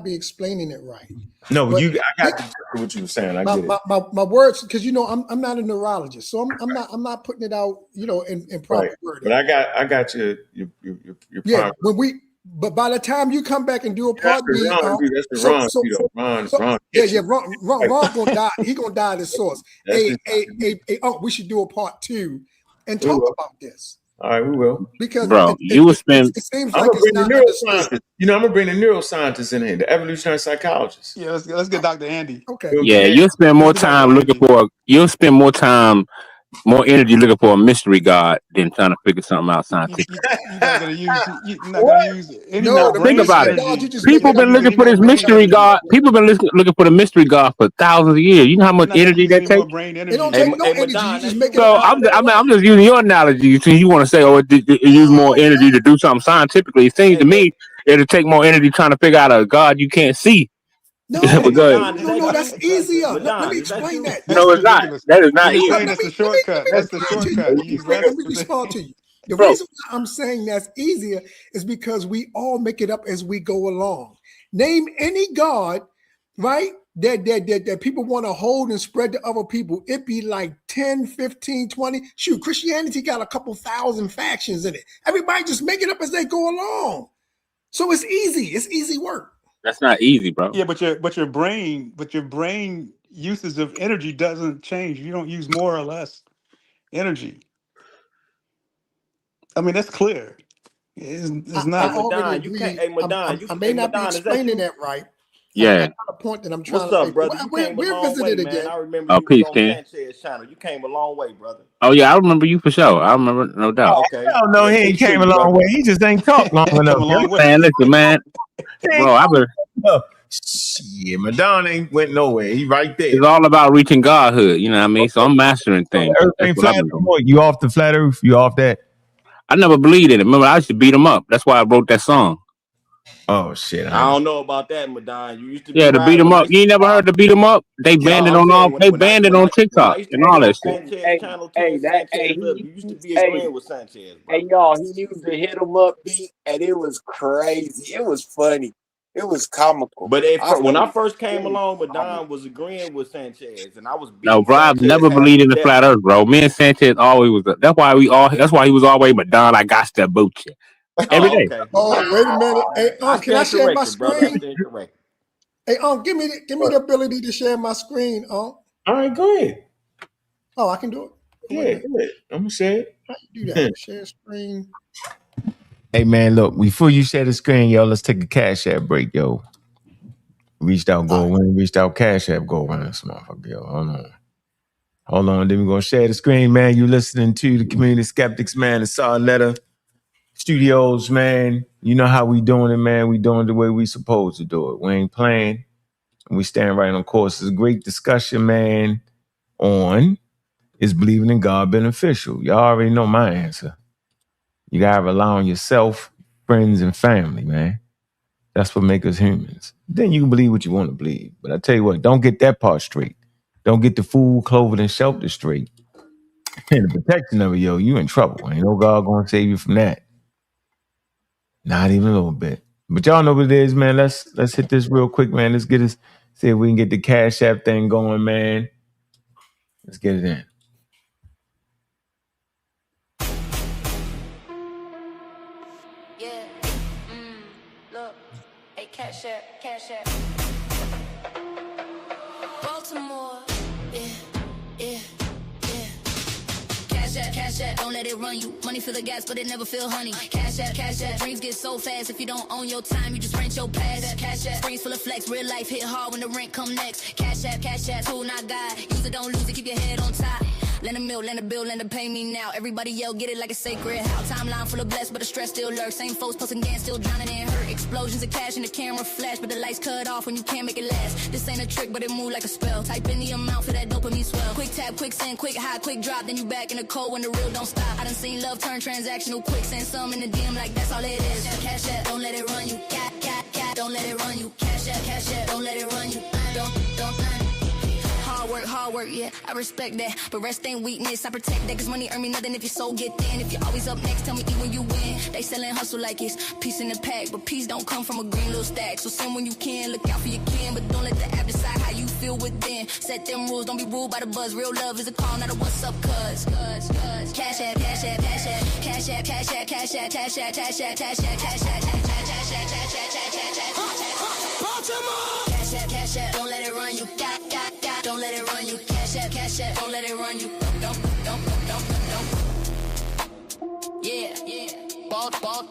be explaining it right. No, but I got what you were saying. I get it. My words, because I'm not a neurologist, so I'm not putting it out, in proper wording. But I got your yeah. But by the time you come back and do a part B, Ron gonna die. He gonna die at the source. We should do a part 2 and talk about this. All right, we will. Because it seems like it's not understood. I'm gonna bring the neuroscientists in here, the evolutionary psychologists. Yeah, let's get Dr. Andy. Okay. Yeah, you'll spend more time more energy looking for a mystery God than trying to figure something out scientifically. You're not gonna use any more brain think about energy. it. People been looking for this mystery God. People been looking for the mystery God for thousands of years. You know how much energy that takes? It don't take no energy. You just make it. So I'm just using your analogy. Since you want to say, it use more energy to do something scientifically, it seems to me it'll take more energy trying to figure out a God you can't see. No, that's easier. Let me explain that. No, it's not. That is not easy. That's the shortcut. That's the shortcut. Let me respond to you. The reason why I'm saying that's easier is because we all make it up as we go along. Name any God, right, that people want to hold and spread to other people. It'd be like 10, 15, 20. Shoot, Christianity got a couple thousand factions in it. Everybody just make it up as they go along. So it's easy. It's easy work. That's not easy, bro. Yeah, but your brain usage of energy doesn't change. You don't use more or less energy. I mean, that's clear. It's not. I may not be explaining that right. Yeah. That's not the point that I'm trying to make. Brother? We're visited again. I remember you on Sanchez's channel. You came a long way, brother. Oh yeah, I remember you for sure. I remember, no doubt. Okay. I don't know. He came a long way. He just ain't talked long enough. Man, listen, man. Bro, I've been. Shit, Madonna ain't went nowhere. He right there. It's all about reaching godhood. You know what I mean? So I'm mastering things. You off the flat earth? You off that? I never believed in it. Remember, I used to beat him up. That's why I wrote that song. Oh shit! I don't know about that, Madonna. You used to to beat him up. You ain't never heard to beat him up? They banned it on all. They banned it on TikTok and all that shit. You used to be agreeing with Sanchez. Hey, y'all, he used to hit him up beat, and it was crazy. It was funny. It was comical. But when I first came along, Madonna was agreeing with Sanchez, and I was beating no, bro. I've Sanchez never believed in the flat earth, bro. Me and Sanchez always was. That's why he was always Madonna. I got to boot you every day. Okay. Oh, wait a minute. Hey, can I share my screen? Hey, give me the ability to share my screen. All right, go ahead. Oh, I can do it. Yeah, go ahead. I'm gonna share it. How you do that? Share screen. Hey man, look, before you share the screen, yo, let's take a Cash App break, yo. Reached out, Cash App, go around this motherfucker, yo. Hold on, then we're gonna share the screen, man. You listening to the Community Skeptics, man, the Saw Letter Studios, man. You know how we doing it, man. We doing it the way we supposed to do it. We ain't playing. We stand right on course. It's a great discussion, man, on is believing in God beneficial? Y'all already know my answer. You gotta rely on yourself, friends, and family, man. That's what makes us humans. Then you can believe what you want to believe. But I tell you what, don't get that part straight. Don't get the food, clothing, and shelter straight. And the protection of it, yo, you in trouble. Ain't no God gonna save you from that. Not even a little bit. But y'all know what it is, man. Let's hit this real quick, man. Let's get see if we can get the Cash App thing going, man. Let's get it in. cash out, don't let it run you. Money fill the gas, but it never feel honey. Cash out, dreams get so fast. If you don't own your time, you just rent your past. Cash out, springs full of flex. Real life hit hard when the rent come next. Cash out, tool not God. Use it, don't lose it, keep your head on top. Lend a mill, lend a bill, lend a pay me now. Everybody yell, get it like a sacred house. Timeline full of blessed, but the stress still lurks. Same folks posting gas, still drowning in hurt. Explosions of cash in the camera flash, but the lights cut off when you can't make it last. This ain't a trick, but it move like a spell. Type in the amount for that dopamine swell. Quick tap, quick send, quick high, quick drop. Then you back in the cold when the real don't stop. I done seen love turn transactional quick. Send some in the DM like that's all it is. Cash out, don't let it run you. Cat, don't let it run you. Cash out, don't let it run you. Don't. Hard work, yeah, I respect that. But rest ain't weakness, I protect that. Cause money earn me nothing if your soul get thin. If you're always up next, tell me eat when you win. They sellin' hustle like it's peace in the pack. But peace don't come from a green little stack. So send when you can, look out for your kin. But don't let the app decide how you feel within. Set them rules, don't be ruled by the buzz. Real love is a call, not a what's up, cuz. Cash out. Cash out, don't let it run you. Don't let it run you. Cash out, don't let it run you. Don't. Yeah. Baltimore.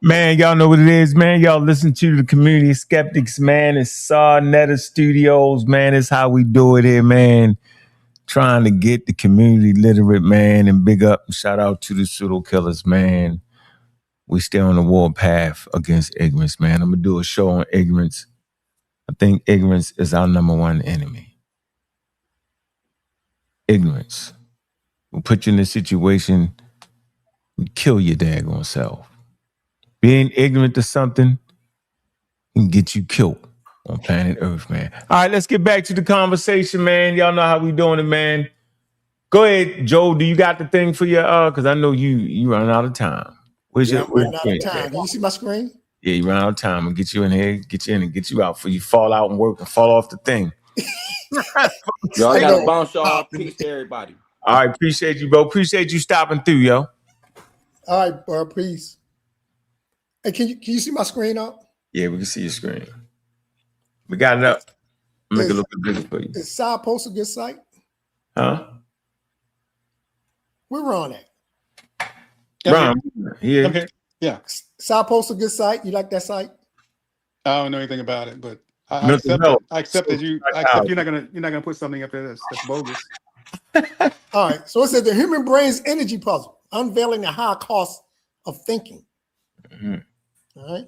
Man, y'all know what it is, man. Y'all listen to the community skeptics, man. It's Netta Studios, man. It's how we do it here, man. Trying to get the community literate, man. And big up and shout out to the pseudo killers, man. We stay on the war path against ignorance, man. I'm going to do a show on ignorance. I think ignorance is our number one enemy. Ignorance will put you in a situation, will kill your daggone self. Being ignorant to something can get you killed on planet Earth, man. All right, let's get back to the conversation, man. Y'all know how we doing it, man. Go ahead, Joe. Do you got the thing for your, because I know you running out of time. I'm running out of time. Can you see my screen? Yeah, you run out of time. I'll get you in here, get you in and get you out before you fall out and work and fall off the thing. Y'all got to bounce y'all. Peace to everybody. All right, appreciate you, bro. Appreciate you stopping through, yo. All right, bro, peace. Hey, can you see my screen up? Yeah, we can see your screen. We got it up. Make it look bigger for you. Is Side Post a good site? Huh? Where Ron at? Ron, yeah. Okay. Yeah. Side Post a good site. You like that site? I don't know anything about it, but I accept it. I accept that you're not gonna put something up there that's bogus. All right. So it says the human brain's energy puzzle, unveiling the high cost of thinking. Mm-hmm. All right.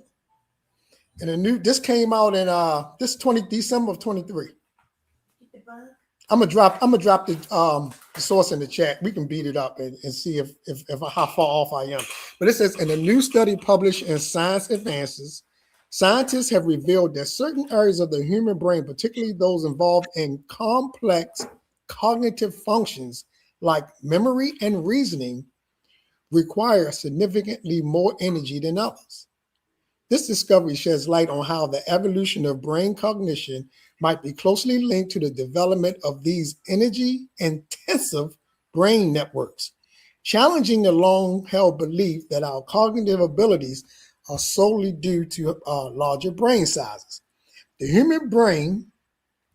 And this came out in December of 23. I'm gonna drop the source in the chat. We can beat it up and see if how far off I am. But it says in a new study published in Science Advances, scientists have revealed that certain areas of the human brain, particularly those involved in complex cognitive functions like memory and reasoning, require significantly more energy than others. This discovery sheds light on how the evolution of brain cognition might be closely linked to the development of these energy-intensive brain networks, challenging the long-held belief that our cognitive abilities are solely due to larger brain sizes. The human brain,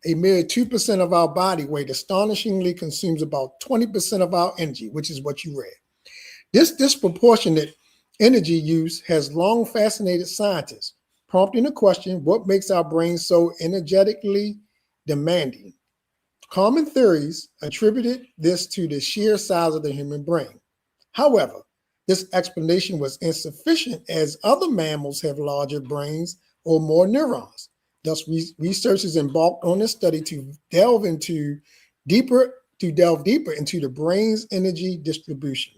a mere 2% of our body weight, astonishingly consumes about 20% of our energy, which is what you read. This disproportionate energy use has long fascinated scientists, prompting the question, what makes our brains so energetically demanding? Common theories attributed this to the sheer size of the human brain. However, this explanation was insufficient as other mammals have larger brains or more neurons. Thus, researchers embarked on this study to delve deeper into the brain's energy distribution,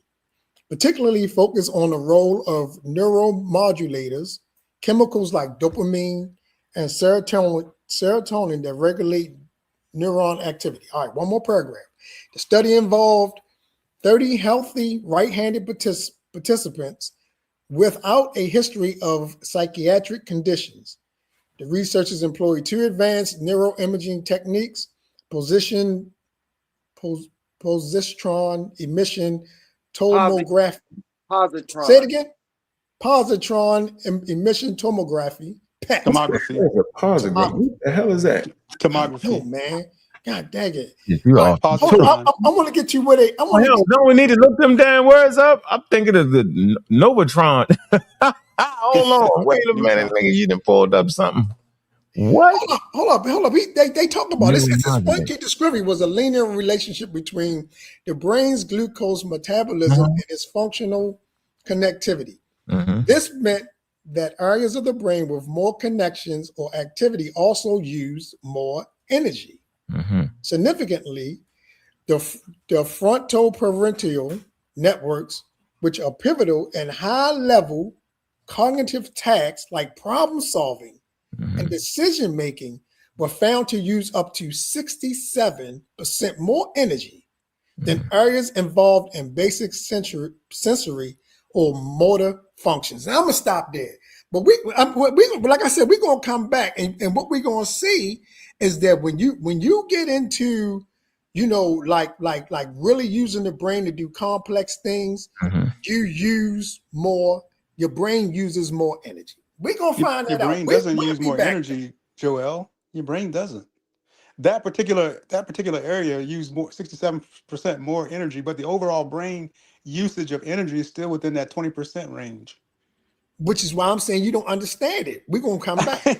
particularly focus on the role of neuromodulators, chemicals like dopamine and serotonin that regulate neuron activity. All right, one more paragraph. The study involved 30 healthy right-handed participants without a history of psychiatric conditions. The researchers employed two advanced neuroimaging techniques, positron emission tomography. Positron. Say it again. Positron emission tomography. PET. Tomography. What the hell is that? Tomography. Oh, man. God dang it. You Right. I want to get you where they. No, we need to look them damn words up. I'm thinking of the Novatron. Hold on. Wait a minute, nigga. You done pulled up something. What? Hold up. They talk about this. This one key discovery was a linear relationship between the brain's glucose metabolism and its functional connectivity. This meant that areas of the brain with more connections or activity also use more energy. Significantly, the frontoparental networks, which are pivotal in high-level cognitive tasks like problem solving and decision making, were found to use up to 67% more energy than areas involved in basic sensory or motor functions. Now I'm gonna stop there. But we like I said, we're gonna come back, and what we're gonna see is that when you get into, like really using the brain to do complex things, you use more. Your brain uses more energy. We're gonna find that out. Your brain doesn't use more energy, Joel. Your brain doesn't. That particular area used 67% more energy, but the overall brain usage of energy is still within that 20% range. Which is why I'm saying you don't understand it. We're gonna come back.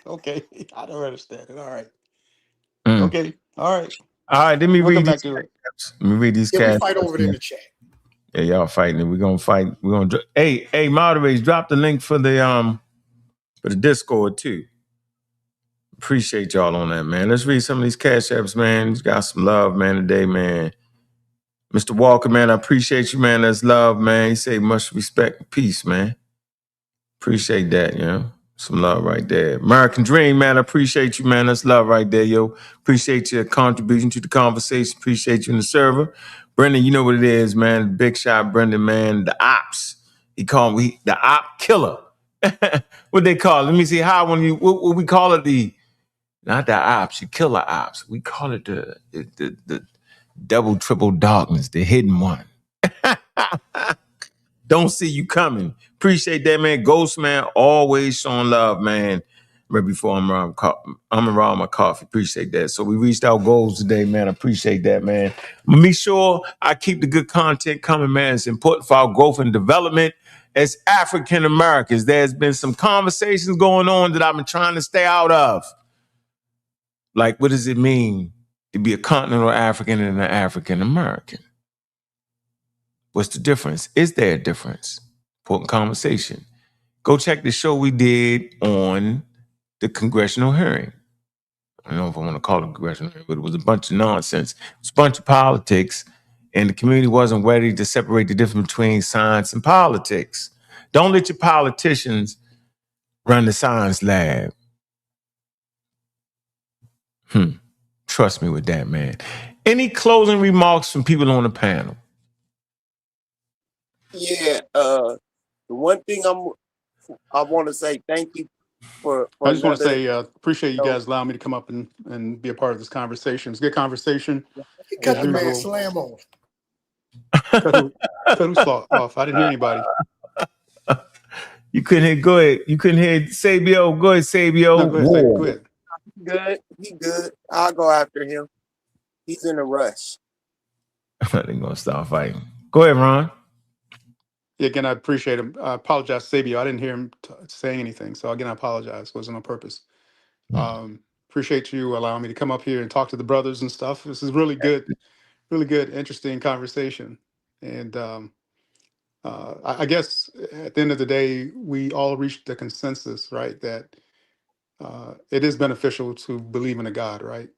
Okay, I don't understand it. All right. Okay. All right. Let me read back to it. Let me read these cats. We fight over it in the chat. Yeah, y'all fighting. We're gonna fight. We're gonna. Hey, moderators, drop the link for the Discord too. Appreciate y'all on that, man. Let's read some of these cash apps, man. You got some love, man, today, man. Mr. Walker, man, I appreciate you, man. That's love, man. He say much respect and peace, man. Appreciate that, Some love right there. American Dream, man, I appreciate you, man. That's love right there, yo. Appreciate your contribution to the conversation. Appreciate you in the server. Brendan, you know what it is, man. Big shot, Brendan, man. The ops. He called me the op killer. What they call it? Let me see how what we call it, not the ops, you killer ops. We call it the double, triple darkness, the hidden one. Don't see you coming. Appreciate that, man. Ghost, man, always showing love, man. Right before I'm around my coffee. Appreciate that. So we reached our goals today, man. I appreciate that, man. Make sure I keep the good content coming, man. It's important for our growth and development as African Americans. There's been some conversations going on that I've been trying to stay out of. Like, what does it mean to be a continental African and an African American? What's the difference? Is there a difference? Important conversation. Go check the show we did on the congressional hearing. I don't know if I want to call it a congressional hearing, but it was a bunch of nonsense. It was a bunch of politics, and the community wasn't ready to separate the difference between science and politics. Don't let your politicians run the science lab. Trust me with that, man. Any closing remarks from people on the panel? Yeah, the one thing I want to say thank you for I just want to say appreciate you guys allowing me to come up and be a part of this conversation. It's a good conversation. Cut the man slam off. Cut who's off? I didn't hear anybody. You couldn't hear. Go ahead. You couldn't hear Sabio. Go ahead, Sabio. No, go ahead. Good. He good. I'll go after him. He's in a rush. They're gonna start fighting. Go ahead, Ron. Yeah, again, I appreciate him. I apologize, Sabio. I didn't hear him saying anything. So again, I apologize. It wasn't on purpose. Appreciate you allowing me to come up here and talk to the brothers and stuff. This is really good, interesting conversation. And I guess at the end of the day, we all reached the consensus, right, that it is beneficial to believe in a God, right?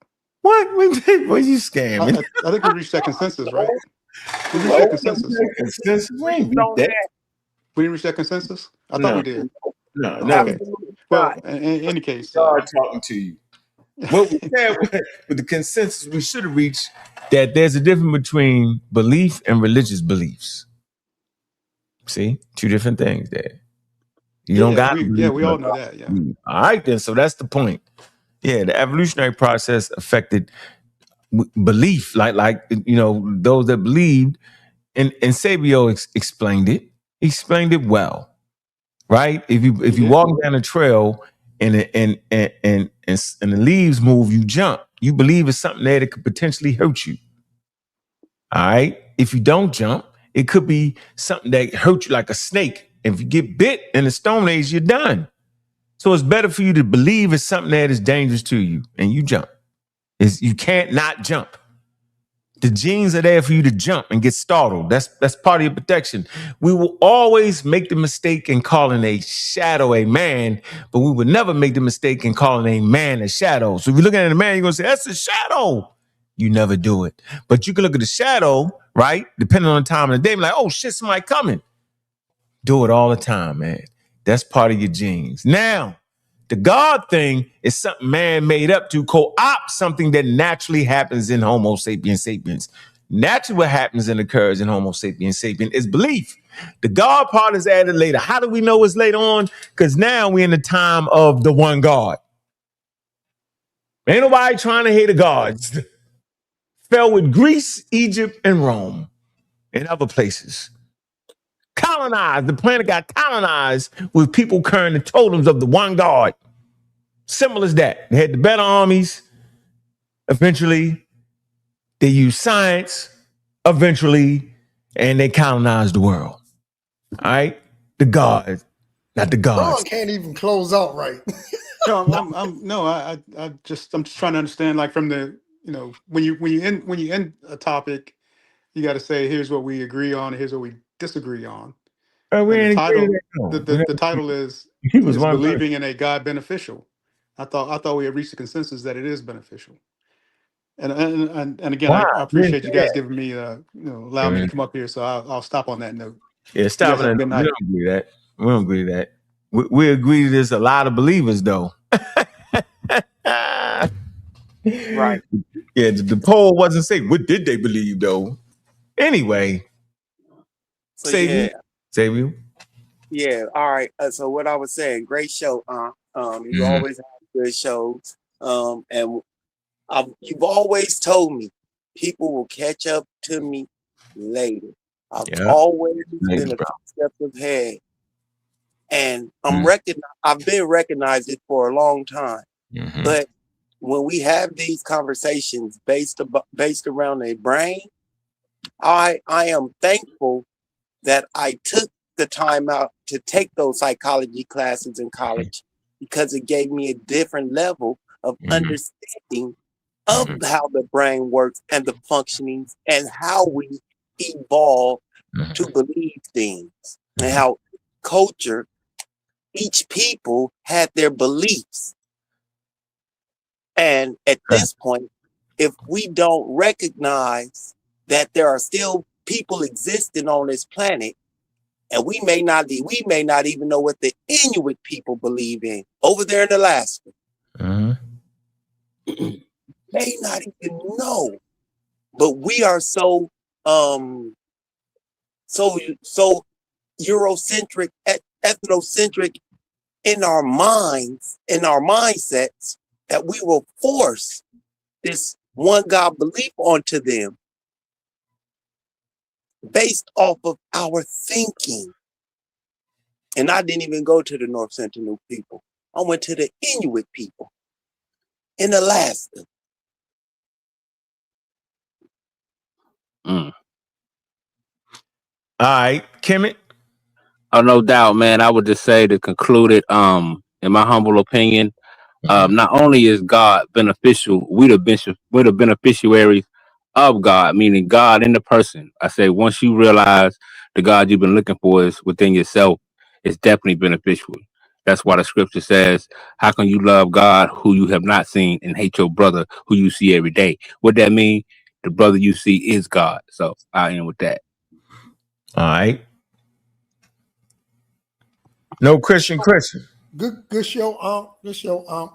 What? What you scamming? I think we reached that consensus, right? We reached that consensus. We didn't reach that consensus? I thought we did. No. Okay. Well, in any case, talking to you. What we said with the consensus we should have reached that there's a difference between belief and religious beliefs. See, two different things there. You don't got. We all know that. Yeah. All right, then. So that's the point. Yeah, the evolutionary process affected belief, like those that believed, and Sabio explained it. He explained it well, right? If you walk down a trail and the leaves move, you jump. You believe it's something there that could potentially hurt you. All right. If you don't jump, it could be something that hurt you like a snake. If you get bit in the Stone Age, you're done. So it's better for you to believe it's something that is dangerous to you and you jump. You can't not jump. The genes are there for you to jump and get startled. That's part of your protection. We will always make the mistake in calling a shadow a man, but we would never make the mistake in calling a man a shadow. So if you're looking at a man, you're going to say, that's a shadow. You never do it. But you can look at the shadow, right? Depending on the time of the day, like, oh shit, somebody coming. Do it all the time, man. That's part of your genes. Now, the God thing is something man made up to co-opt something that naturally happens in Homo sapiens sapiens. Naturally, what happens and occurs in Homo sapiens sapiens is belief. The God part is added later. How do we know it's later on? Because now we're in the time of the one God. Ain't nobody trying to hate the gods. Fell with Greece, Egypt, and Rome, and other places. Colonized. The planet got colonized with people carrying the totems of the one God. Simple as that. They had the better armies. Eventually, they used science. Eventually, and they colonized the world. All right? The gods, not the gods. Ron can't even close out right. No, I'm just trying to understand, like, from the, when you end a topic, you got to say, here's what we agree on, and here's what we disagree on. And the title is believing in a God beneficial. I thought we had reached a consensus that it is beneficial. And again, I appreciate you guys giving me allowing me to come up here. So I'll stop on that note. Yeah, stop on that. We don't agree that. We don't agree that. We agree there's a lot of believers though. Right. Yeah, the poll wasn't saying what did they believe though. Anyway, so save you. Yeah. All right. So what I was saying, great show. You always have good shows. And you've always told me people will catch up to me later. I've always been a step ahead, and I've been recognized it for a long time. But when we have these conversations based around a brain, I am thankful that I took the time out to take those psychology classes in college, because it gave me a different level of understanding of how the brain works and the functionings and how we evolve to believe things, and how culture, each people had their beliefs. And at this point, if we don't recognize that there are still people existing on this planet, and we may not even know what the Inuit people believe in over there in Alaska. May not even know. But we are so Eurocentric, ethnocentric in our minds, in our mindsets, that we will force this one God belief onto them based off of our thinking. And I didn't even go to the North Sentinel people. I went to the Inuit people in Alaska. All right, Kemet. Oh, no doubt, man. I would just say to conclude it, in my humble opinion, not only is God beneficial, we're the beneficiaries of God, meaning God in the person. I say once you realize the God you've been looking for is within yourself, it's definitely beneficial. That's why the scripture says, how can you love God who you have not seen and hate your brother who you see every day? What that mean? The brother you see is God. So I end with that. All right. No Christian. Good show. Good show.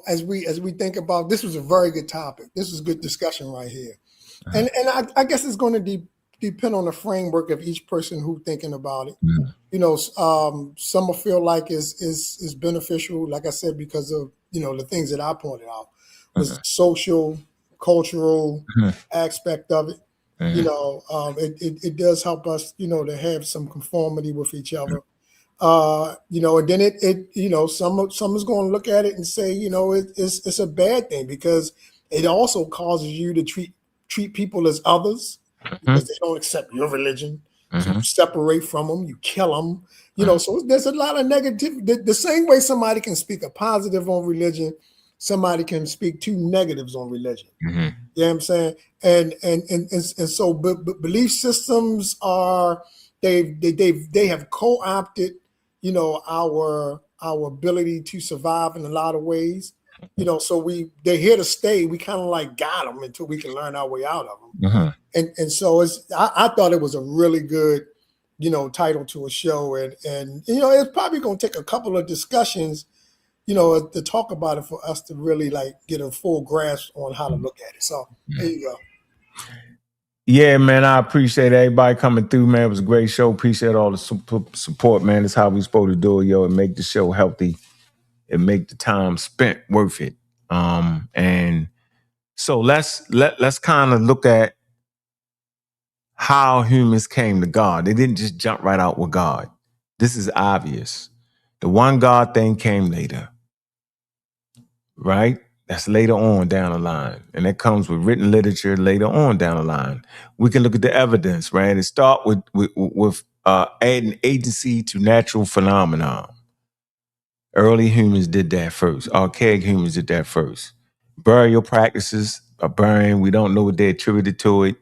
As we think about, this was a very good topic. This was good discussion right here. And I guess it's going to depend on the framework of each person who thinking about it. Some will feel like is beneficial, like I said, because of the things that I pointed out was social, cultural aspect of it. It does help us, to have some conformity with each other. And then it some is going to look at it and say, it's a bad thing because it also causes you to treat people as others because they don't accept your religion. So you separate from them, you kill them, so there's a lot of negative. The same way somebody can speak a positive on religion, somebody can speak two negatives on religion. You know what I'm saying? And so belief systems are, they have co-opted, our ability to survive in a lot of ways. So they're here to stay. We kind of like got them until we can learn our way out of them. And so I thought it was a really good, title to a show. And it's probably going to take a couple of discussions, to talk about it for us to really like get a full grasp on how to look at it. So there you go. Yeah, man, I appreciate everybody coming through, man. It was a great show. Appreciate all the support, man. That's how we supposed to do it, yo, and make the show healthy and make the time spent worth it. And so let's kind of look at how humans came to God. They didn't just jump right out with God. This is obvious. The one God thing came later, right? That's later on down the line. And that comes with written literature later on down the line. We can look at the evidence, right? And start with adding agency to natural phenomena. Early humans did that first. Archaic humans did that first. Burial practices, a burying, we don't know what they attributed to it.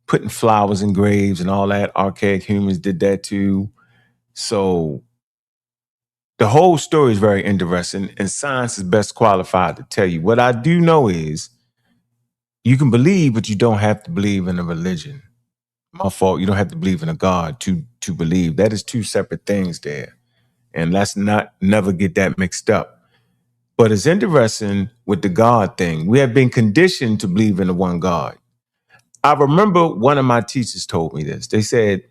Putting flowers in graves and all that. Archaic humans did that too. So the whole story is very interesting, and science is best qualified to tell you. What I do know is you can believe, but you don't have to believe in a religion. My fault. You don't have to believe in a God to believe. That is two separate things there. And let's never get that mixed up. But it's interesting with the God thing. We have been conditioned to believe in the one God. I remember one of my teachers told me this. They said,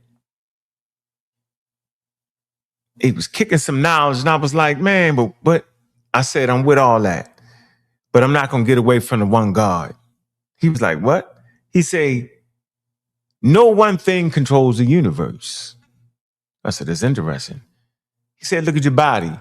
he was kicking some knowledge, and I was like, man, but I said, I'm with all that, but I'm not going to get away from the one God. He was like, what? He said, no one thing controls the universe. I said, that's interesting. He said, look at your body,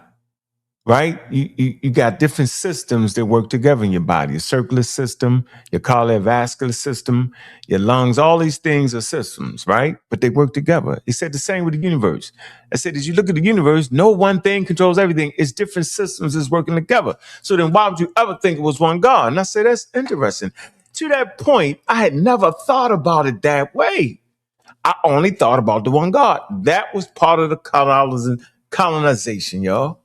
right? You got different systems that work together in your body. Your circular system, your cardiovascular system, your lungs, all these things are systems, right? But they work together. He said the same with the universe. I said, as you look at the universe, no one thing controls everything. It's different systems that's working together. So then why would you ever think it was one God? And I said, that's interesting. To that point, I had never thought about it that way. I only thought about the one God. That was part of the colonization, y'all.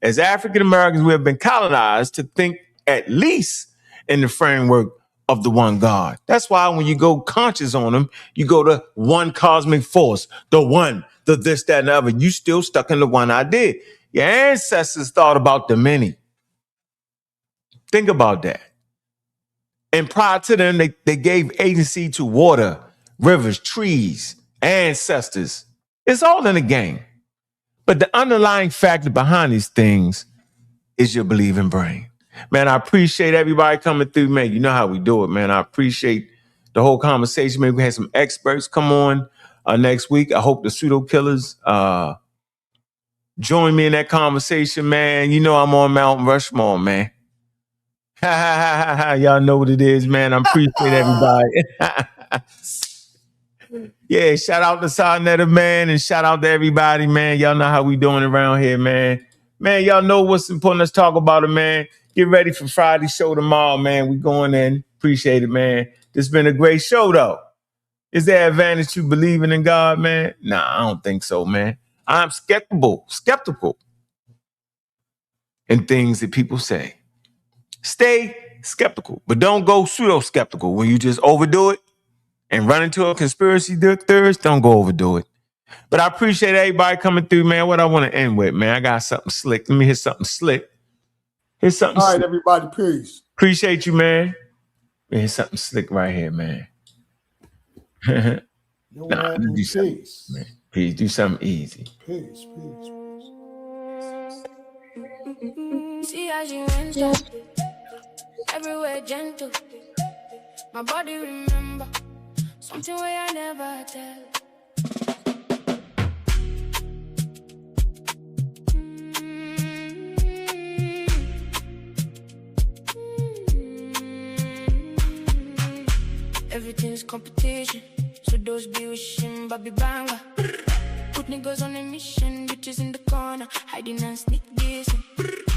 As African Americans, we have been colonized to think at least in the framework of the one God. That's why when you go conscious on them, you go to one cosmic force, the one, the this, that, and the other. You still stuck in the one idea. Your ancestors thought about the many. Think about that. And prior to them, they gave agency to water, rivers, trees, ancestors. It's all in the game. But the underlying factor behind these things is your believing brain. Man, I appreciate everybody coming through, man. You know how we do it, man. I appreciate the whole conversation. Maybe we had some experts come on next week. I hope the pseudo killers join me in that conversation, man. You know I'm on Mount Rushmore, man. Y'all know what it is, man. I appreciate everybody. Yeah, shout out to Sarnetta, man, and shout out to everybody, man. Y'all know how we doing around here, man. Man, y'all know what's important. Let's talk about it, man. Get ready for Friday's show tomorrow, man. We going in. Appreciate it, man. This has been a great show, though. Is there advantage to believing in God, man? Nah, I don't think so, man. I'm skeptical in things that people say. Stay skeptical, but don't go pseudo-skeptical. When you just overdo it and run into a conspiracy theories, don't go overdo it. But I appreciate everybody coming through, man. What I want to end with, man, I got something slick. Let me hear something slick. Here's something All right, slick. everybody, peace. Appreciate you, man. Here's something slick right here, man. Nah, do something, man. Please do something easy. Peace. See how she went up, everywhere gentle. My body remember something way I never tell. Everything's competition. So those be wishing Bobby Banger. Put niggas on a mission, bitches in the corner, hiding and sneak dissing.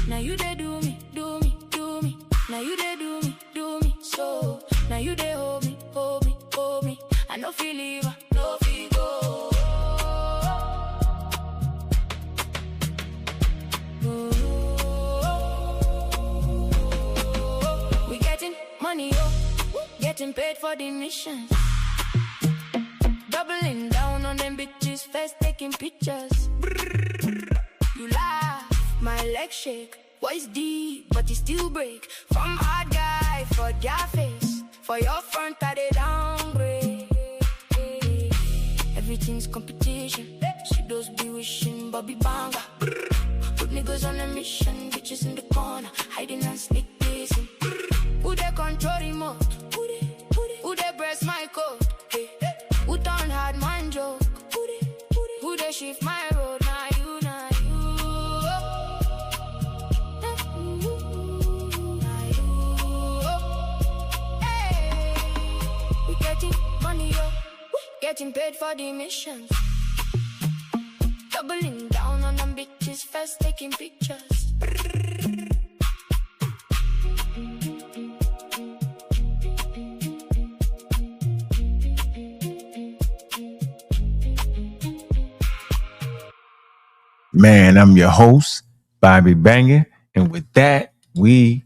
Now you they do me, do me, do me. Now you they do me, do me. So now you they hold me, hold me, hold me. I no feel leave, no feel go. We getting money, getting paid for the mission. Doubling down on them bitches, first taking pictures. You laugh, my legs shake. Voice deep, but it still break. From hard guy for their face, for your front I they downgrade. Everything's competition. See those be wishing Bobby Banger. Put niggas on a mission, bitches in the corner, hiding and sneak dissing. Who they control remote? Who they press my code? Who turn hard man joke? Who they shift my road? Now you, now you. Now you. Hey, we getting money, yo. Getting paid for the missions. Doubling down on them bitches, first taking pictures. Man, I'm your host, Bobby Banger. And with that, we